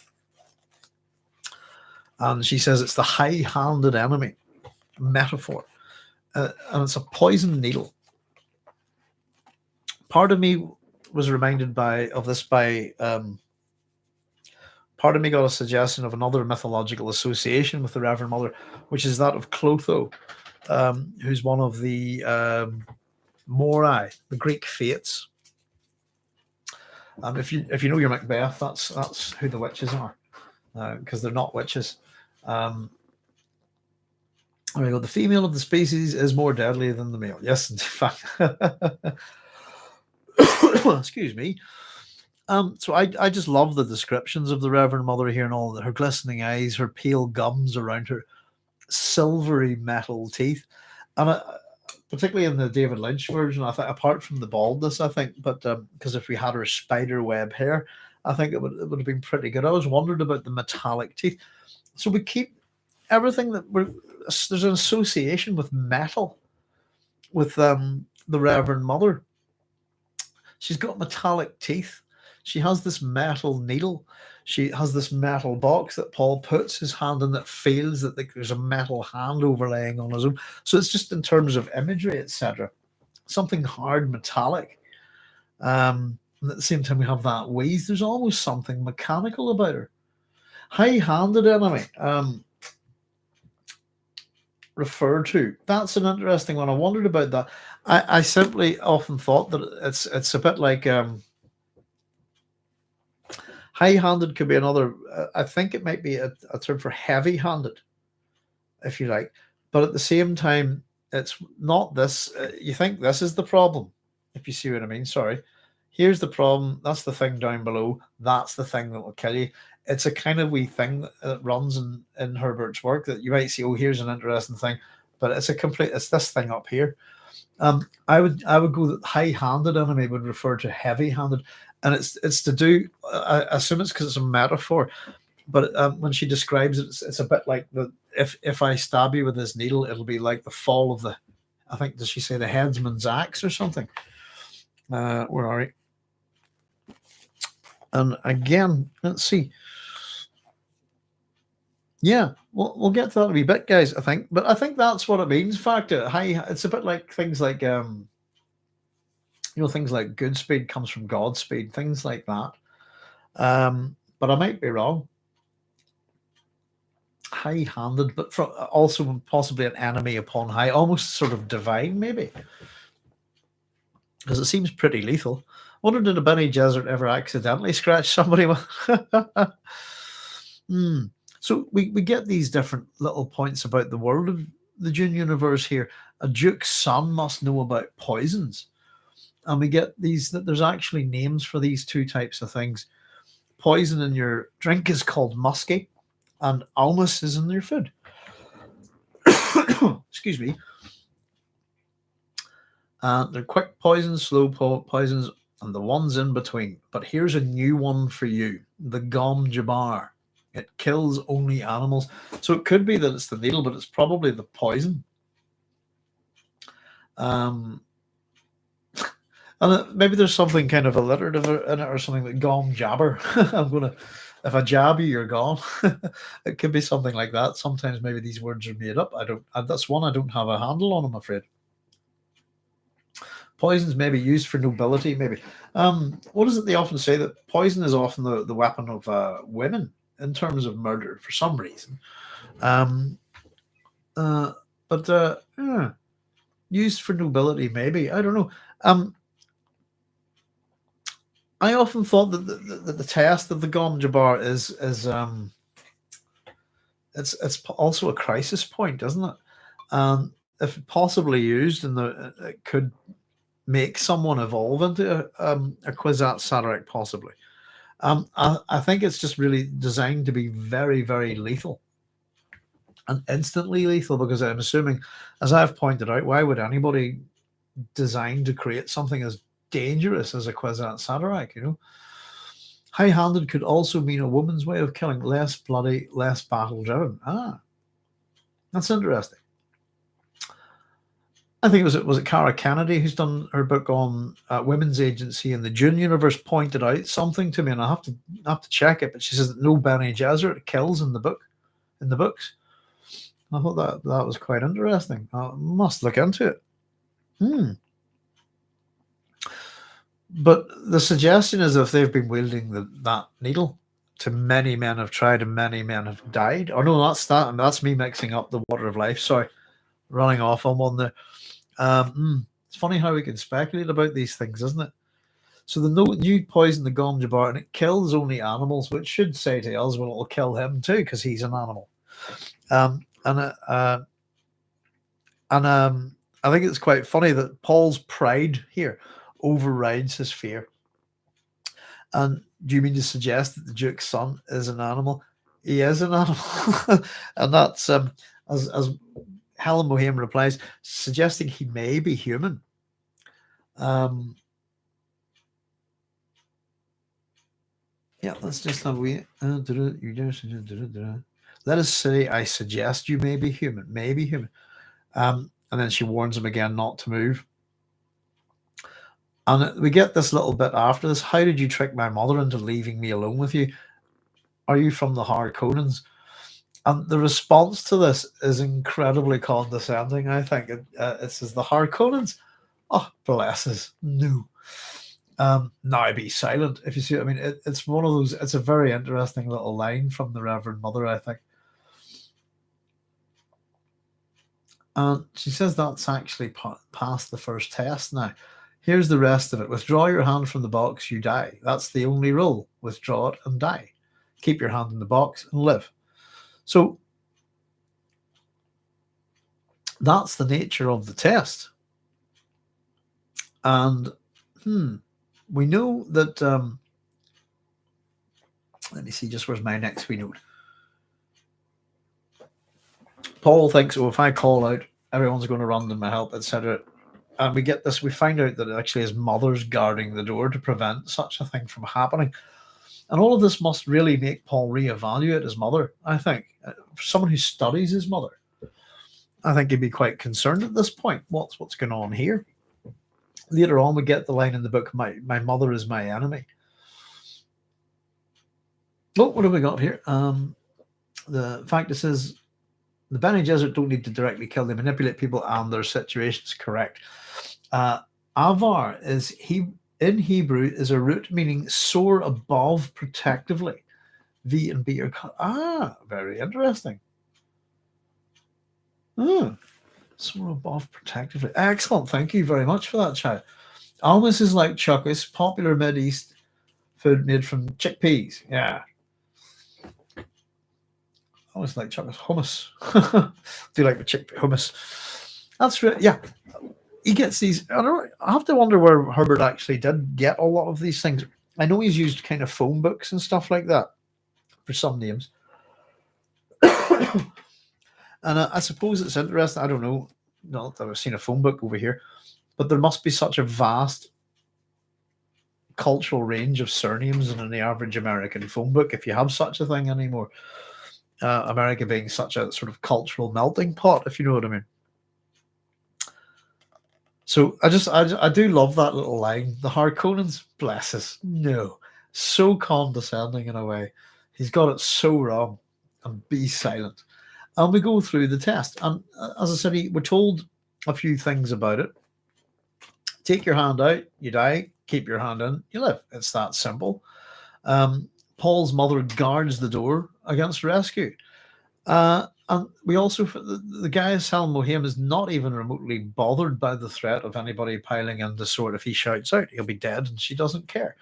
And she says it's the high-handed enemy metaphor, and it's a poison needle. Part of me was reminded of this by part of me got a suggestion of another mythological association with the Reverend Mother, which is that of Clotho, who's one of the Morai, the Greek fates. If you know your Macbeth, that's who the witches are, because they're not witches. There we go. The female of the species is more deadly than the male. Yes, in fact. Excuse me. So I just love the descriptions of the Reverend Mother here, and all that. Her glistening eyes, her pale gums around her, silvery metal teeth, and particularly in the David Lynch version, I think, apart from the baldness, I think, but because if we had her spider web hair, I think it would have been pretty good. I was wondered about the metallic teeth. So we keep everything there's an association with metal with the Reverend Mother. She's got metallic teeth. She has this metal needle. She has this metal box that Paul puts his hand in that feels that there's a metal hand overlaying on his own. So it's just in terms of imagery, etc. Something hard, metallic. And at the same time, we have that wheeze. There's almost something mechanical about her. High-handed enemy. Referred to. That's an interesting one. I wondered about that. I simply often thought that it's a bit like high-handed could be another. I think it might be a term for heavy-handed, if you like. But at the same time, it's not this. You think this is the problem, if you see what I mean. Sorry. Here's the problem. That's the thing down below. That's the thing that will kill you. It's a kind of wee thing that runs in Herbert's work that you might see, oh, here's an interesting thing, but it's this thing up here. I would go that high-handed enemy would refer to heavy-handed, and it's to do. I assume it's because it's a metaphor, but when she describes it, it's a bit like if I stab you with this needle, it'll be like the fall of the. I think, does she say the headsman's axe or something? Where are we? And again, let's see. Yeah, we'll get to that in a wee bit, guys, I think. But I think that's what it means. In fact, it's a bit like things like things like good speed comes from Godspeed, things like that. But I might be wrong. High-handed, but also possibly an enemy upon high, almost sort of divine, maybe. Because it seems pretty lethal. Wonder, did a Bene Gesserit ever accidentally scratch somebody with? So we get these different little points about the world of the Dune universe here. A duke's son must know about poisons. And we get these, that there's actually names for these two types of things. Poison in your drink is called musky, and almus is in your food. Excuse me. They're quick poisons, slow poisons, and the ones in between. But here's a new one for you. The Gom Jabbar. It kills only animals. So it could be that it's the needle, but it's probably the poison. And maybe there's something kind of alliterative in it or something like Gom Jabber. If I jab you, you're gone. It could be something like that. Sometimes maybe these words are made up. That's one I don't have a handle on, I'm afraid. Poisons may be used for nobility, maybe. What is it they often say? That poison is often the weapon of women in terms of murder for some reason. Used for nobility, maybe. I don't know. I often thought that the test of the Gom Jabbar is it's also a crisis point, isn't it? If possibly used, it could make someone evolve into a Kwisatz Haderach, possibly. I think it's just really designed to be very, very lethal and instantly lethal, because I'm assuming, as I've pointed out, why would anybody design to create something as dangerous as a Kwisatz Haderach? High-handed could also mean a woman's way of killing, less bloody, less battle-driven. That's interesting. I think was it Cara Kennedy who's done her book on women's agency in the Dune universe, pointed out something to me, and I have to check it. But she says that no Bene Gesserit kills in the books. I thought that was quite interesting. I must look into it. But the suggestion is, if they've been wielding that needle, to many men have tried and many men have died. Oh no, that's me mixing up the water of life. Sorry, running off on one there. It's funny how we can speculate about these things, isn't it? So the new poison, the Gom Jabbar, and it kills only animals, which should say to us, well, it'll kill him too, because he's an animal. I think it's quite funny that Paul's pride here overrides his fear. And do you mean to suggest that the Duke's son is an animal? He is an animal. And that's, as Helen Moham replies, suggesting he may be human. Yeah, let's just have we. Let us say, I suggest you may be human. Maybe human. And then she warns him again not to move. And we get this little bit after this. How did you trick my mother into leaving me alone with you? Are you from the Harkonnens? And the response to this is incredibly condescending, I think. It says, the Harkonnens? Oh, bless us. No. Now be silent. If you see what I mean, it's one of those, it's a very interesting little line from the Reverend Mother, I think. And she says that's actually past the first test now. Here's the rest of it. Withdraw your hand from the box, you die. That's the only rule. Withdraw it and die. Keep your hand in the box and live. So that's the nature of the test. And we know that, let me see, just where's my next wee note. Paul thinks, if I call out, everyone's going to run to my help, etc. And we get this, we find out that it actually his mother's guarding the door to prevent such a thing from happening. And all of this must really make Paul reevaluate his mother, I think. For someone who studies his mother, I think he'd be quite concerned at this point. What's going on here? Later on, we get the line in the book, my mother is my enemy. Oh, what have we got here? The fact it says, the Bene Gesserit don't need to directly kill, they manipulate people and their situations. Correct. Avar is in Hebrew is a root meaning soar above protectively. V and B are very interesting. Soar above protectively. Excellent. Thank you very much for that, child. Almost is like chuckus, popular Mideast food made from chickpeas. Yeah. I always like chuckus. Hummus. Do you like the chickpea hummus? That's right. Yeah. He gets these. I have to wonder where Herbert actually did get a lot of these things. I know he's used kind of phone books and stuff like that for some names. And I suppose it's interesting. I don't know. Not that I've seen a phone book over here, but there must be such a vast cultural range of surnames in the average American phone book, if you have such a thing anymore. America being such a sort of cultural melting pot, if you know what I mean. So I do love that little line. The Harkonnens, bless us. No. So condescending in a way. He's got it so wrong. And be silent. And we go through the test. And as I said, we're told a few things about it. Take your hand out, you die. Keep your hand in, you live. It's that simple. Paul's mother guards the door against rescue. And we also, the guy, Helen Moham, is not even remotely bothered by the threat of anybody piling in the sword. If he shouts out, he'll be dead, and she doesn't care.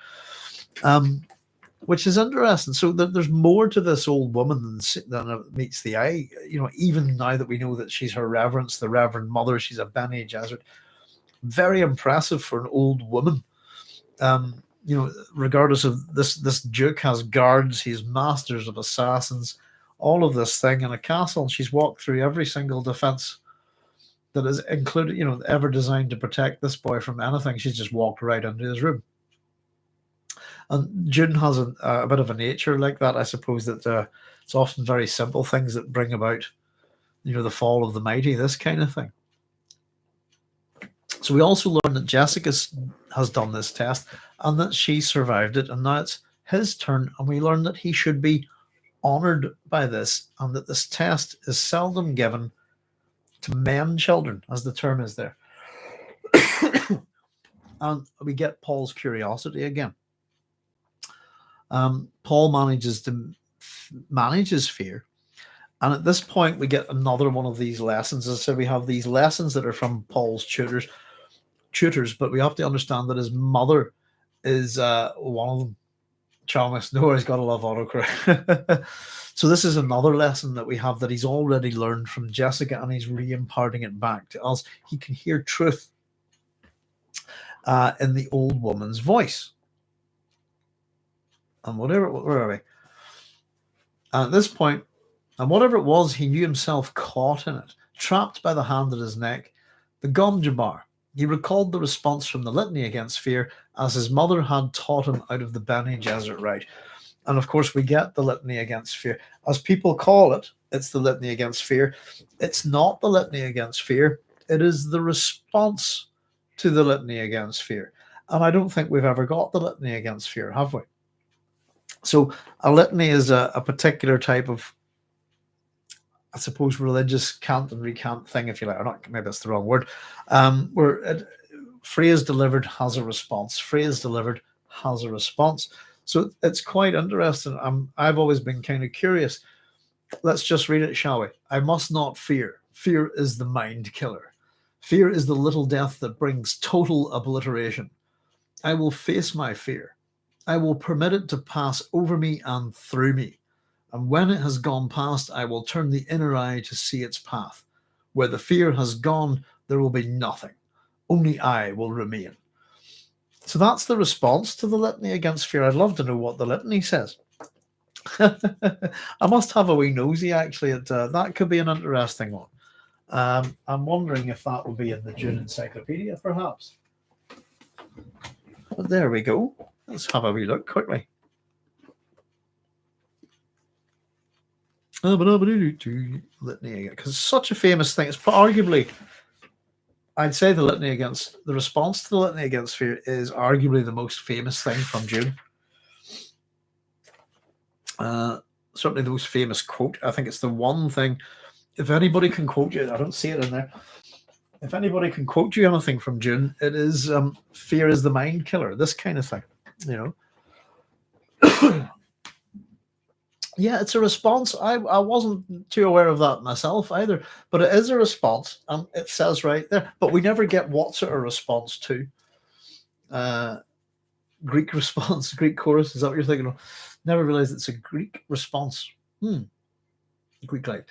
which is interesting. So there's more to this old woman than meets the eye. Even now that we know that she's her reverence, the Reverend Mother, she's a Bene Gesserit. Very impressive for an old woman. Regardless of this Duke has guards, he's masters of assassins, all of this thing in a castle. And she's walked through every single defense that is included, ever designed to protect this boy from anything. She's just walked right into his room. And Dune has a bit of a nature like that, I suppose, that it's often very simple things that bring about, the fall of the mighty, this kind of thing. So we also learn that Jessica has done this test and that she survived it, and now it's his turn, and we learn that he should be honoured by this, and that this test is seldom given to men children, as the term is there. And we get Paul's curiosity again. Paul manages to manage his fear, and at this point we get another one of these lessons. As I said, we have these lessons that are from Paul's tutors, but we have to understand that his mother is one of them. Chalmers, no, he's got to love autocorrect. So this is another lesson that we have that he's already learned from Jessica, and he's re-imparting it back to us. He can hear truth in the old woman's voice. And where are we? At this point, and whatever it was, he knew himself caught in it, trapped by the hand at his neck, the Gom Jabbar. He recalled the response from the litany against fear, as his mother had taught him out of the Bene Gesserit rite. And of course, we get the litany against fear. As people call it, it's the litany against fear. It's not the litany against fear. It is the response to the litany against fear. And I don't think we've ever got the litany against fear, have we? So a litany is a particular type of, I suppose, religious cant and recant thing, if you like, or not, maybe that's the wrong word, where phrase delivered has a response. Phrase delivered has a response. So it's quite interesting. I've always been kind of curious. Let's just read it, shall we? I must not fear. Fear is the mind killer. Fear is the little death that brings total obliteration. I will face my fear. I will permit it to pass over me and through me. And when it has gone past, I will turn the inner eye to see its path. Where the fear has gone, there will be nothing. Only I will remain. So that's the response to the litany against fear. I'd love to know what the litany says. I must have a wee nosy, actually. That could be an interesting one. I'm wondering if that will be in the Dune Encyclopedia, perhaps. But there we go. Let's have a wee look quickly. Litany, because it's such a famous thing. It's arguably, I'd say, the response to the litany against fear is arguably the most famous thing from Dune. Certainly the most famous quote. I think it's the one thing, if anybody can quote you, I don't see it in there. If anybody can quote you anything from Dune, it is fear is the mind killer, this kind of thing, Yeah, it's a response. I wasn't too aware of that myself either, but it is a response, and it says right there. But we never get what sort of response to. Greek response, Greek chorus, is that what you're thinking of? Never realized it's a Greek response. Greek life.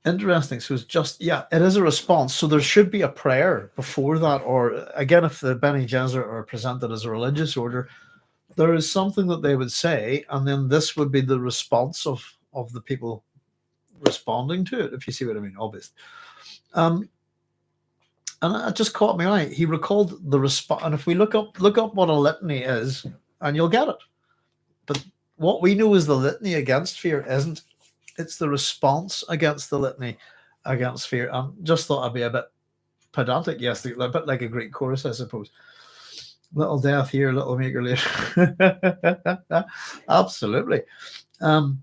Interesting. So it's just, it is a response. So there should be a prayer before that, or again, if the Bene Gesserit are presented as a religious order, there is something that they would say, and then this would be the response of the people responding to it, if you see what I mean, obviously. And it just caught my eye. He recalled the response, and if we look up what a litany is, and you'll get it. But what we know is the litany against fear isn't. It's the response against the litany against fear. I just thought I'd be a bit pedantic, yes, a bit like a Greek chorus, I suppose. Little death here, little maker later. Absolutely. Fear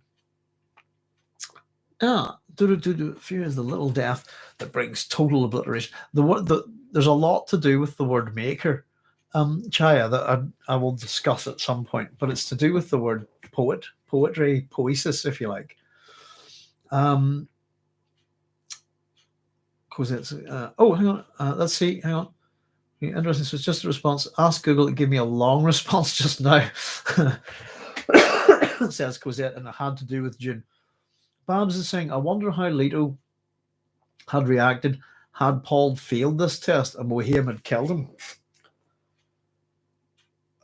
is the little death that brings total obliteration. There's a lot to do with the word maker, Chaya, that I will discuss at some point, but it's to do with the word poet, poetry, poesis, if you like. Because it's hang on. Let's see. Hang on. Interesting. So it's just a response. Ask Google to give me a long response just now. Says Cosette, and it had to do with Dune. Babs is saying, I wonder how Leto had reacted had Paul failed this test and Mohiam had killed him.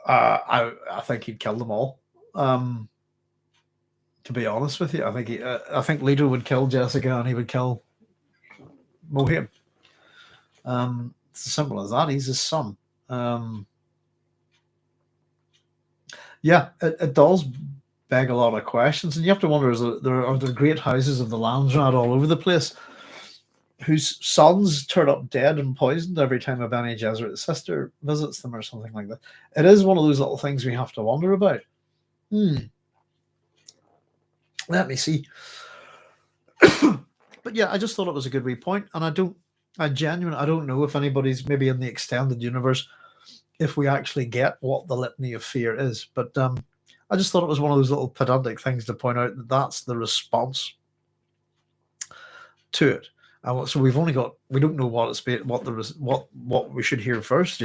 I think he'd kill them all. To be honest with you, I think Leto would kill Jessica and he would kill Mohiam. It's as simple as that. He's his son. Yeah, it does beg a lot of questions, and you have to wonder: are there great houses of the Landsrat all over the place, whose sons turn up dead and poisoned every time a Bene Gesserit's sister visits them, or something like that? It is one of those little things we have to wonder about. Let me see. But yeah, I just thought it was a good wee point, and I don't know if anybody's maybe in the extended universe if we actually get what the litany of fear is. But I just thought it was one of those little pedantic things to point out that that's the response to it. So we don't know what we should hear first,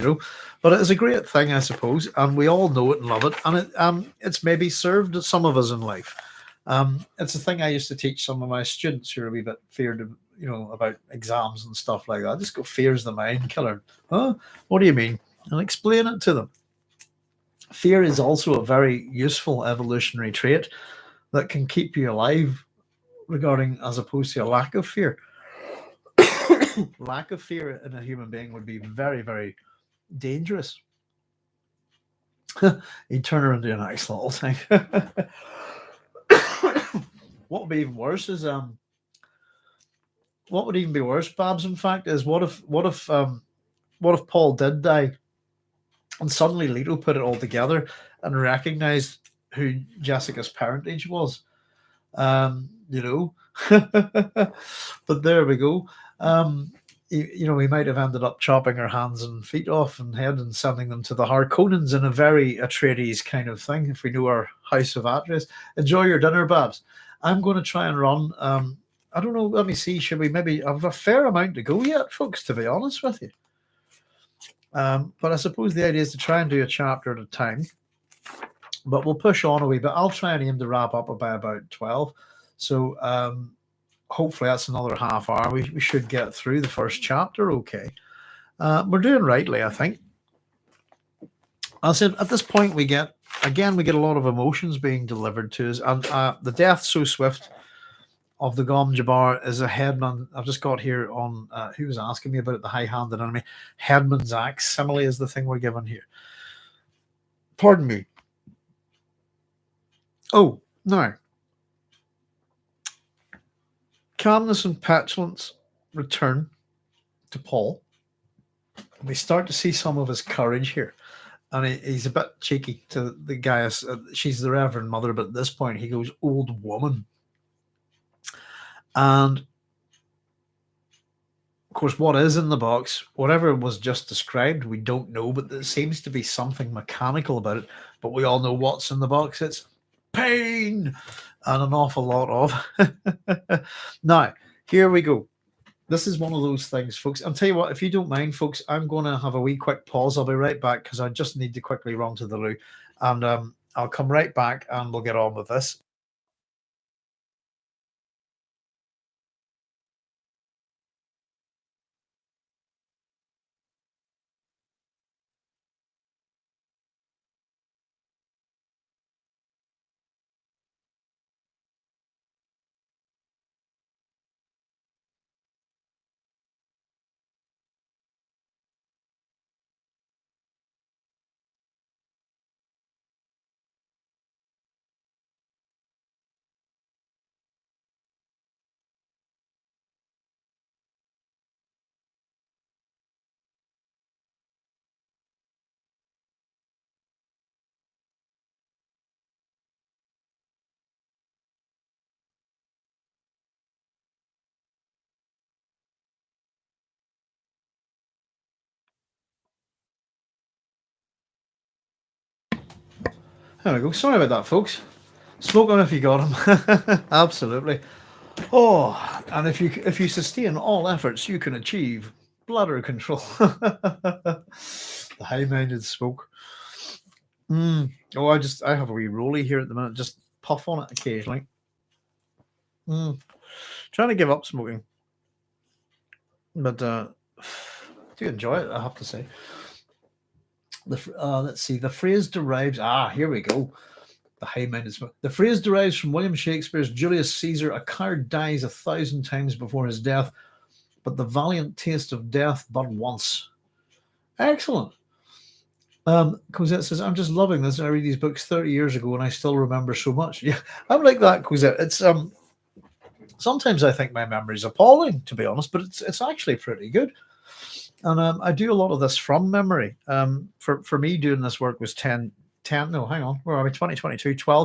but it is a great thing, I suppose, and we all know it and love it, and it's maybe served some of us in life. It's a thing I used to teach some of my students who are a wee bit feared, about exams and stuff like that. Just go, fear's the mind killer. Huh? What do you mean? And explain it to them. Fear is also a very useful evolutionary trait that can keep you alive, as opposed to a lack of fear. Lack of fear in a human being would be very, very dangerous. He'd turn her into an nice little thing. What would be even worse is what would even be worse, Babs, in fact, is what if Paul did die and suddenly Leto put it all together and recognized who Jessica's parentage was? But there we go. He might have ended up chopping her hands and feet off and head and sending them to the Harkonnens in a very Atreides kind of thing, if we know our House of Atreides. Enjoy your dinner, Babs. I'm going to try and run. I don't know. Let me see. Should we maybe have a fair amount to go yet, folks, to be honest with you? But I suppose the idea is to try and do a chapter at a time. But we'll push on a wee bit. I'll try and aim to wrap up by about 12. So hopefully that's another half hour. We should get through the first chapter okay. We're doing rightly, I think. I said at this point we get a lot of emotions being delivered to us, and the death so swift of the Gom Jabbar is a headman. I've just got here on who was asking me about it, the high-handed enemy. Headman's axe simile is the thing we're given here. Pardon me. Oh, no. Calmness and petulance return to Paul. We start to see some of his courage here. And he's a bit cheeky to the guy. She's the Reverend Mother, but at this point he goes, old woman. And of course, what is in the box, whatever was just described, we don't know, but there seems to be something mechanical about it. But we all know what's in the box. It's pain and an awful lot of. Now, here we go. This is one of those things, folks. I'll tell you what, if you don't mind, folks, I'm going to have a wee quick pause. I'll be right back because I just need to quickly run to the loo. And I'll come right back and we'll get on with this. There we go. Sorry about that, folks. Smoke on if you got him. Absolutely. Oh, and if you sustain all efforts, you can achieve bladder control. The high-minded smoke. Oh, I have a wee rolly here at the minute. Just puff on it occasionally. Trying to give up smoking, but do enjoy it, I have to say. Let's see. The phrase derives. Here we go. The high-minded smoke. The phrase derives from William Shakespeare's Julius Caesar. A coward dies 1,000 times before his death, but the valiant taste of death but once. Excellent. Cosette says, I'm just loving this. I read these books 30 years ago and I still remember so much. Yeah, I'm like that, Cosette. It's sometimes I think my memory's appalling, to be honest, but it's actually pretty good. And I do a lot of this from memory. For me, doing this work was 12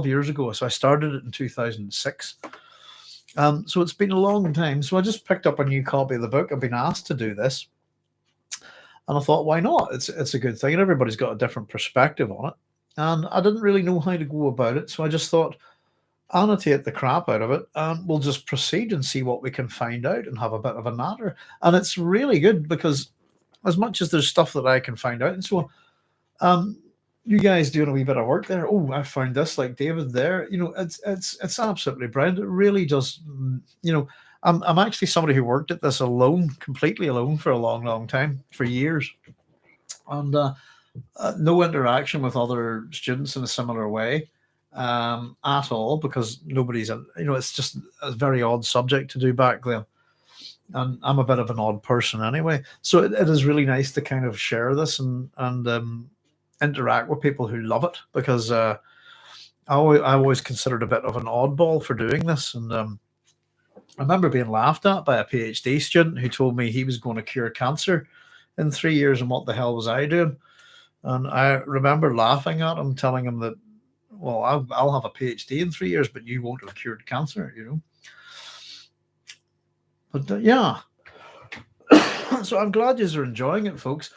years ago. So I started it in 2006. So it's been a long time. So I just picked up a new copy of the book. I've been asked to do this. And I thought, why not? It's a good thing. And everybody's got a different perspective on it. And I didn't really know how to go about it. So I just thought, annotate the crap out of it and we'll just proceed and see what we can find out and have a bit of a natter. And it's really good because as much as there's stuff that I can find out and so on, you guys doing a wee bit of work there. Oh, I found this, like David there. It's absolutely brilliant. It really does. I'm actually somebody who worked at this alone, completely alone for a long, long time, for years, and no interaction with other students in a similar way at all, because nobody's, it's just a very odd subject to do back then. And I'm a bit of an odd person anyway. So it is really nice to kind of share this and interact with people who love it, because I always considered a bit of an oddball for doing this. And I remember being laughed at by a PhD student who told me he was going to cure cancer in 3 years, and what the hell was I doing? And I remember laughing at him, telling him that, well, I'll have a PhD in 3 years, but you won't have cured cancer, But yeah, so I'm glad you're enjoying it, folks.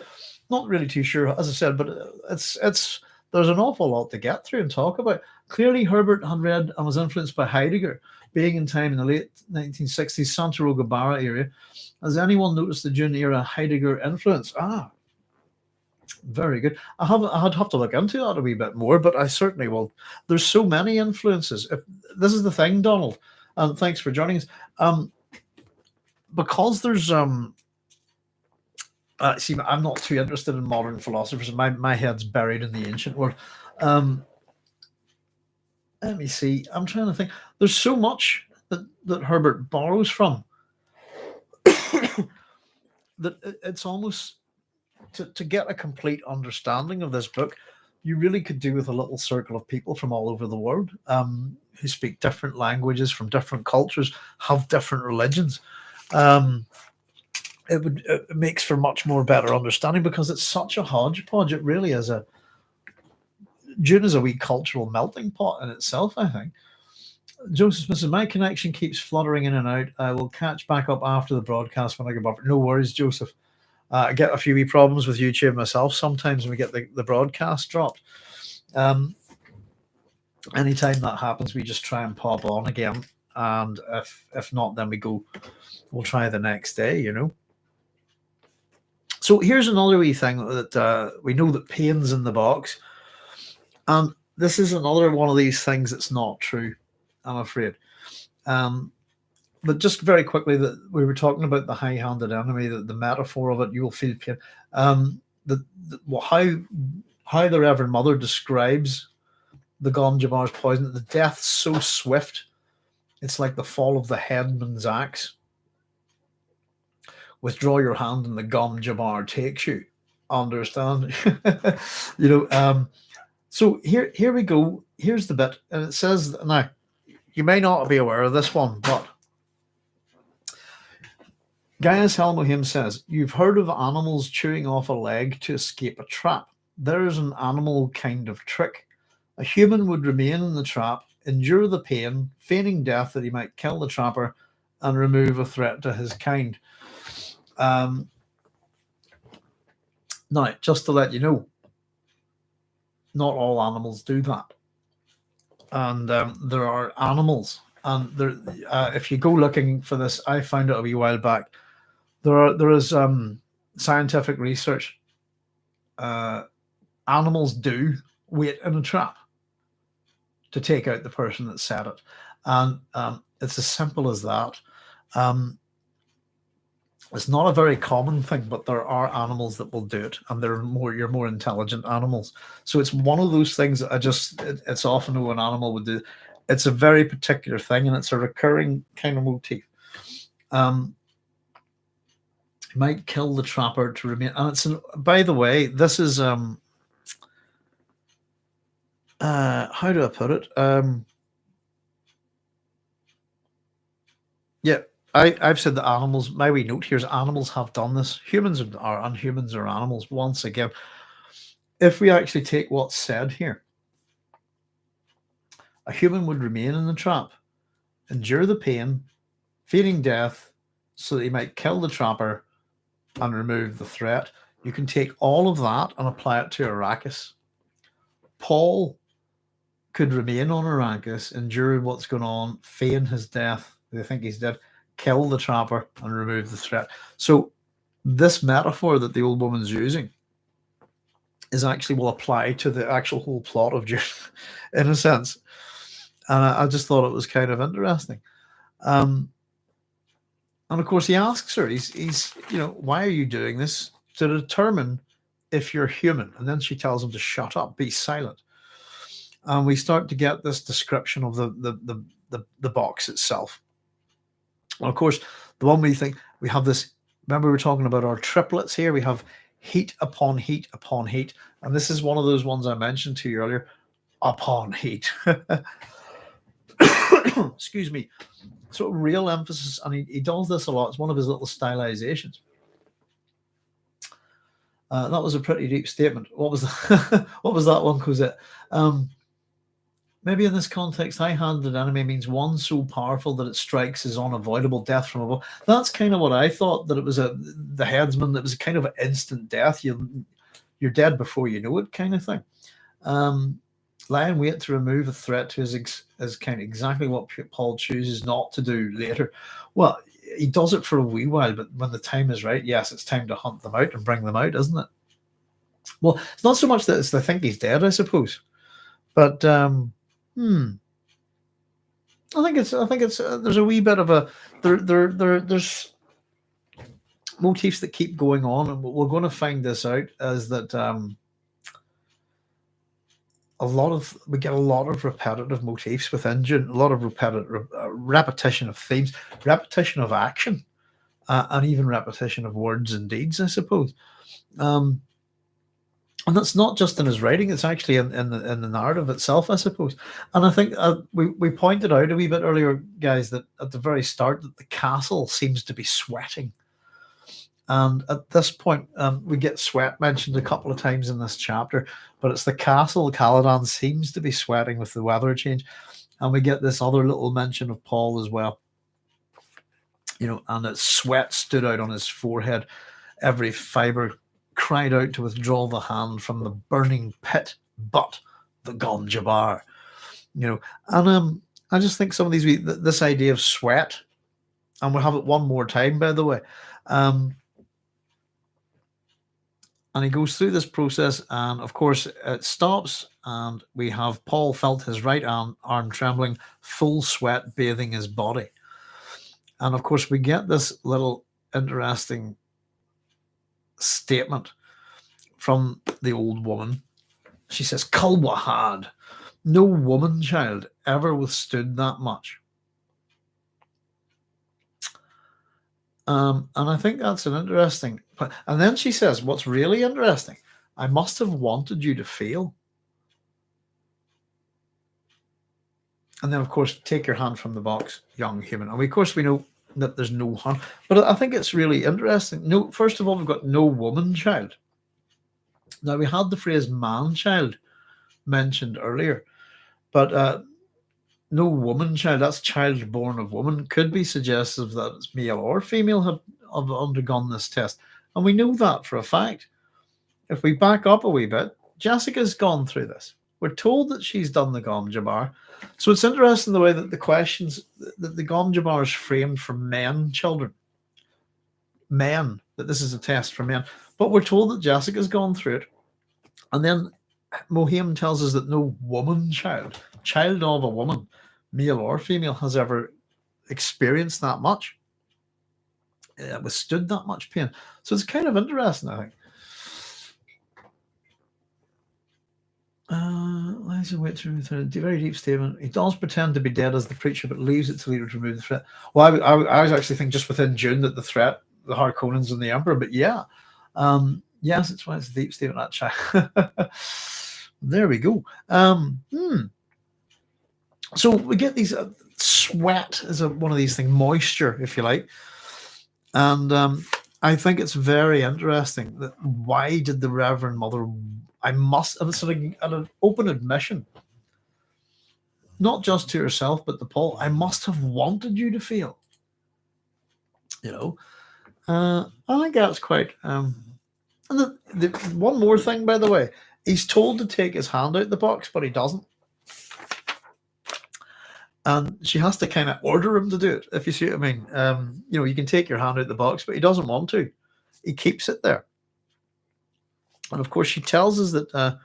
Not really too sure, as I said, but it's there's an awful lot to get through and talk about. Clearly, Herbert had read and was influenced by Heidegger, being in time in the late 1960s Santa Barra area. Has anyone noticed the Dune era Heidegger influence? Very good. I'd have to look into that a wee bit more, but I certainly will. There's so many influences. This is the thing, Donald, and thanks for joining us. Because there's see, I'm not too interested in modern philosophers. My head's buried in the ancient world. Let me see. I'm trying to think. There's so much that Herbert borrows from that it's almost to get a complete understanding of this book, you really could do with a little circle of people from all over the world who speak different languages, from different cultures, have different religions. It makes for much more better understanding, because it's such a hodgepodge. It really is Dune is a wee cultural melting pot in itself, I think. Joseph Smith says, my connection keeps fluttering in and out. I will catch back up after the broadcast when I get back. No worries, Joseph. I get a few wee problems with YouTube myself sometimes when we get the broadcast dropped. Anytime that happens, we just try and pop on again. And if not, then we'll try the next day, So here's another wee thing that we know that pain's in the box. And this is another one of these things that's not true, I'm afraid. But just very quickly, that we were talking about the high-handed enemy, the metaphor of it, you will feel pain. How the Reverend Mother describes the Gom Jabbar's poison, the death's so swift, it's like the fall of the headman's axe. Withdraw your hand and the Gom Jabbar takes you. Understand? So here we go. Here's the bit, and it says, now, you may not be aware of this one, but Gaius Helmohim says, you've heard of animals chewing off a leg to escape a trap. There is an animal kind of trick. A human would remain in the trap, endure the pain, feigning death that he might kill the trapper and remove a threat to his kind. Now, just to let you know, not all animals do that. And there are animals, and if you go looking for this, I found it a wee while back. There is scientific research, animals do wait in a trap to take out the person that set it. And it's as simple as that. It's not a very common thing, but there are animals that will do it, and they're you're more intelligent animals. So it's one of those things that it's often what an animal would do. It's a very particular thing, and it's a recurring kind of motif. You might kill the trapper to remain, and by the way, this is how do I put it? Yeah, I've said that animals, my wee note here is animals have done this. Humans are, and humans are animals. Once again, if we actually take what's said here, a human would remain in the trap, endure the pain, fearing death, so that he might kill the trapper and remove the threat. You can take all of that and apply it to Arrakis. Paul could remain on Arrakis, endure what's going on, feign his death. They think he's dead. Kill the trapper and remove the threat. So this metaphor that the old woman's using is actually will apply to the actual whole plot of Dune, in a sense. And I just thought it was kind of interesting. And of course, he asks her, he's why are you doing this? To determine if you're human. And then she tells him to shut up, be silent. And we start to get this description of the box itself. And of course, the one we think we have this, remember we were talking about our triplets here. We have heat upon heat upon heat. And this is one of those ones I mentioned to you earlier, upon heat. Excuse me. So real emphasis, and he does this a lot. It's one of his little stylizations. That was a pretty deep statement. What was what was that one, Cosette? Maybe in this context, high-handed enemy means one so powerful that it strikes is unavoidable, death from above. That's kind of what I thought, that it was the headsman, that was a kind of an instant death. You're dead before you know it, kind of thing. Lie in wait to remove a threat to is kind of exactly what Paul chooses not to do later. Well, he does it for a wee while, but when the time is right, yes, it's time to hunt them out and bring them out, isn't it? Well, it's not so much that they think he's dead, I suppose, but I think it's there's a wee bit of a there's motifs that keep going on, and we're going to find this out is that we get a lot of repetitive motifs within Dune, a lot of repetition of themes, repetition of action, and even repetition of words and deeds, I suppose. And that's not just in his writing; it's actually in the narrative itself, I suppose. And I think we pointed out a wee bit earlier, guys, that at the very start that the castle seems to be sweating. And at this point, we get sweat mentioned a couple of times in this chapter, but it's the castle. Caledon seems to be sweating with the weather change. And we get this other little mention of Paul as well. And its sweat stood out on his forehead. Every fiber cried out to withdraw the hand from the burning pit, but the Gom Jabbar. And I just think some of these, this idea of sweat, and we'll have it one more time, by the way. And he goes through this process, and of course it stops, and we have Paul felt his right arm trembling, full sweat bathing his body. And of course we get this little interesting statement from the old woman. She says, Kulwahad, no woman child ever withstood that much. And I think that's an interesting. And then she says, what's really interesting, I must have wanted you to feel. And then, of course, take your hand from the box, young human. And of course, we know that there's no hand. But I think it's really interesting. No, first of all, we've got no woman child. Now, we had the phrase man child mentioned earlier. But no woman child, that's child born of woman, could be suggestive that it's male or female have undergone this test. And we know that for a fact. If we back up a wee bit, Jessica's gone through this. We're told that she's done the Gom Jabbar. So it's interesting the way that the questions, that the Gom Jabbar is framed for men, children. Men, that this is a test for men. But we're told that Jessica's gone through it. And then Mohim tells us that no woman child of a woman, male or female, has ever experienced that much, withstood that much pain. So it's kind of interesting, I think. Let's wait through a very deep statement. He does pretend to be dead as the preacher, but leaves it till he would remove the threat. Well, I was actually thinking just within Dune that the threat, the Harkonnens and the Emperor, but yeah. Yes, it's why it's a deep statement, that chat. There we go. So we get these sweat is one of these things, moisture, if you like. And I think it's very interesting that why did the Reverend Mother, and it's an open admission, not just to herself, but to Paul, I must have wanted you to feel. I think that's quite... and the one more thing, by the way, he's told to take his hand out the box, but he doesn't. And she has to kind of order him to do it, if you see what I mean. You can take your hand out the box, but he doesn't want to. He keeps it there. And of course, she tells us that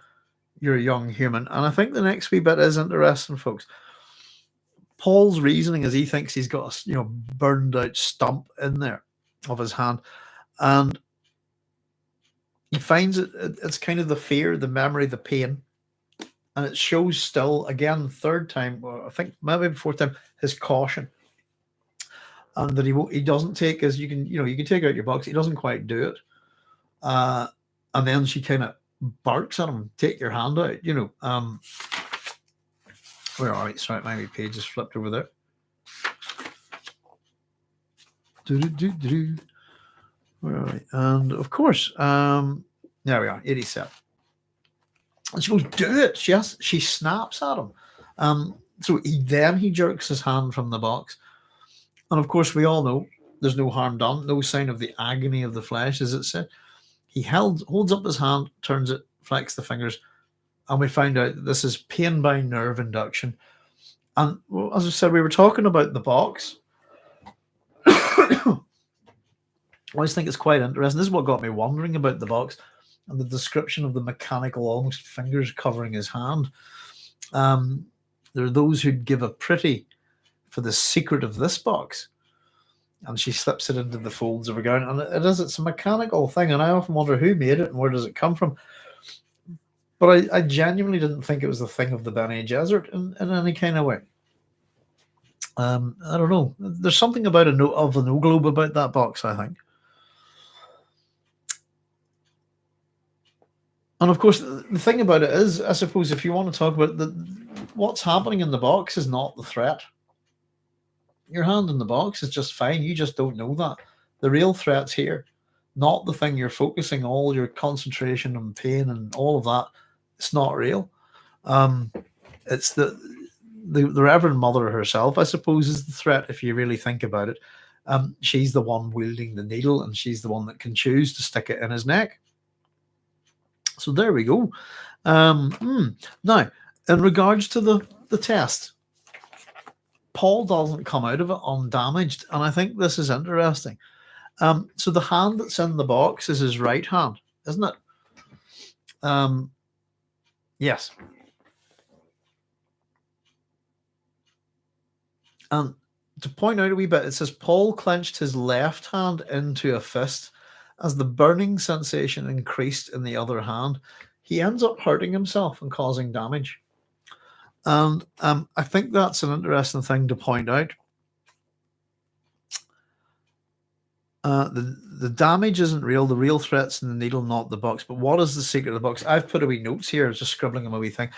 you're a young human. And I think the next wee bit is interesting, folks. Paul's reasoning is he thinks he's got a burned out stump in there of his hand. And he finds it's kind of the fear, the memory, the pain. And it shows still, again, third time, or I think maybe fourth time, his caution. And that he doesn't take, as you can take out your box, he doesn't quite do it. And then she kind of barks at him, take your hand out, where are we? Sorry, my page is flipped over there. Where are we? And of course, there we are, 87. And she goes, do it. She snaps at him. So he jerks his hand from the box. And of course, we all know there's no harm done, no sign of the agony of the flesh, as it said. He holds up his hand, turns it, flicks the fingers, and we find out that this is pain by nerve induction. And as I said, we were talking about the box. I always think it's quite interesting. This is what got me wondering about the box and the description of the mechanical, almost fingers covering his hand. There are those who'd give a pretty for the secret of this box. And she slips it into the folds of her gown. And it's a mechanical thing. And I often wonder who made it and where does it come from. But I genuinely didn't think it was the thing of the Bene Gesserit in any kind of way. I don't know. There's something about of the no globe about that box, I think. And of course, the thing about it is, I suppose, if you want to talk about what's happening in the box is not the threat. Your hand in the box is just fine. You just don't know that. The real threat's here, not the thing you're focusing all your concentration and pain and all of that. It's not real. It's the Reverend Mother herself, I suppose, is the threat if you really think about it. She's the one wielding the needle, and she's the one that can choose to stick it in his neck. So there we go. Now, in regards to the test, Paul doesn't come out of it undamaged, and I think this is interesting. So the hand that's in the box is his right hand, isn't it? Yes. And to point out a wee bit, it says Paul clenched his left hand into a fist. As the burning sensation increased in the other hand, he ends up hurting himself and causing damage. And I think that's an interesting thing to point out. The damage isn't real. The real threat's in the needle, not the box. But what is the secret of the box? I've put a wee notes here, just scribbling a wee thing.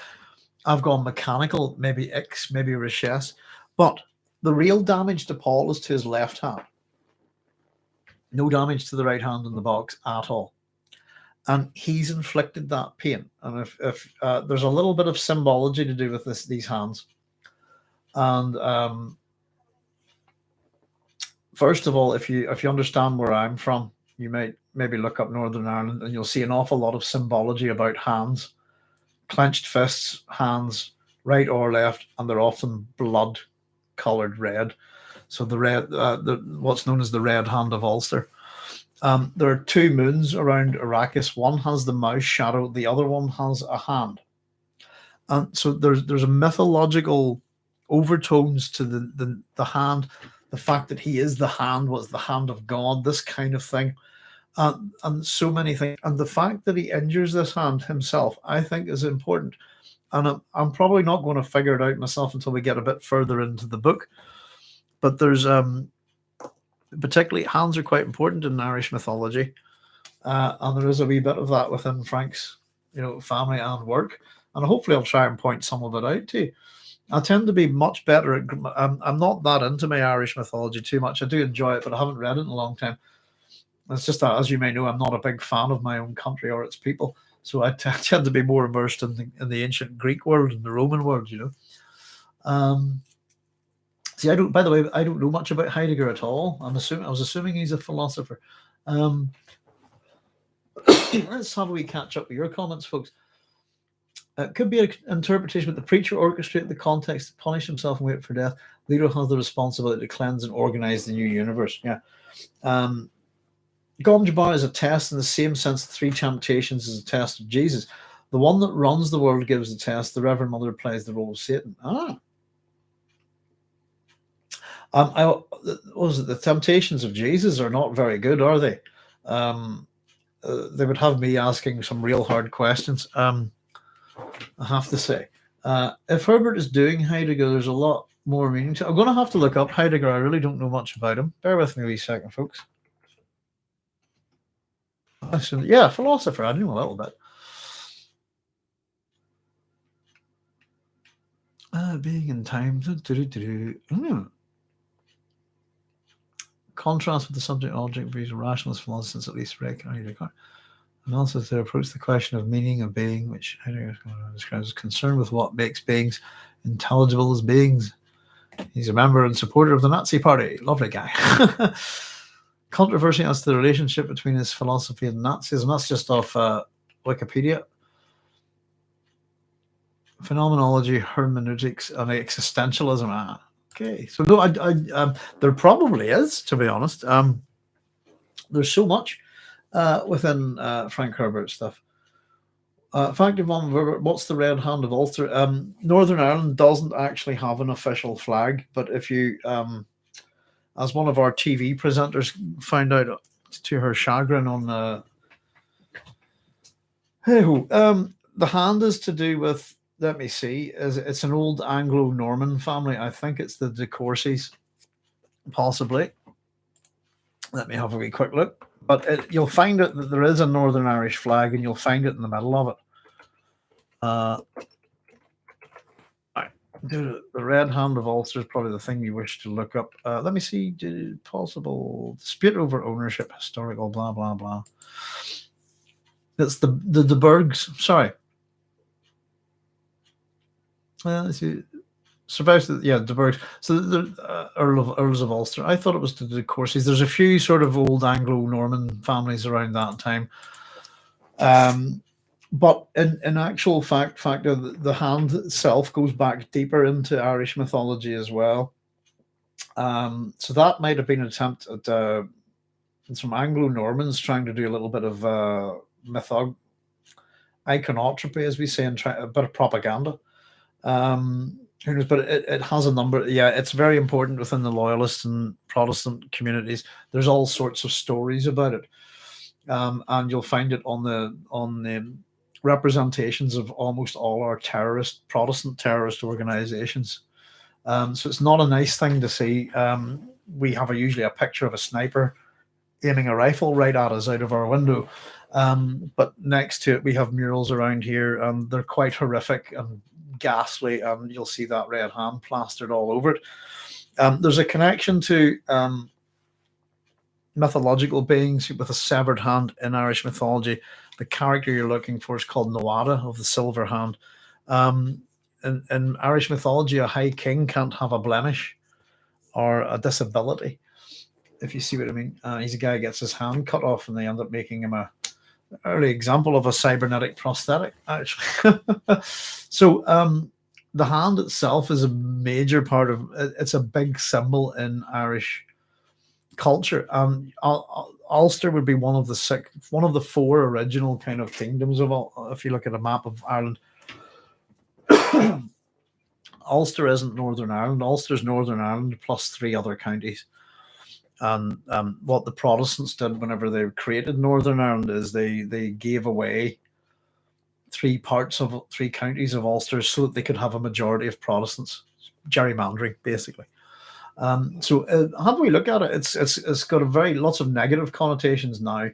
I've gone mechanical, maybe X, maybe richesse. But the real damage to Paul is to his left hand. No damage to the right hand in the box at all. And he's inflicted that pain. And if there's a little bit of symbology to do with these hands. And first of all, if you understand where I'm from, you might maybe look up Northern Ireland and you'll see an awful lot of symbology about hands. Clenched fists, hands, right or left, and they're often blood-colored red. So the red, what's known as the red hand of Ulster. There are two moons around Arrakis. One has the mouse shadow, the other one has a hand. And so there's a mythological overtones to the hand, the fact that he is the hand, was the hand of God, this kind of thing, and so many things. And the fact that he injures this hand himself, I think, is important. And I'm probably not going to figure it out myself until we get a bit further into the book. But there's particularly hands are quite important in Irish mythology, and there is a wee bit of that within Frank's, family and work. And hopefully I'll try and point some of it out to you. I tend to be much better at. I'm not that into my Irish mythology too much. I do enjoy it, but I haven't read it in a long time. It's just that, as you may know, I'm not a big fan of my own country or its people. So I tend to be more immersed in the ancient Greek world and the Roman world, See, I don't. By the way, I don't know much about Heidegger at all. I was assuming he's a philosopher. Let's have a wee catch up with your comments, folks. It could be an interpretation that the preacher orchestrated the context to punish himself and wait for death. Leader has the responsibility to cleanse and organize the new universe. Yeah. Gom Jabbar is a test in the same sense the three temptations is a test of Jesus. The one that runs the world gives the test. The Reverend Mother plays the role of Satan. The temptations of Jesus are not very good, are they? They would have me asking some real hard questions. I have to say, if Herbert is doing Heidegger, there's a lot more meaning to it. I'm going to have to look up Heidegger. I really don't know much about him. Bear with me a wee second, folks. Yeah, philosopher. I knew a little bit. Being in time. Contrast with the subject-object views of rationalist philosophers, at least recognized. And also to approach the question of meaning of being, which Heidegger describes as concern with what makes beings intelligible as beings. He's a member and supporter of the Nazi Party. Lovely guy. Controversy as to the relationship between his philosophy and Nazism. That's just off Wikipedia. Phenomenology, hermeneutics, and existentialism. Okay, so no, there probably is, to be honest. There's so much within Frank Herbert stuff. Fact of one, what's the red hand of Ulster? Northern Ireland doesn't actually have an official flag, but if you, as one of our TV presenters found out to her chagrin on the hand is to do with, let me see, it's an old Anglo-Norman family. I think it's the De Courcys, possibly. Let me have a wee quick look. But you'll find it that there is a Northern Irish flag, and you'll find it in the middle of it. The red hand of Ulster is probably the thing you wish to look up. Let me see. Possible dispute over ownership, historical, blah blah blah. It's the Bergs. Sorry. Let's see. Survives, the Bergs. So the Earls of Ulster. I thought it was the De Courcys. There's a few sort of old Anglo-Norman families around that time. But in actual fact, the hand itself goes back deeper into Irish mythology as well. So that might have been an attempt at some Anglo-Normans trying to do a little bit of iconotropy, as we say, and try a bit of propaganda. Who knows? But it has a number. Yeah, it's very important within the Loyalist and Protestant communities. There's all sorts of stories about it, and you'll find it on the representations of almost all our Protestant terrorist organizations. So it's not a nice thing to see. We have usually a picture of a sniper aiming a rifle right at us out of our window. But next to it, we have murals around here, and they're quite horrific and ghastly, and you'll see that red hand plastered all over it. There's a connection to mythological beings with a severed hand in Irish mythology. The character you're looking for is called Nuada of the Silver Hand. In Irish mythology, a high king can't have a blemish or a disability, if you see what I mean. He's a guy who gets his hand cut off, and they end up making him an early example of a cybernetic prosthetic, actually. So the hand itself is a major part of it's a big symbol in Irish culture. Ulster would be one of the four original kind of kingdoms of all. If you look at a map of Ireland, Ulster isn't Northern Ireland. Ulster's Northern Ireland plus three other counties. And what the Protestants did whenever they created Northern Ireland is they gave away three counties of Ulster so that they could have a majority of Protestants. Gerrymandering, basically. So have we look at it? It's got lots of negative connotations now,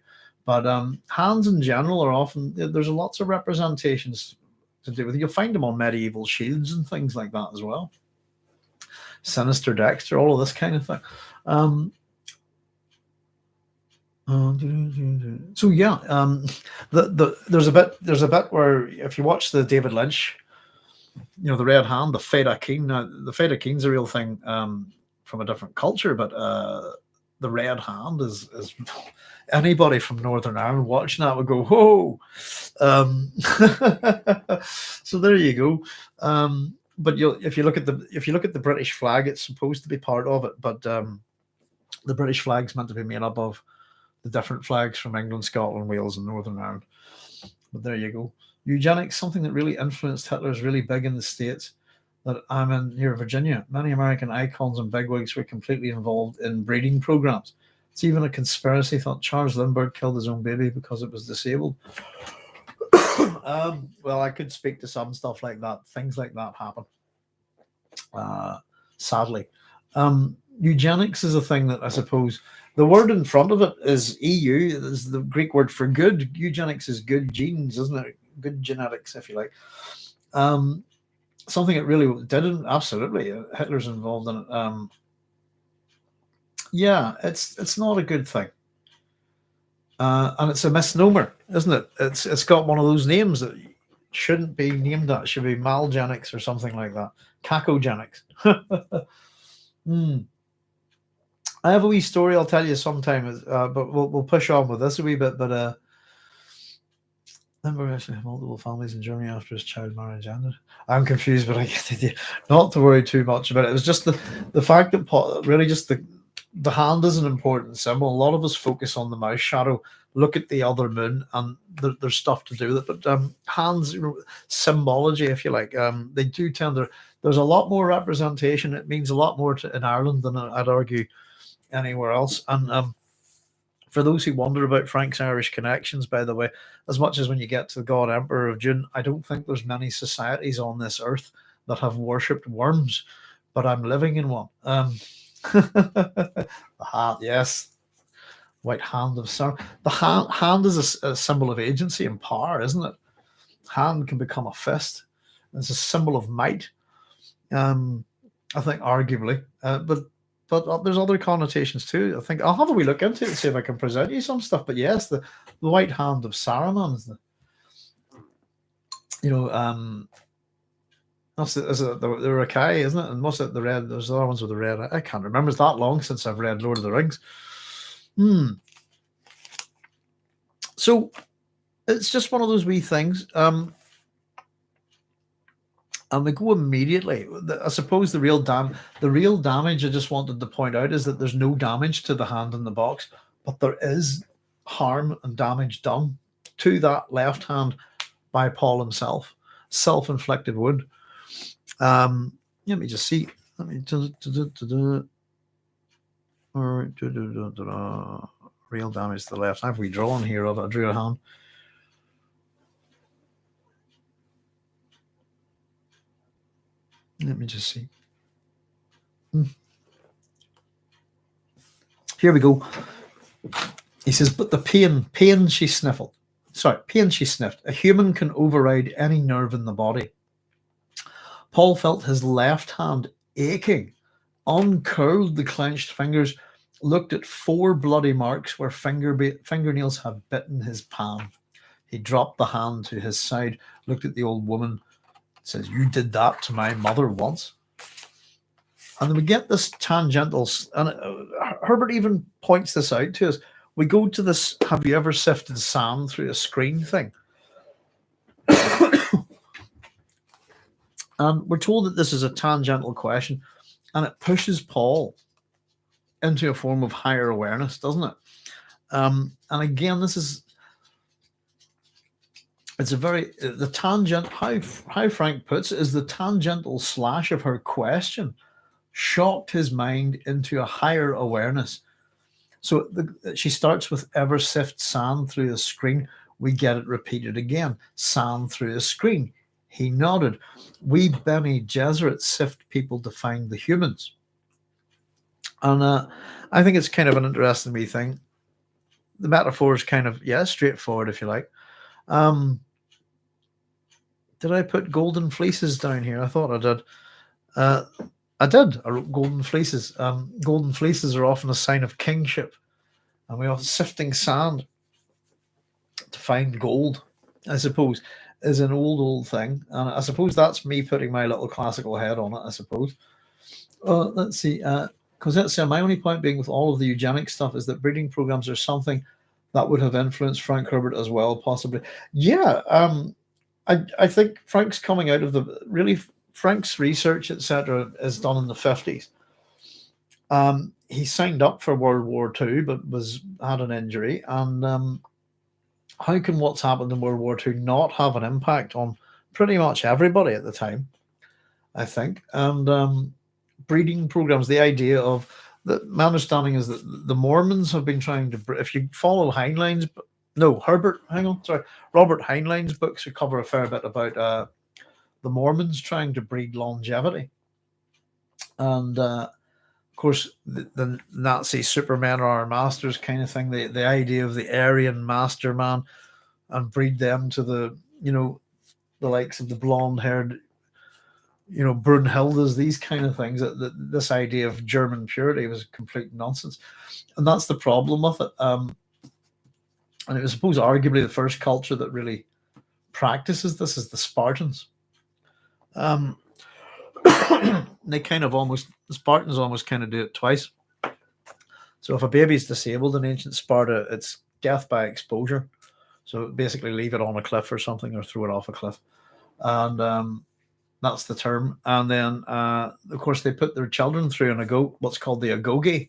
but hands in general are often, there's lots of representations to do with it. You'll find them on medieval shields and things like that as well. Sinister Dexter, all of this kind of thing. So yeah, there's a bit where if you watch the David Lynch, the Red Hand, the Fade Keen. Now, the Fade Keen's a real thing from a different culture, but the Red Hand is anybody from Northern Ireland watching that would go, whoa. So there you go. But if you look at the British flag, it's supposed to be part of it, but the British flag's meant to be made up of the different flags from England, Scotland, Wales, and Northern Ireland. But there you go. Eugenics, something that really influenced Hitler, is really big in the States. That I'm in near Virginia. Many American icons and bigwigs were completely involved in breeding programs. It's even a conspiracy thought Charles Lindbergh killed his own baby because it was disabled. Well, I could speak to some stuff like that. Things like that happen. Sadly. Eugenics is a thing that I suppose the word in front of it is EU. Is the Greek word for good. Eugenics is good genes, isn't it? Good genetics, if you like. Something it really didn't. Absolutely, Hitler's involved in it. Yeah, it's not a good thing, and it's a misnomer, isn't it? It's got one of those names that shouldn't be named that. It should be malgenics or something like that. Cacogenics. I have a wee story I'll tell you sometime, but we'll push on with this a wee bit. But Lindbergh actually had multiple families in Germany after his child marriage ended. I'm confused, but I get the idea. Not to worry too much about it. It was just the fact that really just the hand is an important symbol. A lot of us focus on the mouse shadow, look at the other moon, and there's stuff to do with it. But hands, symbology, if you like, they do tend to. There's a lot more representation. It means a lot more in Ireland than I'd argue anywhere else. And for those who wonder about Frank's Irish connections, by the way, as much as when you get to the God Emperor of Dune, I don't think there's many societies on this earth that have worshipped worms, but I'm living in one. The hand, yes, white hand of Sauron. The hand is a symbol of agency and power, isn't it? Hand can become a fist. It's a symbol of might. I think arguably, but there's other connotations too. I think I'll have a wee look into it and see if I can present you some stuff. But yes, the white hand of Saruman is that's the Rakai, isn't it? And what's it? The red. There's other ones with the red. I can't remember. It's that long since I've read Lord of the Rings. So it's just one of those wee things. And we go immediately. I suppose the real damage I just wanted to point out is that there's no damage to the hand in the box, but there is harm and damage done to that left hand by Paul himself. Self-inflicted wound. Let me just see. Let me real damage to the left. I have redrawn here of it. I drew a hand. Let me just see. Here we go. He says, but the pain she sniffed. A human can override any nerve in the body. Paul felt his left hand aching, uncurled the clenched fingers, looked at 4 bloody marks where fingernails had bitten his palm. He dropped the hand to his side, looked at the old woman, says, you did that to my mother once. And then we get this tangential, and Herbert even points this out to us. We go to this, have you ever sifted sand through a screen thing? And we're told that this is a tangential question, and it pushes Paul into a form of higher awareness, doesn't it? And again, it's a very the tangent. How Frank puts it is the tangential slash of her question shocked his mind into a higher awareness. So she starts with ever sift sand through the screen. We get it repeated again. Sand through the screen. He nodded. We Bene Gesserit sift people to find the humans. And I think it's kind of an interesting wee thing. The metaphor is kind of, straightforward, if you like. Did I put golden fleeces down here? I thought I did. I did. I wrote golden fleeces. Golden fleeces are often a sign of kingship. And we are sifting sand to find gold, I suppose, is an old thing. And I suppose that's me putting my little classical head on it, I suppose. Let's see. Because let's say my only point being with all of the eugenics stuff is that breeding programs are something that would have influenced Frank Herbert as well, possibly. Yeah, I think Frank's coming out of Frank's research, etc., is done in the 50s. He signed up for World War II, but had an injury. And how can what's happened in World War II not have an impact on pretty much everybody at the time, I think? And breeding programs, the idea of my understanding is that the Mormons have been trying to, if you follow Robert Heinlein's books cover a fair bit about the Mormons trying to breed longevity. And of course, the Nazi Supermen are our masters kind of thing. The idea of the Aryan master man and breed them to the likes of the blonde-haired, Brunhildes, these kind of things. This idea of German purity was complete nonsense. And that's the problem with it. And it was, I suppose, arguably the first culture that really practices this is the Spartans. They the Spartans almost kind of do it twice. So if a baby's disabled in ancient Sparta, it's death by exposure. So basically leave it on a cliff or something, or throw it off a cliff. And that's the term. And then, of course, they put their children through what's called the agoge.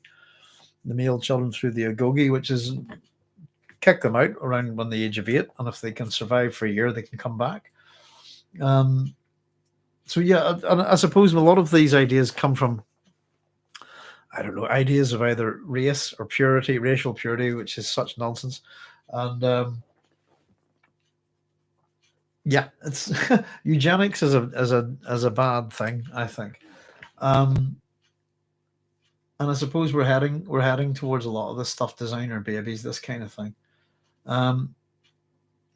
The male children through the agoge, which is kick them out around when the age of 8. And if they can survive for a year, they can come back. So yeah, and I suppose a lot of these ideas come from, I don't know, ideas of either race or purity, racial purity, which is such nonsense. And it's eugenics as a bad thing, I think. And I suppose we're heading towards a lot of this stuff, designer babies, this kind of thing.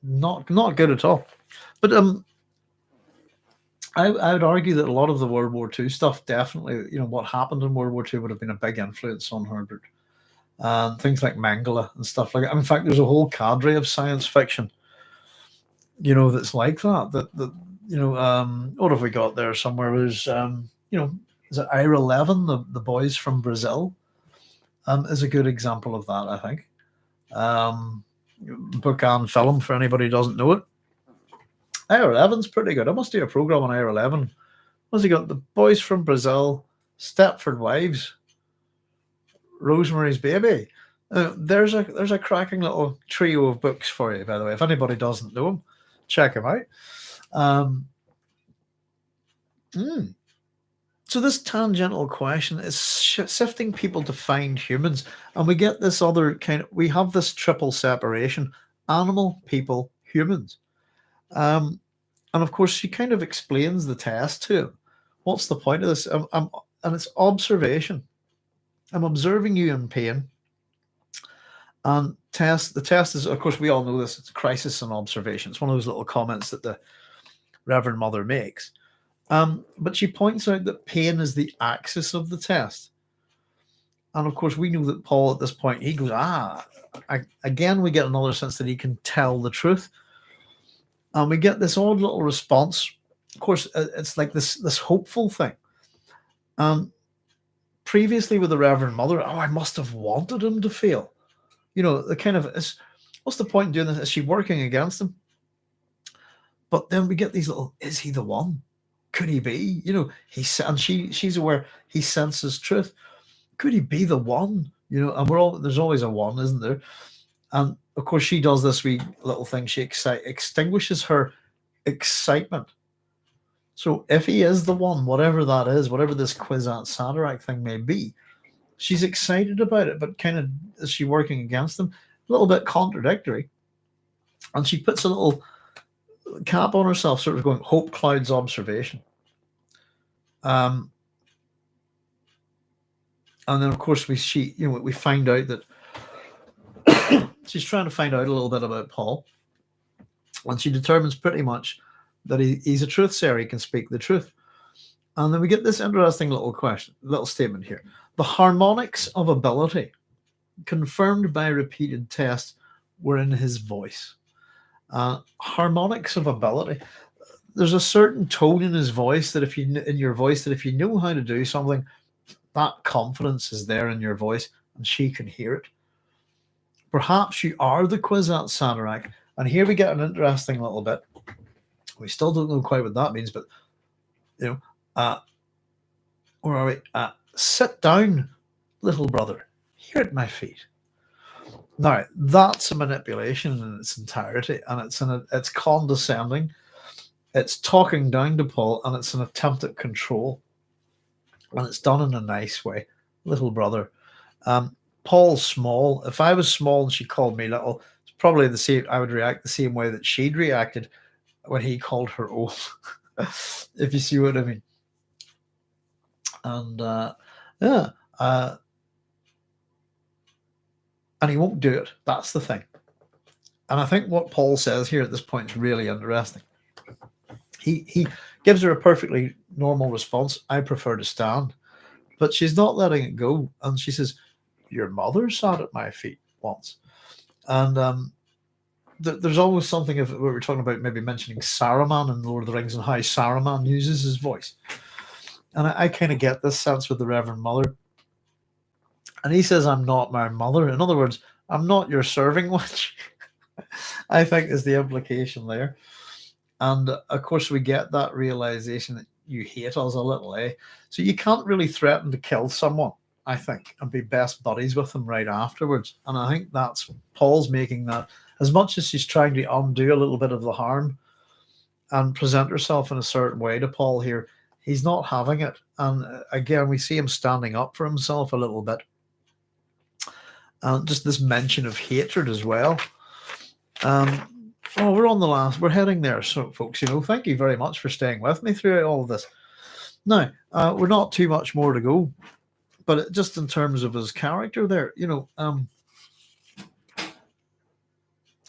Not good at all. But I would argue that a lot of the World War II stuff, definitely, what happened in World War II would have been a big influence on Herbert. Things like Mengele and stuff like that. In fact, there's a whole cadre of science fiction, that's like that. What have we got there somewhere? There's, is it Ira 11, the boys from Brazil, is a good example of that, I think. Book and film, for anybody who doesn't know it. Ira 11's pretty good. I must do a program on Ira 11. What's he got? The Boys from Brazil, Stepford Wives, Rosemary's Baby. There's a cracking little trio of books for you, by the way. If anybody doesn't know them, check them out. So this tangential question is sifting people to find humans, and we get this other we have this triple separation: animal, people, humans. And of course, she kind of explains the test to him. What's the point of this? And it's observation. I'm observing you in pain. And the test is, of course, we all know this. It's crisis and observation. It's one of those little comments that the Reverend Mother makes. But she points out that pain is the axis of the test. And of course, we know that Paul at this point, he goes, again, we get another sense that he can tell the truth. And we get this odd little response. Of course, it's like this hopeful thing. Previously with the Reverend Mother, I must have wanted him to fail. The kind of, what's the point in doing this? Is she working against him? But then we get these little, is he the one? Could he be? She's aware he senses truth. Could he be the one? And there's always a one, isn't there? And of course, she does this wee little thing. She extinguishes her excitement. So if he is the one, whatever that is, whatever this Kwisatz Haderach thing may be, she's excited about it, but kind of is she working against them? A little bit contradictory. And she puts a little cap on herself, sort of going, hope clouds observation. And then, of course, we find out that she's trying to find out a little bit about Paul, and she determines pretty much that he's a truth sayer. He can speak the truth. And then we get this interesting little statement here. The harmonics of ability, confirmed by repeated tests, were in his voice. Harmonics of ability. There's a certain tone in his voice that if you know how to do something, that confidence is there in your voice, and she can hear it. Perhaps you are the Kwisatz Haderach, and here we get an interesting little bit. We still don't know quite what that means, but where are we? Sit down, little brother, here at my feet. Now that's a manipulation in its entirety, and it's condescending. It's talking down to Paul, and it's an attempt at control, and it's done in a nice way. Little brother. Paul's small. If I was small and she called me little, it's probably the same. I would react the same way that she'd reacted when he called her old, if you see what I mean. And and he won't do it. That's the thing. And I think what Paul says here at this point is really interesting. He gives her a perfectly normal response. I prefer to stand. But she's not letting it go. And she says, your mother sat at my feet once. And there's always something of what we're talking about, maybe mentioning Saruman in Lord of the Rings and how Saruman uses his voice. And I kind of get this sense with the Reverend Mother. And he says, I'm not my mother. In other words, I'm not your serving wench. I think is the implication there. And of course, we get that realization that you hate us a little, eh? So you can't really threaten to kill someone, I think, and be best buddies with them right afterwards. And I think that's Paul's making that, as much as she's trying to undo a little bit of the harm and present herself in a certain way to Paul here, he's not having it. And again, we see him standing up for himself a little bit. And just this mention of hatred as well. We're on the last. We're heading there, so folks. Thank you very much for staying with me throughout all of this. Now, we're not too much more to go, but just in terms of his character, there, and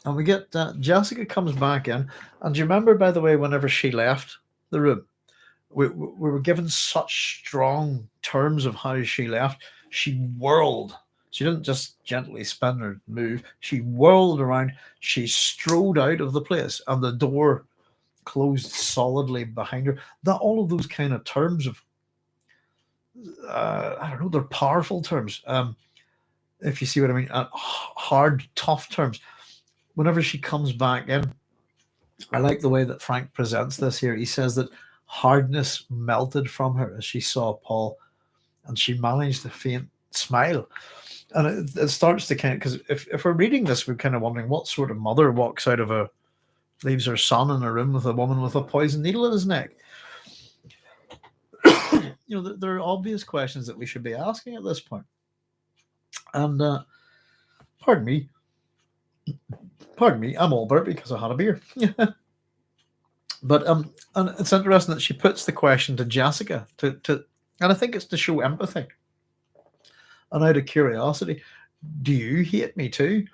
we get Jessica comes back in, and do you remember, by the way, whenever she left the room, we were given such strong terms of how she left. She whirled. She didn't just gently spin or move. She whirled around. She strode out of the place, and the door closed solidly behind her. All of those kind of terms of, I don't know, they're powerful terms. If you see what I mean, hard, tough terms. Whenever she comes back in, I like the way that Frank presents this here. He says that hardness melted from her as she saw Paul, and she managed a faint smile. And it starts to kind of, because if we're reading this, we're kind of wondering what sort of mother walks out of leaves her son in a room with a woman with a poison needle in his neck. There are obvious questions that we should be asking at this point. And pardon me, I'm all burped because I had a beer. But and it's interesting that she puts the question to Jessica to, and I think it's to show empathy. And out of curiosity, do you hate me too?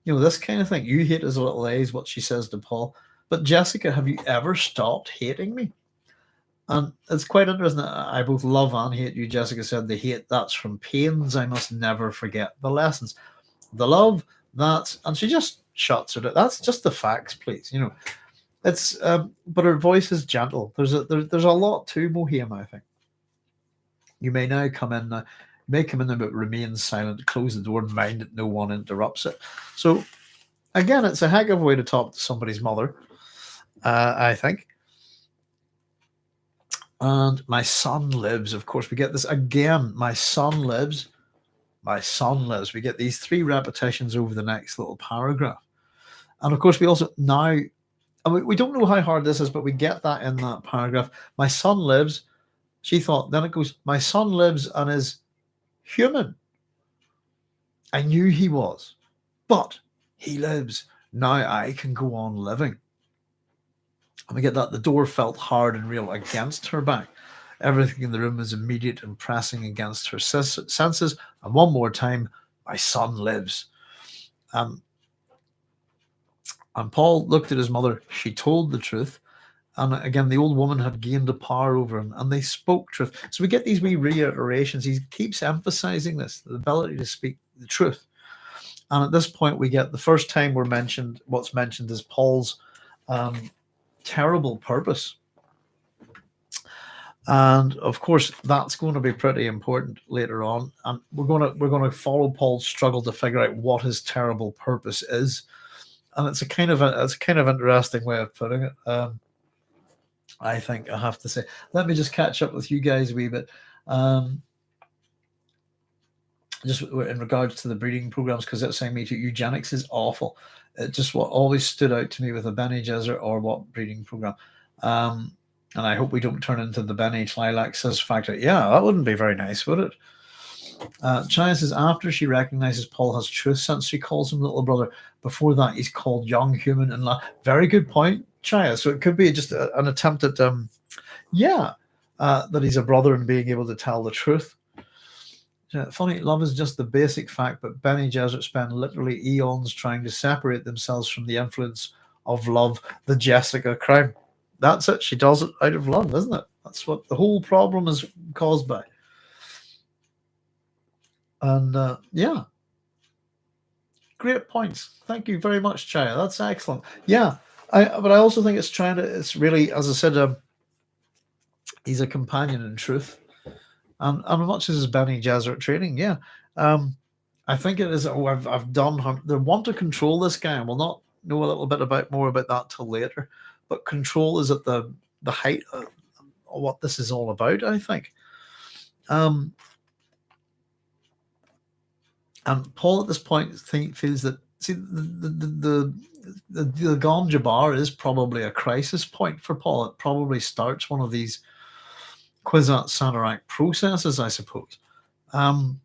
This kind of thing. You hate his little A's, what she says to Paul. But Jessica, have you ever stopped hating me? And it's quite interesting. I both love and hate you. Jessica said the hate, that's from pains. I must never forget the lessons. The love, and she just shuts it out. That's just the facts, please. It's but her voice is gentle. There's a lot to Mohiam, I think. You may now come in. May come in, but remain silent, close the door, and mind that no one interrupts it. So, again, it's a heck of a way to talk to somebody's mother, I think. And my son lives. Of course, we get this again. My son lives. my son lives. We get these 3 repetitions over the next little paragraph. And of course, we also now, and we don't know how hard this is, but we get that in that paragraph. My son lives. She thought, then it goes, my son lives and is human. I knew he was, but he lives. Now I can go on living. And we get that the door felt hard and real against her back. Everything in the room is immediate and pressing against her senses. And one more time, my son lives. And Paul looked at his mother. She told the truth. And again, the old woman had gained a power over him, and they spoke truth. So we get these wee reiterations. He keeps emphasizing this, the ability to speak the truth. And at this point, we get the first time what's mentioned is Paul's terrible purpose. And of course, that's going to be pretty important later on. And we're going to follow Paul's struggle to figure out what his terrible purpose is. And it's a kind of interesting way of putting it. I think I have to say. Let me just catch up with you guys a wee bit. Just in regards to the breeding programs, because it's saying me too, eugenics is awful. It's just what always stood out to me with a Bene Gesserit or what breeding program. And I hope we don't turn into the Ben H. Lilac says factor. Yeah, that wouldn't be very nice, would it? Chaya says, after she recognizes Paul has truth sense, she calls him little brother. Before that, he's called young human and very good point, Chaya. So it could be just an attempt at, that he's a brother and being able to tell the truth. Funny, love is just the basic fact, but Bene Gesserit spend literally eons trying to separate themselves from the influence of love, the Jessica crime. That's it. She does it out of love, isn't it? That's what the whole problem is caused by. And great points. Thank you very much, Chaya. That's excellent. Yeah, but I also think it's really, as I said, he's a companion in truth. And much as his Bene Gesserit training, I think it is. I've done. They want to control this guy, and we'll not know a little bit more about that till later. But control is at the height of what this is all about, I think. And Paul at this point feels that the Gom Jabbar is probably a crisis point for Paul. It probably starts one of these Kwisatz Haderach processes, I suppose. When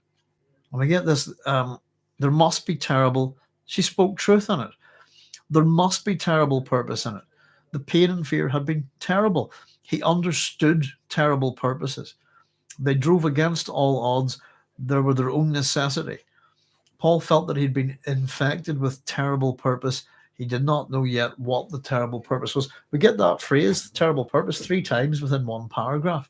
we get this, there must be terrible. She spoke truth in it. There must be terrible purpose in it. The pain and fear had been terrible. He understood terrible purposes. They drove against all odds. They were their own necessity. Paul felt that he'd been infected with terrible purpose. He did not know yet what the terrible purpose was. We get that phrase, terrible purpose, 3 times within one paragraph.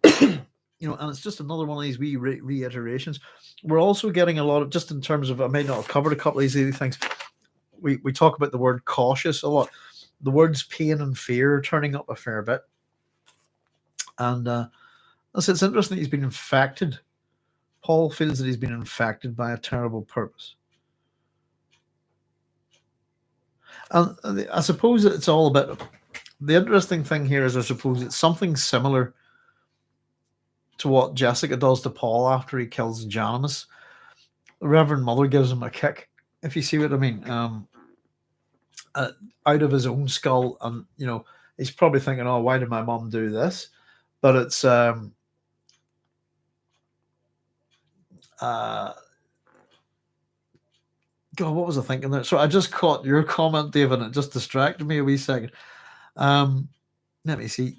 And it's just another one of these wee reiterations. We're also getting a lot of, just in terms of, I may not have covered a couple of these things. We talk about the word cautious a lot. The words pain and fear are turning up a fair bit. And it's interesting that he's been infected. Paul feels that he's been infected by a terrible purpose. And I suppose it's all a bit, the interesting thing here is I suppose it's something similar to what Jessica does to Paul after he kills Janimus. The Reverend Mother gives him a kick, if you see what I mean, out of his own skull. And, he's probably thinking, oh, why did my mom do this? But it's, God, what was I thinking there? So I just caught your comment, David, and it just distracted me a wee second. Let me see.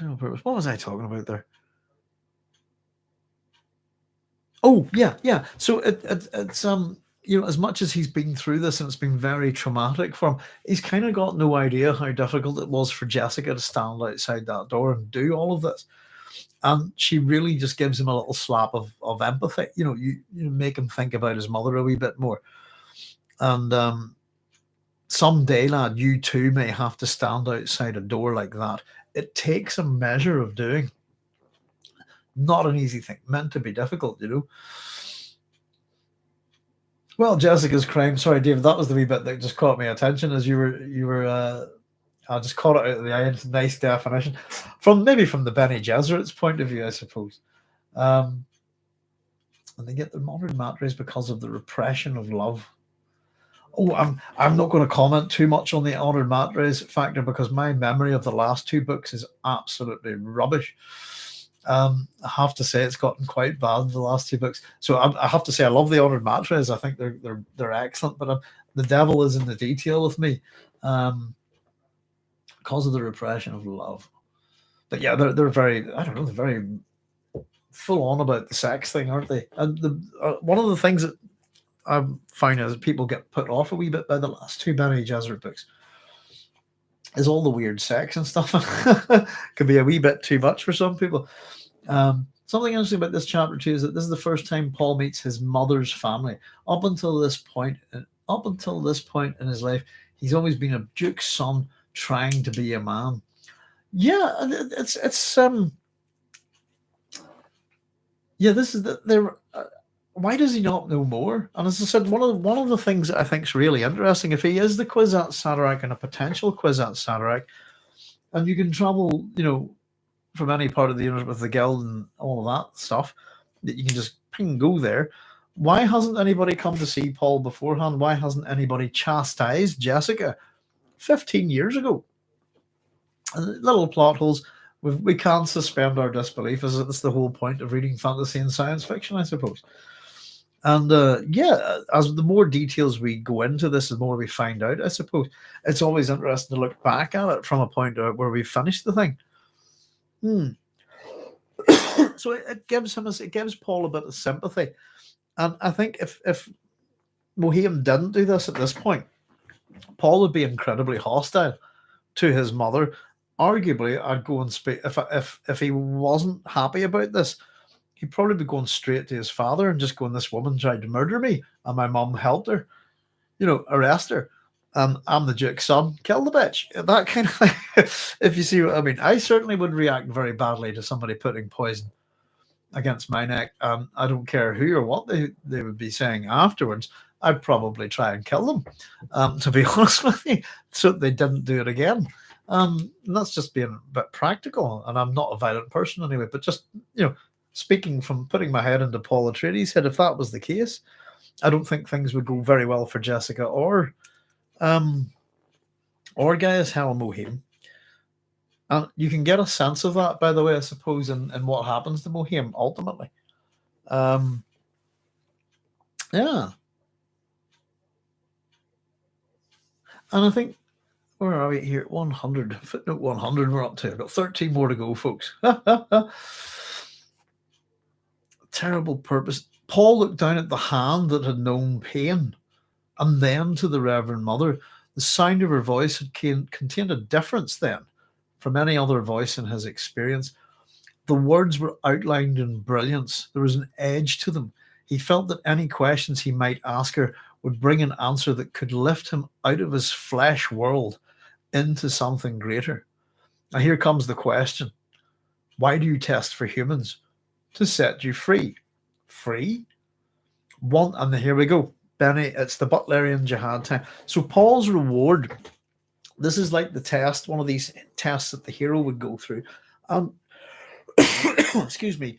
What was I talking about there? Oh, yeah. So it's as much as he's been through this and it's been very traumatic for him, he's kind of got no idea how difficult it was for Jessica to stand outside that door and do all of this. And she really just gives him a little slap of empathy. You make him think about his mother a wee bit more. And someday, lad, you too may have to stand outside a door like that. It takes a measure of doing. Not an easy thing, meant to be difficult, Well, Jessica's crime. Sorry, David, that was the wee bit that just caught my attention as you were. I just caught it out of the eye. It's a nice definition from the Bene Gesserit's point of view, I suppose. And they get their modern matters because of the repression of love. Oh, I'm not going to comment too much on the honored matters factor because my memory of the last two books is absolutely rubbish. I have to say it's gotten quite bad the last two books. So I have to say I love the honored matters. I think they're excellent, but the devil is in the detail with me, because of the repression of love. But yeah, they're very, I don't know, they're very full on about the sex thing, aren't they? And one of the things that I've found is people get put off a wee bit by the last two Bene Gesserit books is all the weird sex and stuff. Could be a wee bit too much for some people. Something interesting about this chapter too is that this is the first time Paul meets his mother's family. Up until this point in his life, he's always been a duke's son trying to be a man. Yeah, it's yeah. This is they're. Why does he not know more? And as I said, one of the things that I think is really interesting, if he is the Kwisatz Haderach and a potential Kwisatz Haderach, and you can travel, from any part of the universe with the guild and all of that stuff, that you can just go there. Why hasn't anybody come to see Paul beforehand? Why hasn't anybody chastised Jessica 15 years ago? And little plot holes. We can't suspend our disbelief, as it's the whole point of reading fantasy and science fiction, I suppose. And as the more details we go into this, the more we find out, I suppose. It's always interesting to look back at it from a point where we finished the thing. So it gives Paul a bit of sympathy. And I think if Mohiam didn't do this at this point, Paul would be incredibly hostile to his mother. Arguably, I'd go and speak if he wasn't happy about this. He'd probably be going straight to his father and just going, "This woman tried to murder me, and my mum helped her. Arrest her. I'm the Duke's son. Kill the bitch." That kind of thing. If you see what I mean, I certainly would react very badly to somebody putting poison against my neck. I don't care who or what they would be saying afterwards. I'd probably try and kill them, to be honest with you, so they didn't do it again. And that's just being a bit practical. And I'm not a violent person anyway, but just, speaking from putting my head into Paul Atreides' head, if that was the case, I don't think things would go very well for Jessica or Gaius Hel Mohiam. And you can get a sense of that, by the way, I suppose, in what happens to Mohiam ultimately. Yeah. And I think, where are we here? 100, footnote 100, we're up to. I've got 13 more to go, folks. Terrible purpose. Paul looked down at the hand that had known pain, and then to the Reverend Mother. The sound of her voice had contained a difference then from any other voice in his experience. The words were outlined in brilliance. There was an edge to them. He felt that any questions he might ask her would bring an answer that could lift him out of his flesh world into something greater. Now here comes the question. Why do you test for humans? To set you free. Free? And here we go. Benny, it's the Butlerian Jihad time. So Paul's reward, this is like the test, one of these tests that the hero would go through. Excuse me.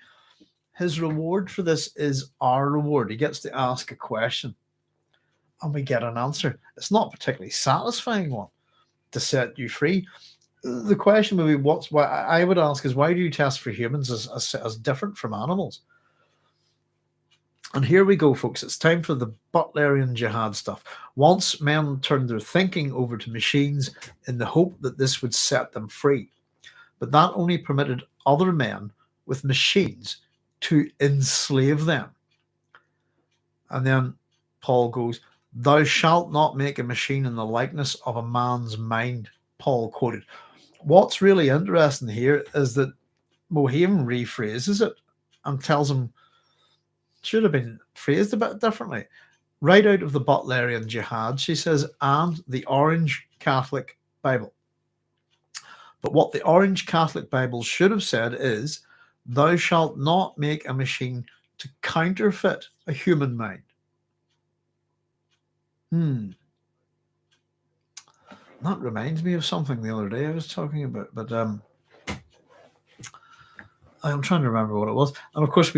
His reward for this is our reward. He gets to ask a question and we get an answer. It's not a particularly satisfying one. To set you free. The question would be, why I would ask is, why do you test for humans as different from animals? And here we go, folks. It's time for the Butlerian Jihad stuff. Once men turned their thinking over to machines in the hope that this would set them free. But that only permitted other men with machines to enslave them. And then Paul goes, "Thou shalt not make a machine in the likeness of a man's mind," Paul quoted. What's really interesting here is that Mohiam rephrases it and tells him should have been phrased a bit differently. Right out of the Butlerian Jihad, she says, and the Orange Catholic Bible. But what the Orange Catholic Bible should have said is, "Thou shalt not make a machine to counterfeit a human mind." That reminds me of something the other day I was talking about, but I'm trying to remember what it was. And of course,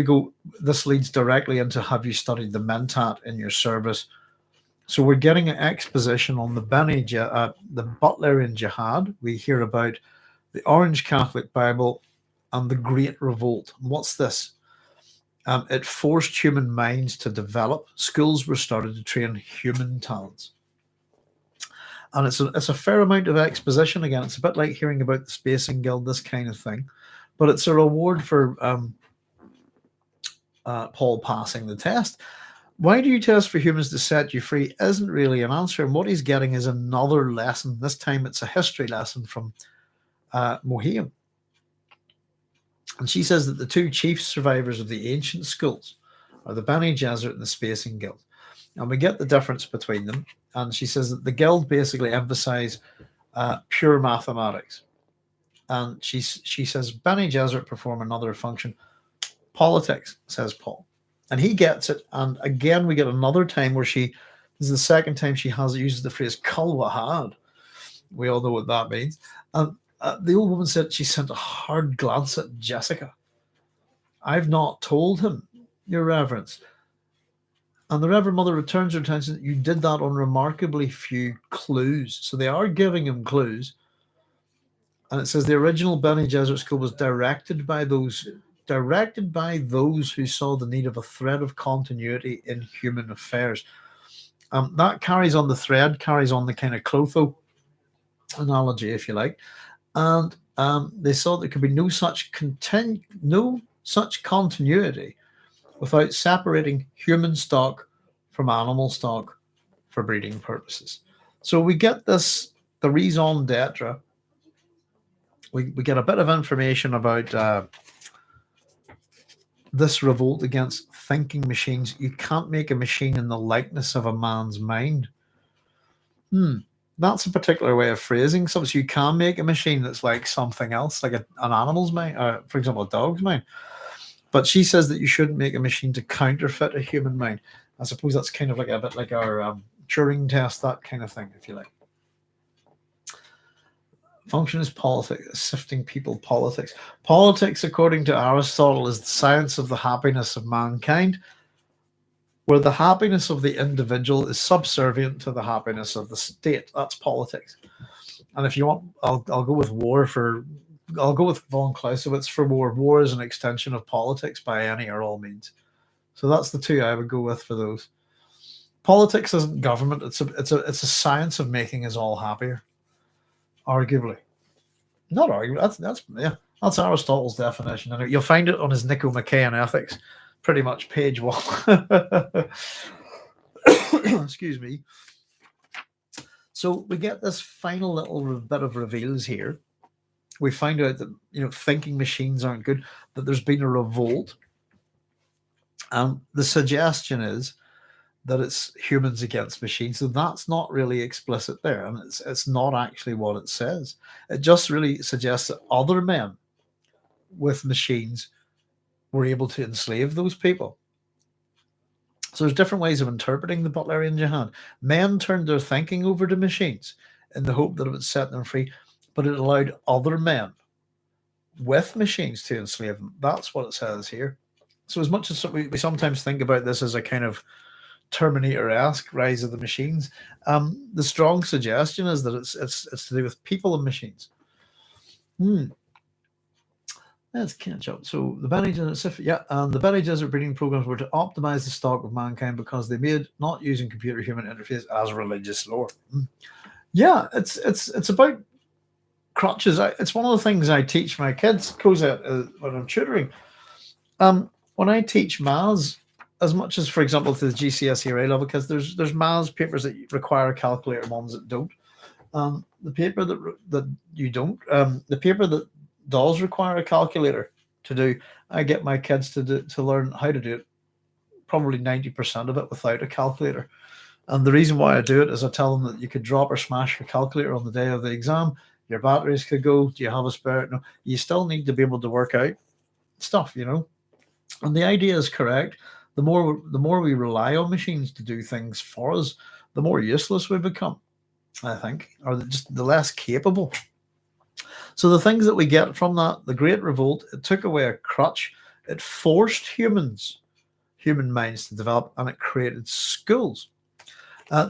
this leads directly into, have you studied the Mentat in your service? So we're getting an exposition on the the Butlerian Jihad. We hear about the Orange Catholic Bible and the Great Revolt. And what's this? It forced human minds to develop. Schools were started to train human talents. And it's a fair amount of exposition. Again, it's a bit like hearing about the Spacing Guild, this kind of thing. But it's a reward for Paul passing the test. Why do you test for humans to set you free isn't really an answer. And what he's getting is another lesson. This time it's a history lesson from Mohiam. And she says that the two chief survivors of the ancient schools are the Bene Gesserit and the Spacing Guild. And we get the difference between them. And she says that the guild basically emphasize pure mathematics. And she says Bene Gesserit perform another function, politics, says Paul. And he gets it. And again, we get another time where this is the second time she uses the phrase Kul Wahad. We all know what that means. And the old woman said she sent a hard glance at Jessica. I've not told him, Your Reverence. And the Reverend Mother returns her attention that you did that on remarkably few clues. So they are giving him clues. And it says the original Bene Gesserit school was directed by those who saw the need of a thread of continuity in human affairs. That carries on the kind of Clotho analogy, if you like. And they saw there could be no such continuity without separating human stock from animal stock for breeding purposes. So we get the raison d'etre. We get a bit of information about this revolt against thinking machines. You can't make a machine in the likeness of a man's mind. That's a particular way of phrasing something. So you can make a machine that's like something else, like an animal's mind, or for example, a dog's mind. But she says that you shouldn't make a machine to counterfeit a human mind. I suppose that's kind of like a bit like our Turing test, that kind of thing, if you like. Function is politics, sifting people politics. Politics, according to Aristotle, is the science of the happiness of mankind, where the happiness of the individual is subservient to the happiness of the state. That's politics. And if you want, I'll go with I'll go with von Clausewitz for war. War is an extension of politics by any or all means. So that's the two I would go with for those. Politics isn't government. It's a science of making us all happier. Arguably. Not arguably. That's Aristotle's definition. And you'll find it on his Nicomachean Ethics, pretty much page 1. Excuse me. So we get this final little bit of reveals here. We find out that thinking machines aren't good, that there's been a revolt. And the suggestion is that it's humans against machines. So that's not really explicit there. And it's not actually what it says. It just really suggests that other men with machines were able to enslave those people. So there's different ways of interpreting the Butlerian Jihad. Men turned their thinking over to machines in the hope that it would set them free, but it allowed other men with machines to enslave them. That's what it says here. So as much as we sometimes think about this as a kind of Terminator-esque rise of the machines, the strong suggestion is that it's to do with people and machines. Let's catch up. So the Bene Gesserit, and the Bene Gesserit breeding programs were to optimize the stock of mankind because they made not using computer-human interface as religious lore. Yeah, it's about crutches. It's one of the things I teach my kids, Cosette, when I'm tutoring. When I teach maths, as much as, for example, to the GCSE array level, because there's maths papers that require a calculator and ones that don't. The paper that you don't, the paper that does require a calculator to do, I get my kids to learn how to do it, probably 90% of it without a calculator. And the reason why I do it is I tell them that you could drop or smash your calculator on the day of the exam. Your batteries could go. Do you have a spare? No. You still need to be able to work out stuff, And the idea is correct. The more we rely on machines to do things for us, the more useless we become, I think, or just the less capable. So the things that we get from that, the Great Revolt, it took away a crutch. It forced human minds to develop, and it created schools.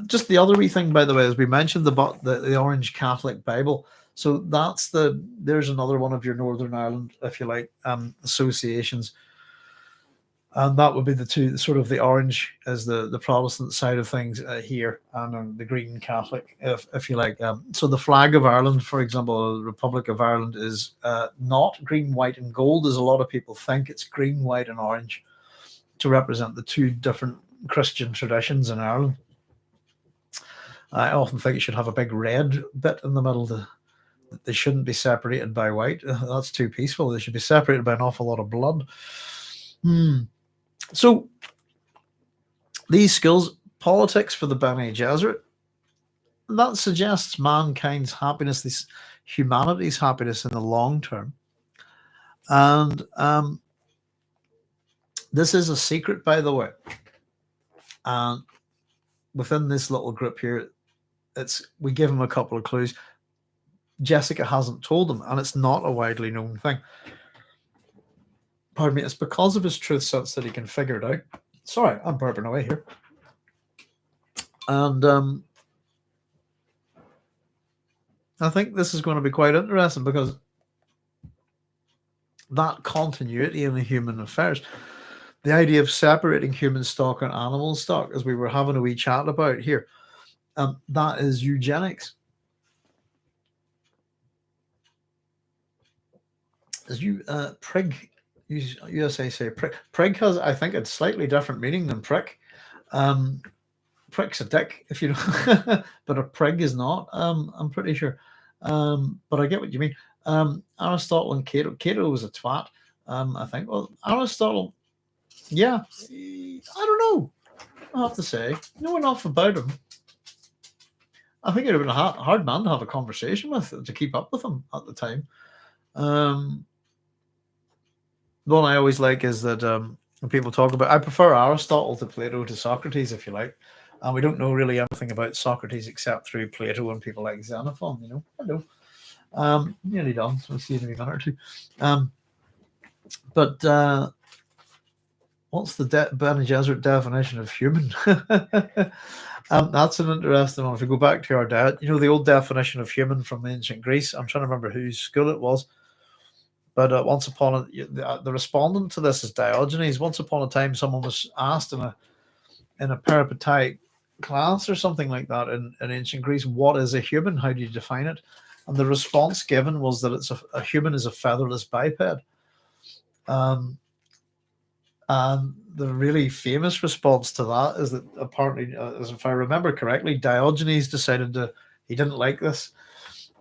Just the other wee thing, by the way, as we mentioned the Orange Catholic Bible. So there's another one of your Northern Ireland, if you like, associations. And that would be the two, sort of the orange is the Protestant side of things here, and the green Catholic, if you like. So the flag of Ireland, for example, the Republic of Ireland, is not green, white, and gold, as a lot of people think. It's green, white, and orange to represent the two different Christian traditions in Ireland. I often think it should have a big red bit in the middle. They shouldn't be separated by white. That's too peaceful. They should be separated by an awful lot of blood. So these skills, politics for the Bene Gesserit, that suggests mankind's happiness, humanity's happiness in the long term. And this is a secret, by the way. And within this little group here, we give them a couple of clues. Jessica hasn't told them, and it's not a widely known thing. Pardon me, it's because of his truth sense that he can figure it out. Sorry, I'm burping away here. And I think this is going to be quite interesting, because that continuity in the human affairs, the idea of separating human stock and animal stock, as we were having a wee chat about here, that is eugenics. As you prig, USA say prick. Prig has, I think, a slightly different meaning than prick. Prick's a dick, if you know, but a prig is not. I'm pretty sure. But I get what you mean. Aristotle and Cato. Cato was a twat. I think. Well, Aristotle, yeah. I don't know. I have to say, know enough about him. I think it would have been a hard man to have a conversation with, to keep up with him at the time. The one I always like is that when people talk about, I prefer Aristotle to Plato to Socrates, if you like. And we don't know really anything about Socrates except through Plato and people like Xenophon, you know. Hello. Nearly done, so we'll see you in a minute or two. But what's the Bene Gesserit definition of human? That's an interesting one. If we go back to our the old definition of human from ancient Greece, I'm trying to remember whose school it was. But once upon the respondent to this is Diogenes. Once upon a time, someone was asked in a peripatetic class or something like that in ancient Greece, what is a human? How do you define it? And the response given was that a human is a featherless biped. And the really famous response to that is that apparently, as if I remember correctly, Diogenes decided he didn't like this.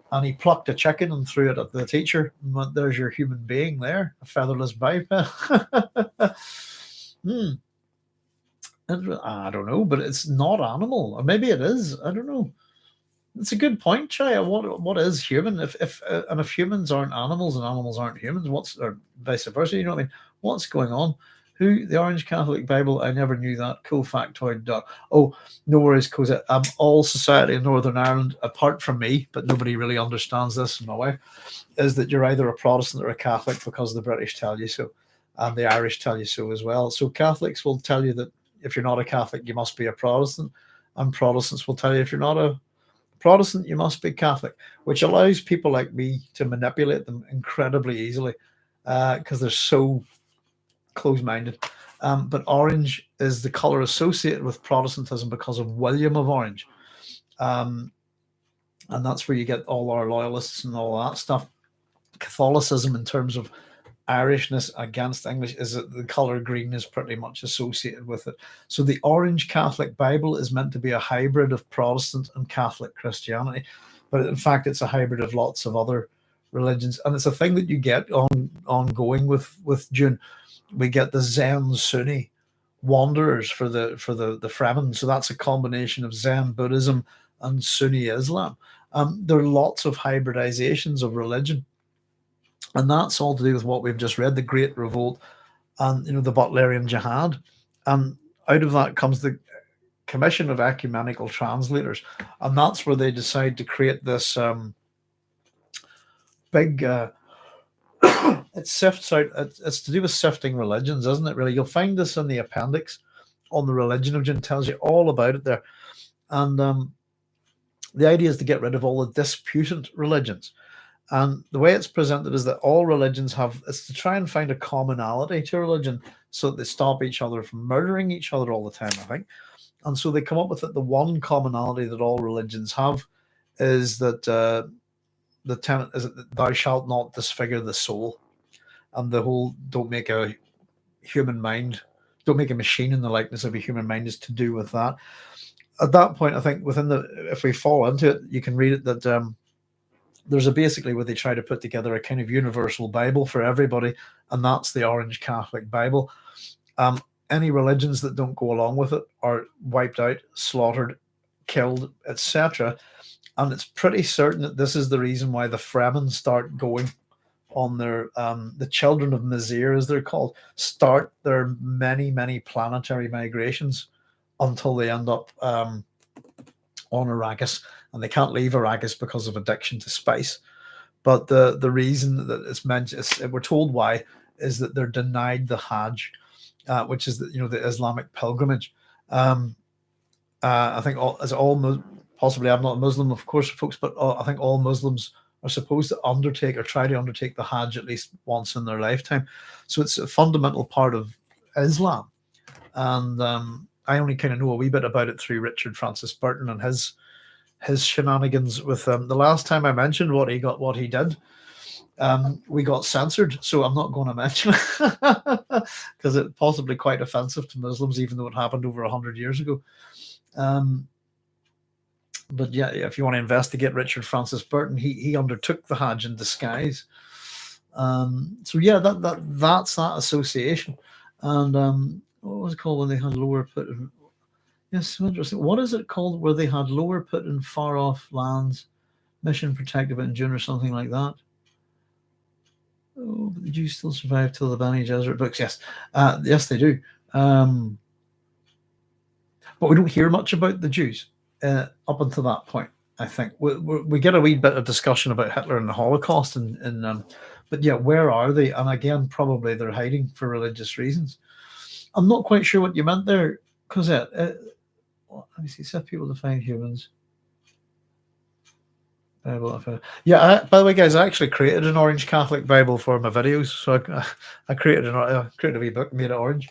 And he plucked a chicken and threw it at the teacher. And went, there's your human being there, a featherless biped. I don't know, but it's not animal. Or maybe it is. I don't know. It's a good point, Chaya. What is human? If humans aren't animals and animals aren't humans, or vice versa, you know what I mean? What's going on? The Orange Catholic Bible, I never knew that. Cool factoid. Oh, no worries, Cosette. All society in Northern Ireland, apart from me, but nobody really understands this in my way, is that you're either a Protestant or a Catholic because the British tell you so, and the Irish tell you so as well. So Catholics will tell you that if you're not a Catholic, you must be a Protestant, and Protestants will tell you if you're not a Protestant, you must be Catholic, which allows people like me to manipulate them incredibly easily because they're so close-minded. But orange is the color associated with Protestantism because of William of Orange. And that's where you get all our loyalists and all that stuff. Catholicism, in terms of Irishness against English, is that the color green is pretty much associated with it. So the Orange Catholic Bible is meant to be a hybrid of Protestant and Catholic Christianity. But in fact, it's a hybrid of lots of other religions. And it's a thing that you get ongoing with Dune. We get the Zen Sunni wanderers for the Fremen. So that's a combination of Zen Buddhism and Sunni Islam. There are lots of hybridizations of religion. And that's all to do with what we've just read, the Great Revolt and the Butlerian Jihad. And out of that comes the commission of ecumenical translators. And that's where they decide to create this big. It sifts out. It's to do with sifting religions, isn't it? Really, you'll find this in the appendix on the religion of June. Tells you all about it there, and the idea is to get rid of all the disputant religions. And the way it's presented is that all religions have, it's to try and find a commonality to religion so that they stop each other from murdering each other all the time, I think. And so they come up with it. The one commonality that all religions have is that the tenet is that thou shalt not disfigure the soul. And the whole don't make a human mind, don't make a machine in the likeness of a human mind is to do with that. At that point, I think within the, if we fall into it, you can read it that there's a basically where they try to put together a kind of universal Bible for everybody, and that's the Orange Catholic Bible. Any religions that don't go along with it are wiped out, slaughtered, killed, etc. And it's pretty certain that this is the reason why the Fremen start going on their the children of Mizir, as they're called, start their many planetary migrations until they end up on Arrakis, and they can't leave Arrakis because of addiction to spice. But the reason that it's mentioned, we're told why, is that they're denied the Hajj, which is the Islamic pilgrimage. I think possibly I'm not a Muslim, of course, folks, but I think all Muslims are supposed to undertake or try to undertake the Hajj at least once in their lifetime. So it's a fundamental part of Islam. And I only kind of know a wee bit about it through Richard Francis Burton and his shenanigans with the last time I mentioned what he did. We got censored, so I'm not going to mention it because it's possibly quite offensive to Muslims, even though it happened over 100 years ago. But yeah, if you want to investigate Richard Francis Burton, he undertook the Hajj in disguise. So yeah, that's that association. And what was it called when they had lower put in? Yes, so interesting. What is it called where they had lower put in far off lands, mission protected in June or something like that? Oh, but the Jews still survive till the Bene Gesserit books. Yes, yes, they do. But we don't hear much about the Jews up until that point. I think we get a wee bit of discussion about Hitler and the Holocaust, but yeah, where are they? And again, probably they're hiding for religious reasons. I'm not quite sure what you meant there, because let me see. Set people to find humans. Bible. Yeah. By the way, guys, I actually created an Orange Catholic Bible for my videos. So I created a wee book, made it orange.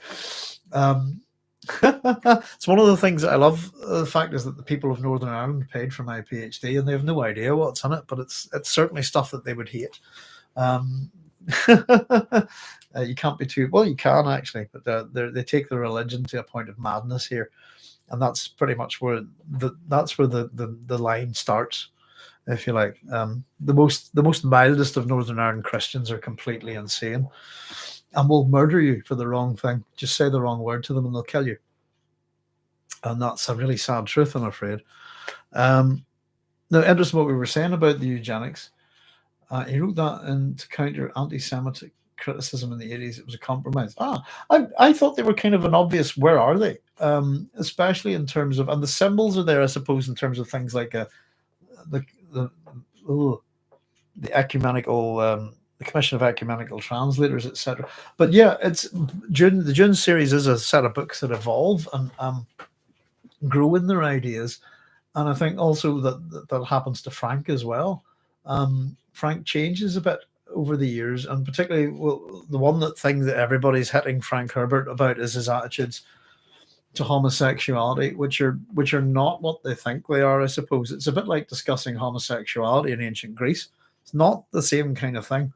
It's one of the things that I love. The fact is that the people of Northern Ireland paid for my PhD, and they have no idea what's in it. But it's certainly stuff that they would hate. You can't be too well. You can actually, but they take the religion to a point of madness here, and that's pretty much where the line starts, if you like. The most mildest of Northern Ireland Christians are completely insane, and will murder you for the wrong thing. Just say the wrong word to them, and they'll kill you. And that's a really sad truth, I'm afraid. Now, interesting what we were saying about the eugenics. He wrote that to counter anti-Semitic criticism in the 80s. It was a compromise. I thought they were kind of an obvious, where are they? Especially in terms of, and the symbols are there, I suppose, in terms of things like the ecumenical, the Commission of Ecumenical Translators, etc. But yeah, the Dune series is a set of books that evolve and grow in their ideas. And I think also that happens to Frank as well. Frank changes a bit over the years, and particularly the one thing that everybody's hitting Frank Herbert about is his attitudes to homosexuality, which are not what they think they are, I suppose. It's a bit like discussing homosexuality in ancient Greece. It's not the same kind of thing,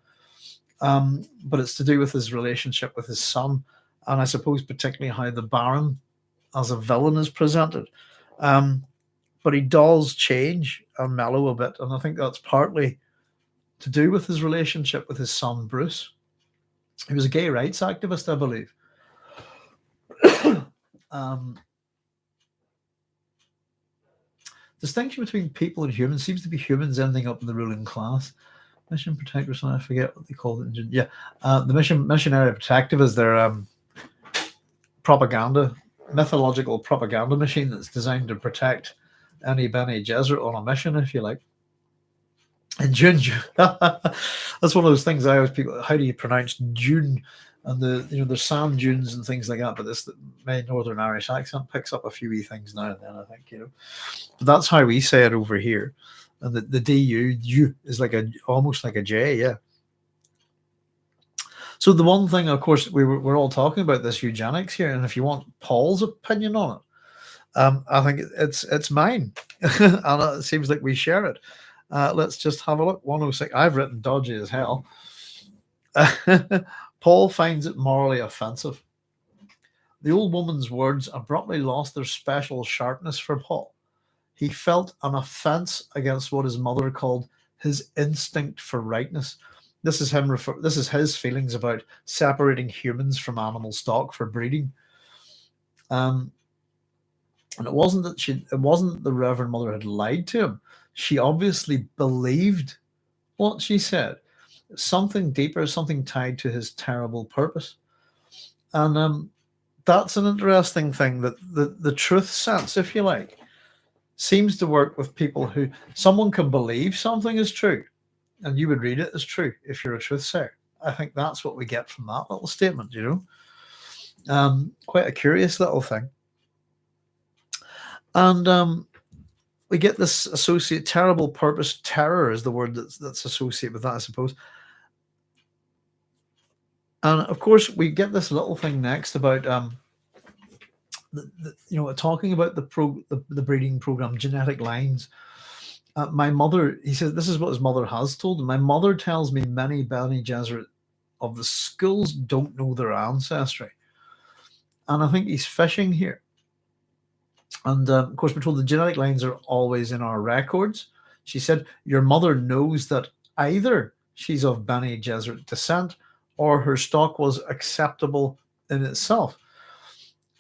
but it's to do with his relationship with his son, and I suppose particularly how the Baron as a villain is presented. But he does change and mellow a bit, and I think that's partly to do with his relationship with his son, Bruce. He was a gay rights activist, I believe. Distinction between people and humans seems to be humans ending up in the ruling class. Mission protectors, I forget what they called it. Yeah, the missionary protective is their mythological propaganda machine that's designed to protect any Bene Gesserit on a mission, if you like. And Dune, that's one of those things I always people. How do you pronounce Dune? And there's sand dunes and things like that. But my Northern Irish accent picks up a few wee things now and then. I think. But that's how we say it over here. And the du is almost like a J, yeah. So the one thing, of course, we're all talking about this eugenics here, and if you want Paul's opinion on it, I think it's mine, and it seems like we share it. Let's just have a look. 106. I've written dodgy as hell. Paul finds it morally offensive. The old woman's words abruptly lost their special sharpness for Paul. He felt an offense against what his mother called his instinct for rightness. This is This is his feelings about separating humans from animal stock for breeding. And it wasn't that the Reverend Mother had lied to him. She obviously believed what she said. Something deeper, something tied to his terrible purpose. And that's an interesting thing, that the truth sense, if you like, seems to work with people who someone can believe something is true, and you would read it as true if you're a truth sayer. I think that's what we get from that little statement, Quite a curious little thing. And we get this terrible purpose. Terror is the word that's associated with that, I suppose. And of course, we get this little thing next about talking about the breeding program, genetic lines. My mother, he says, this is what his mother has told him. My mother tells me many Bene Gesserit of the schools don't know their ancestry. And I think he's fishing here. And of course, we're told the genetic lines are always in our records. She said, your mother knows that either she's of Bene Gesserit descent or her stock was acceptable in itself.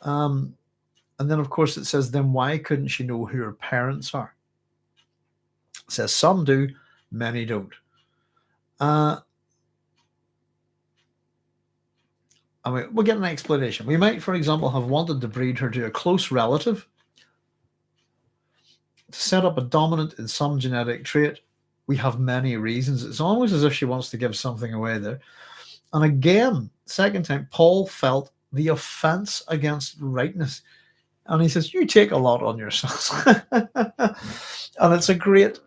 And then, of course, it says, then why couldn't she know who her parents are? It says some do, many don't. We'll get an explanation. We might, for example, have wanted to breed her to a close relative to set up a dominant in some genetic trait. We have many reasons. It's almost as if she wants to give something away there. And again, second time, Paul felt the offense against rightness. And he says, you take a lot on yourselves. And it's a great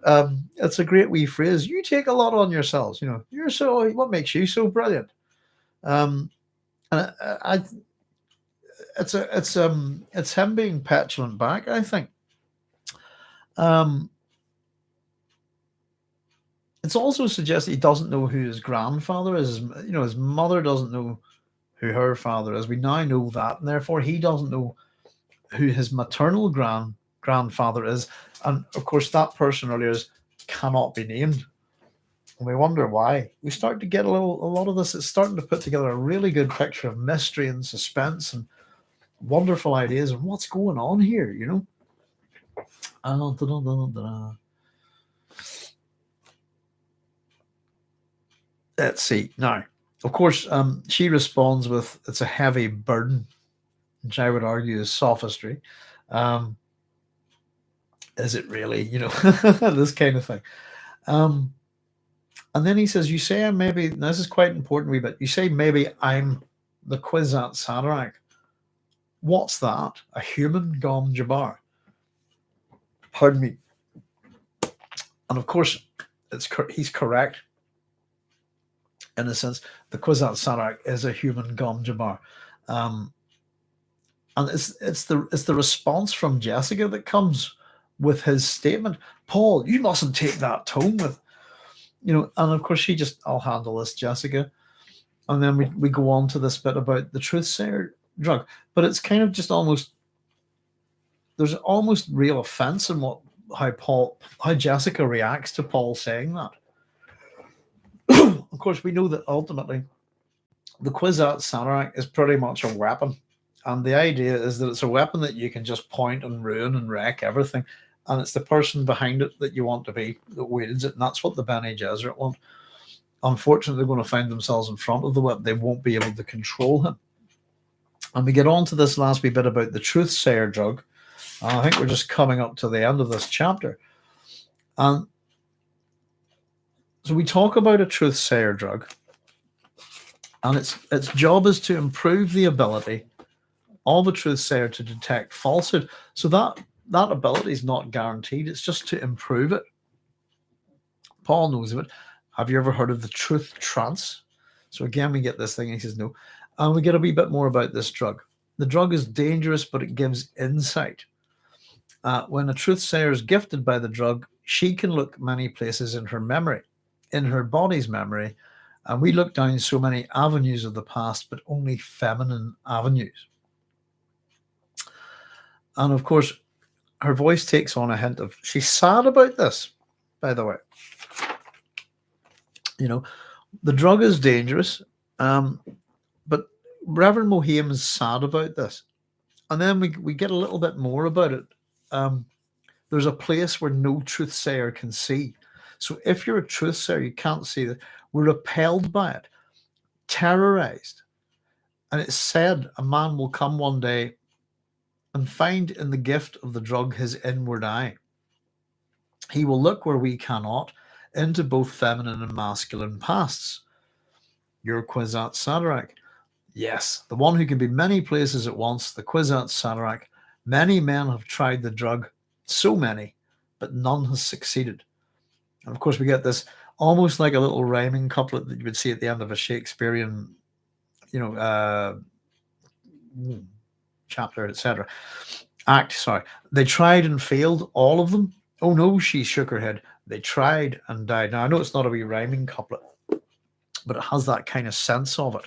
wee phrase. You take a lot on yourselves. What makes you so brilliant? And it's him being petulant back, I think. It's also suggests he doesn't know who his grandfather is. His mother doesn't know who her father is. We now know that, and therefore he doesn't know who his maternal grandfather is. And of course, that person earlier cannot be named. And we wonder why. We start to get a lot of this. It's starting to put together a really good picture of mystery and suspense and wonderful ideas and what's going on here, Let's see. Now, of course, she responds with, it's a heavy burden, which I would argue is sophistry. Is it really? This kind of thing. And then he says, you say maybe, this is quite important wee bit, you say maybe I'm the Kwisatz Haderach. What's that? A human Gom Jabbar? Pardon me. And of course, he's correct. In a sense, the Kwisatz Haderach is a human Gom Jabbar. And it's the response from Jessica that comes with his statement. Paul, you mustn't take that tone with, and of course she just, I'll handle this, Jessica. And then we go on to this bit about the truth sayer drug. But it's kind of just there's almost real offense in how Jessica reacts to Paul saying that. Of course, we know that ultimately the Kwisatz Haderach is pretty much a weapon. And the idea is that it's a weapon that you can just point and ruin and wreck everything. And it's the person behind it that you want to be that wields it. And that's what the Bene Gesserit want. Unfortunately, they're going to find themselves in front of the weapon. They won't be able to control him. And we get on to this last wee bit about the truth sayer drug. And I think we're just coming up to the end of this chapter. And So we talk about a truth-sayer drug, and its job is to improve the ability of a truth-sayer to detect falsehood. So that ability is not guaranteed. It's just to improve it. Paul knows of it. Have you ever heard of the truth trance? So again, we get this thing, and he says no. And we get a wee bit more about this drug. The drug is dangerous, but it gives insight. When a truth sayer is gifted by the drug, she can look many places in her memory, in her body's memory, and we look down so many avenues of the past, but only feminine avenues. And of course, her voice takes on a hint of she's sad about this, by the way. You know, the drug is dangerous, but Reverend Moham is sad about this. And then we get a little bit more about it. There's a place where no truth sayer can see. So if you're a truth sayer, you can't see that. We're repelled by it, terrorized. And it's said a man will come one day and find in the gift of the drug his inward eye. He will look where we cannot, into both feminine and masculine pasts. Your Kwisatz Haderach. Yes, the one who can be many places at once, the Kwisatz Haderach. Many men have tried the drug, so many, but none has succeeded. And of course, we get this almost like a little rhyming couplet that you would see at the end of a Shakespearean, chapter, etc. Act, sorry. They tried and failed, all of them. Oh no, she shook her head. They tried and died. Now, I know it's not a wee rhyming couplet, but it has that kind of sense of it.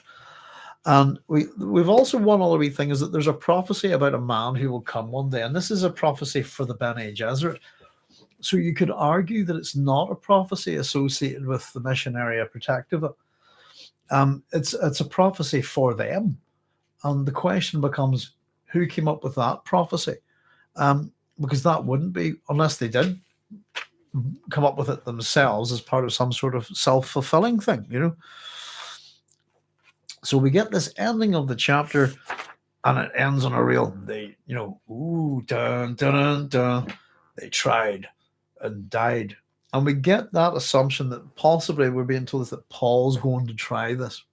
And we've also one other wee thing is that there's a prophecy about a man who will come one day, and this is a prophecy for the Bene Gesserit. So you could argue that it's not a prophecy associated with the Missionaria Protectiva. It's a prophecy for them, and the question becomes, who came up with that prophecy? Because that wouldn't be, unless they did come up with it themselves as part of some sort of self-fulfilling thing. So we get this ending of the chapter, and it ends on a real, ooh, dun, dun, dun. They tried and died. And we get that assumption that possibly we're being told that Paul's going to try this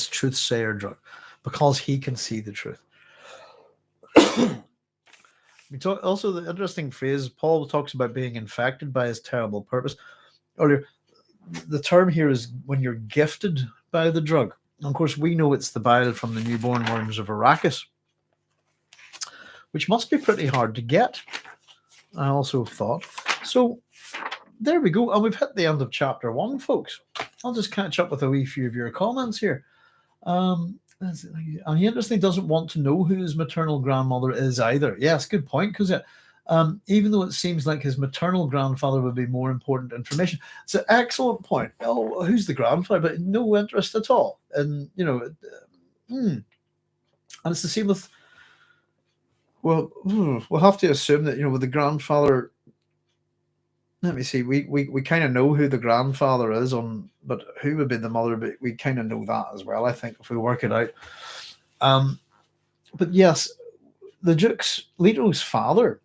truth sayer drug, because he can see the truth. We talk also the interesting phrase, Paul talks about being infected by his terrible purpose. Earlier, the term here is when you're gifted by the drug. And of course, we know it's the bile from the newborn worms of Arrakis, which must be pretty hard to get, I also thought. So there we go. And we've hit the end of chapter 1, folks. I'll just catch up with a wee few of your comments here. And he interestingly doesn't want to know who his maternal grandmother is either. Yes, good point, because even though it seems like his maternal grandfather would be more important information, it's an excellent point. Oh, who's the grandfather? But no interest at all. And, and it's the same with, well, we'll have to assume that, with the grandfather, let me see, we kind of know who the grandfather is, but who would be the mother, but we kind of know that as well, I think, if we work it out. But yes, the Duke's, Leto's father,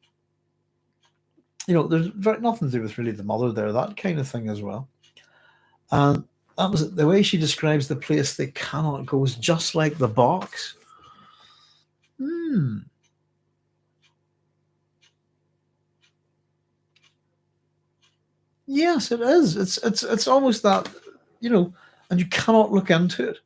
there's nothing to do with really the mother there, that kind of thing as well. And that was the way she describes the place they cannot go, is just like the box. Yes, it is. It's almost that, and you cannot look into it.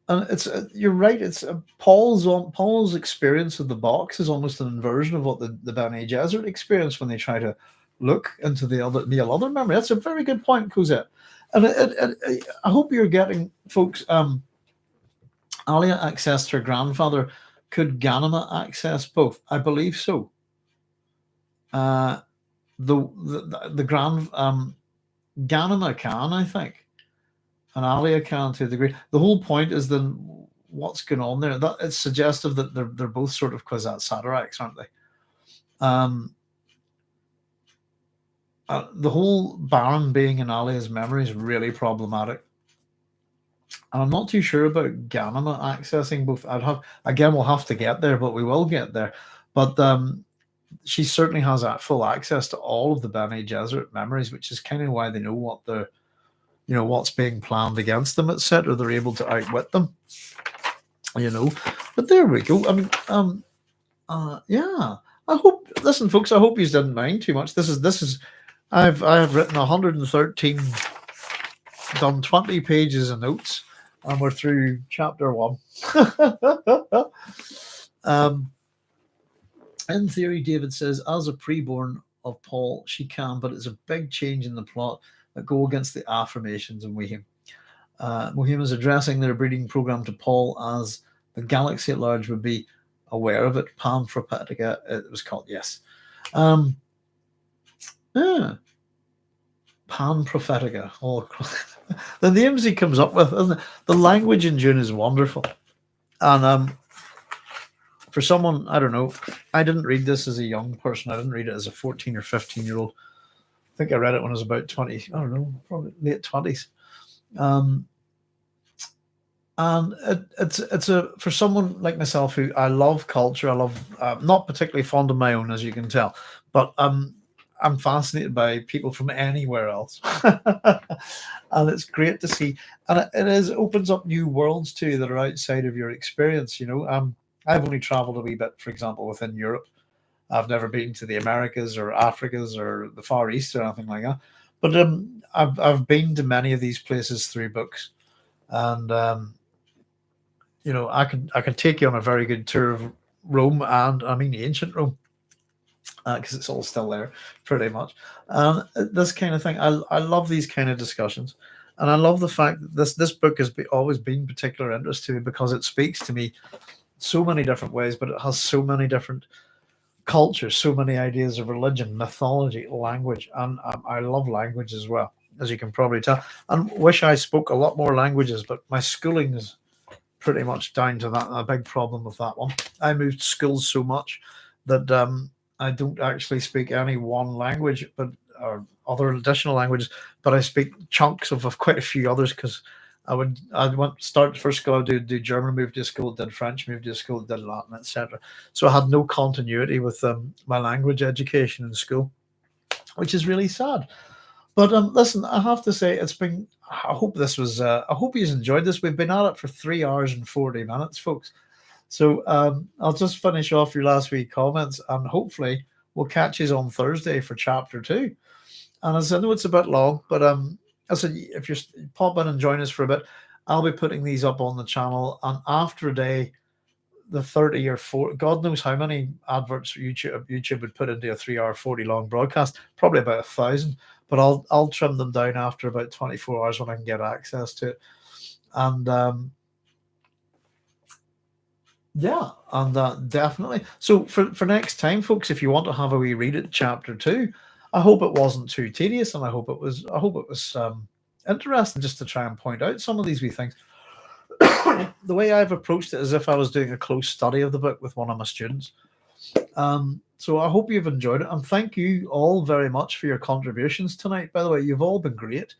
And you're right. It's Paul's experience of the box is almost an inversion of what the Bene Gesserit experience when they try to look into the other memory. That's a very good point, Cosette. And I hope you're getting, folks. Alia accessed her grandfather. Could Ganima access both? I believe so. The grand Ganima can, I think, and Alia can to a degree. The whole point is then what's going on there. That it's suggestive that they're both sort of Kwisatz Haderachs, aren't they? The whole Baron being in Alia's memory is really problematic. And I'm not too sure about Ganima accessing both. We'll have to get there, but we will get there. But she certainly has that full access to all of the Bene Gesserit memories, which is kind of why they know what the what's being planned against them, etc. They're able to outwit them, But there we go. I mean, yeah. I hope. Listen, folks. I hope you didn't mind too much. This is. I have written 113, done 20 pages of notes, and we're through chapter 1. In theory, David says, as a preborn of Paul, she can, but it's a big change in the plot that go against the affirmations of Muhim. Muhim is addressing their breeding program to Paul as the galaxy at large would be aware of it. Pan Prophetica, it was called, yes. Yeah. Pan Prophetica. Oh, the names he comes up with, isn't it? The language in Dune is wonderful. And for someone, I don't know, I didn't read this as a young person. I didn't read it as a 14 or 15-year-old. I think I read it when I was about 20, I don't know, probably late 20s. And it's for someone like myself who I love culture. I love, not particularly fond of my own, as you can tell, but I'm fascinated by people from anywhere else. And it's great to see. And it opens up new worlds too that are outside of your experience, I've only traveled a wee bit, for example, within Europe. I've never been to the Americas or Africas or the Far East or anything like that. But I've been to many of these places through books, and I can take you on a very good tour of Rome, and I mean ancient Rome, because it's all still there, pretty much. This kind of thing, I love these kind of discussions, and I love the fact that this book has always been particular interest to me because it speaks to me so many different ways, but it has so many different cultures, so many ideas of religion, mythology, language, and I love language as well, as you can probably tell. And wish I spoke a lot more languages, but my schooling is pretty much down to that. A big problem with that one. I moved schools so much that I don't actually speak any one language, or other additional languages, but I speak chunks of quite a few others because I went start first school. I do German, moved to school, did French, moved to school, did Latin, etc. So I had no continuity with my language education in school, which is really sad. But listen, I have to say it's been. I hope this was. I hope you enjoyed this. We've been at it for 3 hours and 40 minutes, folks. So I'll just finish off your last week comments, and hopefully we'll catch you on Thursday for chapter 2. And as I know it's a bit long, but I said, if you pop in and join us for a bit, I'll be putting these up on the channel. And after a day, the 30 or 40, God knows how many adverts YouTube would put into a 3 hour 40 long broadcast, probably about 1,000. But I'll trim them down after about 24 hours when I can get access to it. And yeah, and definitely. So for next time, folks, if you want to have a wee read at chapter 2, I hope it wasn't too tedious, and I hope it was interesting just to try and point out some of these wee things. The way I've approached it is if I was doing a close study of the book with one of my students. So I hope you've enjoyed it, and thank you all very much for your contributions tonight. By the way, you've all been great,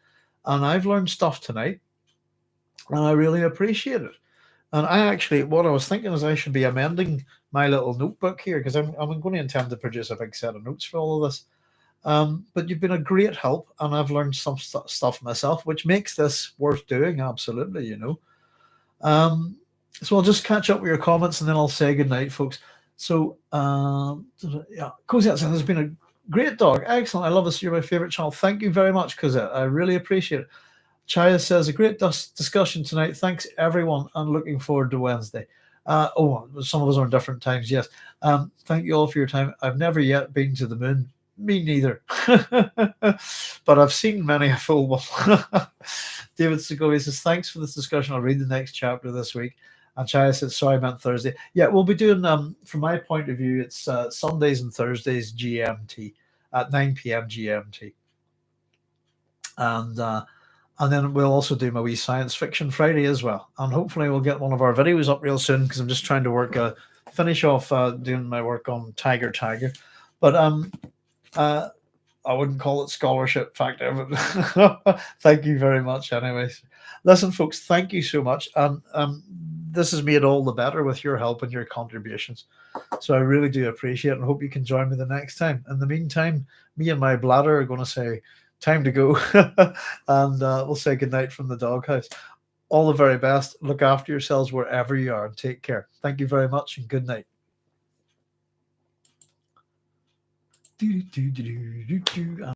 and I've learned stuff tonight, and I really appreciate it. And what I was thinking is I should be amending my little notebook here, because I'm going to intend to produce a big set of notes for all of this. But you've been a great help, and I've learned some stuff myself, which makes this worth doing. Absolutely, So I'll just catch up with your comments, and then I'll say goodnight, folks. So, yeah, Cosette says, there's been a great dog. Excellent. I love this. You're my favorite channel. Thank you very much, Cosette. I really appreciate it. Chaya says, a great discussion tonight. Thanks, everyone, and looking forward to Wednesday. Some of us are on different times, yes. Thank you all for your time. I've never yet been to the moon. Me neither. But I've seen many a full one. David Segovia says, thanks for this discussion. I'll read the next chapter this week. And Chaya says, sorry, I meant Thursday. Yeah, we'll be doing, from my point of view, it's Sundays and Thursdays GMT at 9 p.m. GMT. And then we'll also do my wee science fiction Friday as well. And hopefully we'll get one of our videos up real soon, because I'm just trying to finish off doing my work on Tiger. But I wouldn't call it scholarship factor, but thank you very much anyways. Listen, folks, thank you so much. And this is made all the better with your help and your contributions. So I really do appreciate it and hope you can join me the next time. In the meantime, me and my bladder are going to say, time to go. And we'll say goodnight from the doghouse. All the very best. Look after yourselves wherever you are and take care. Thank you very much and good night.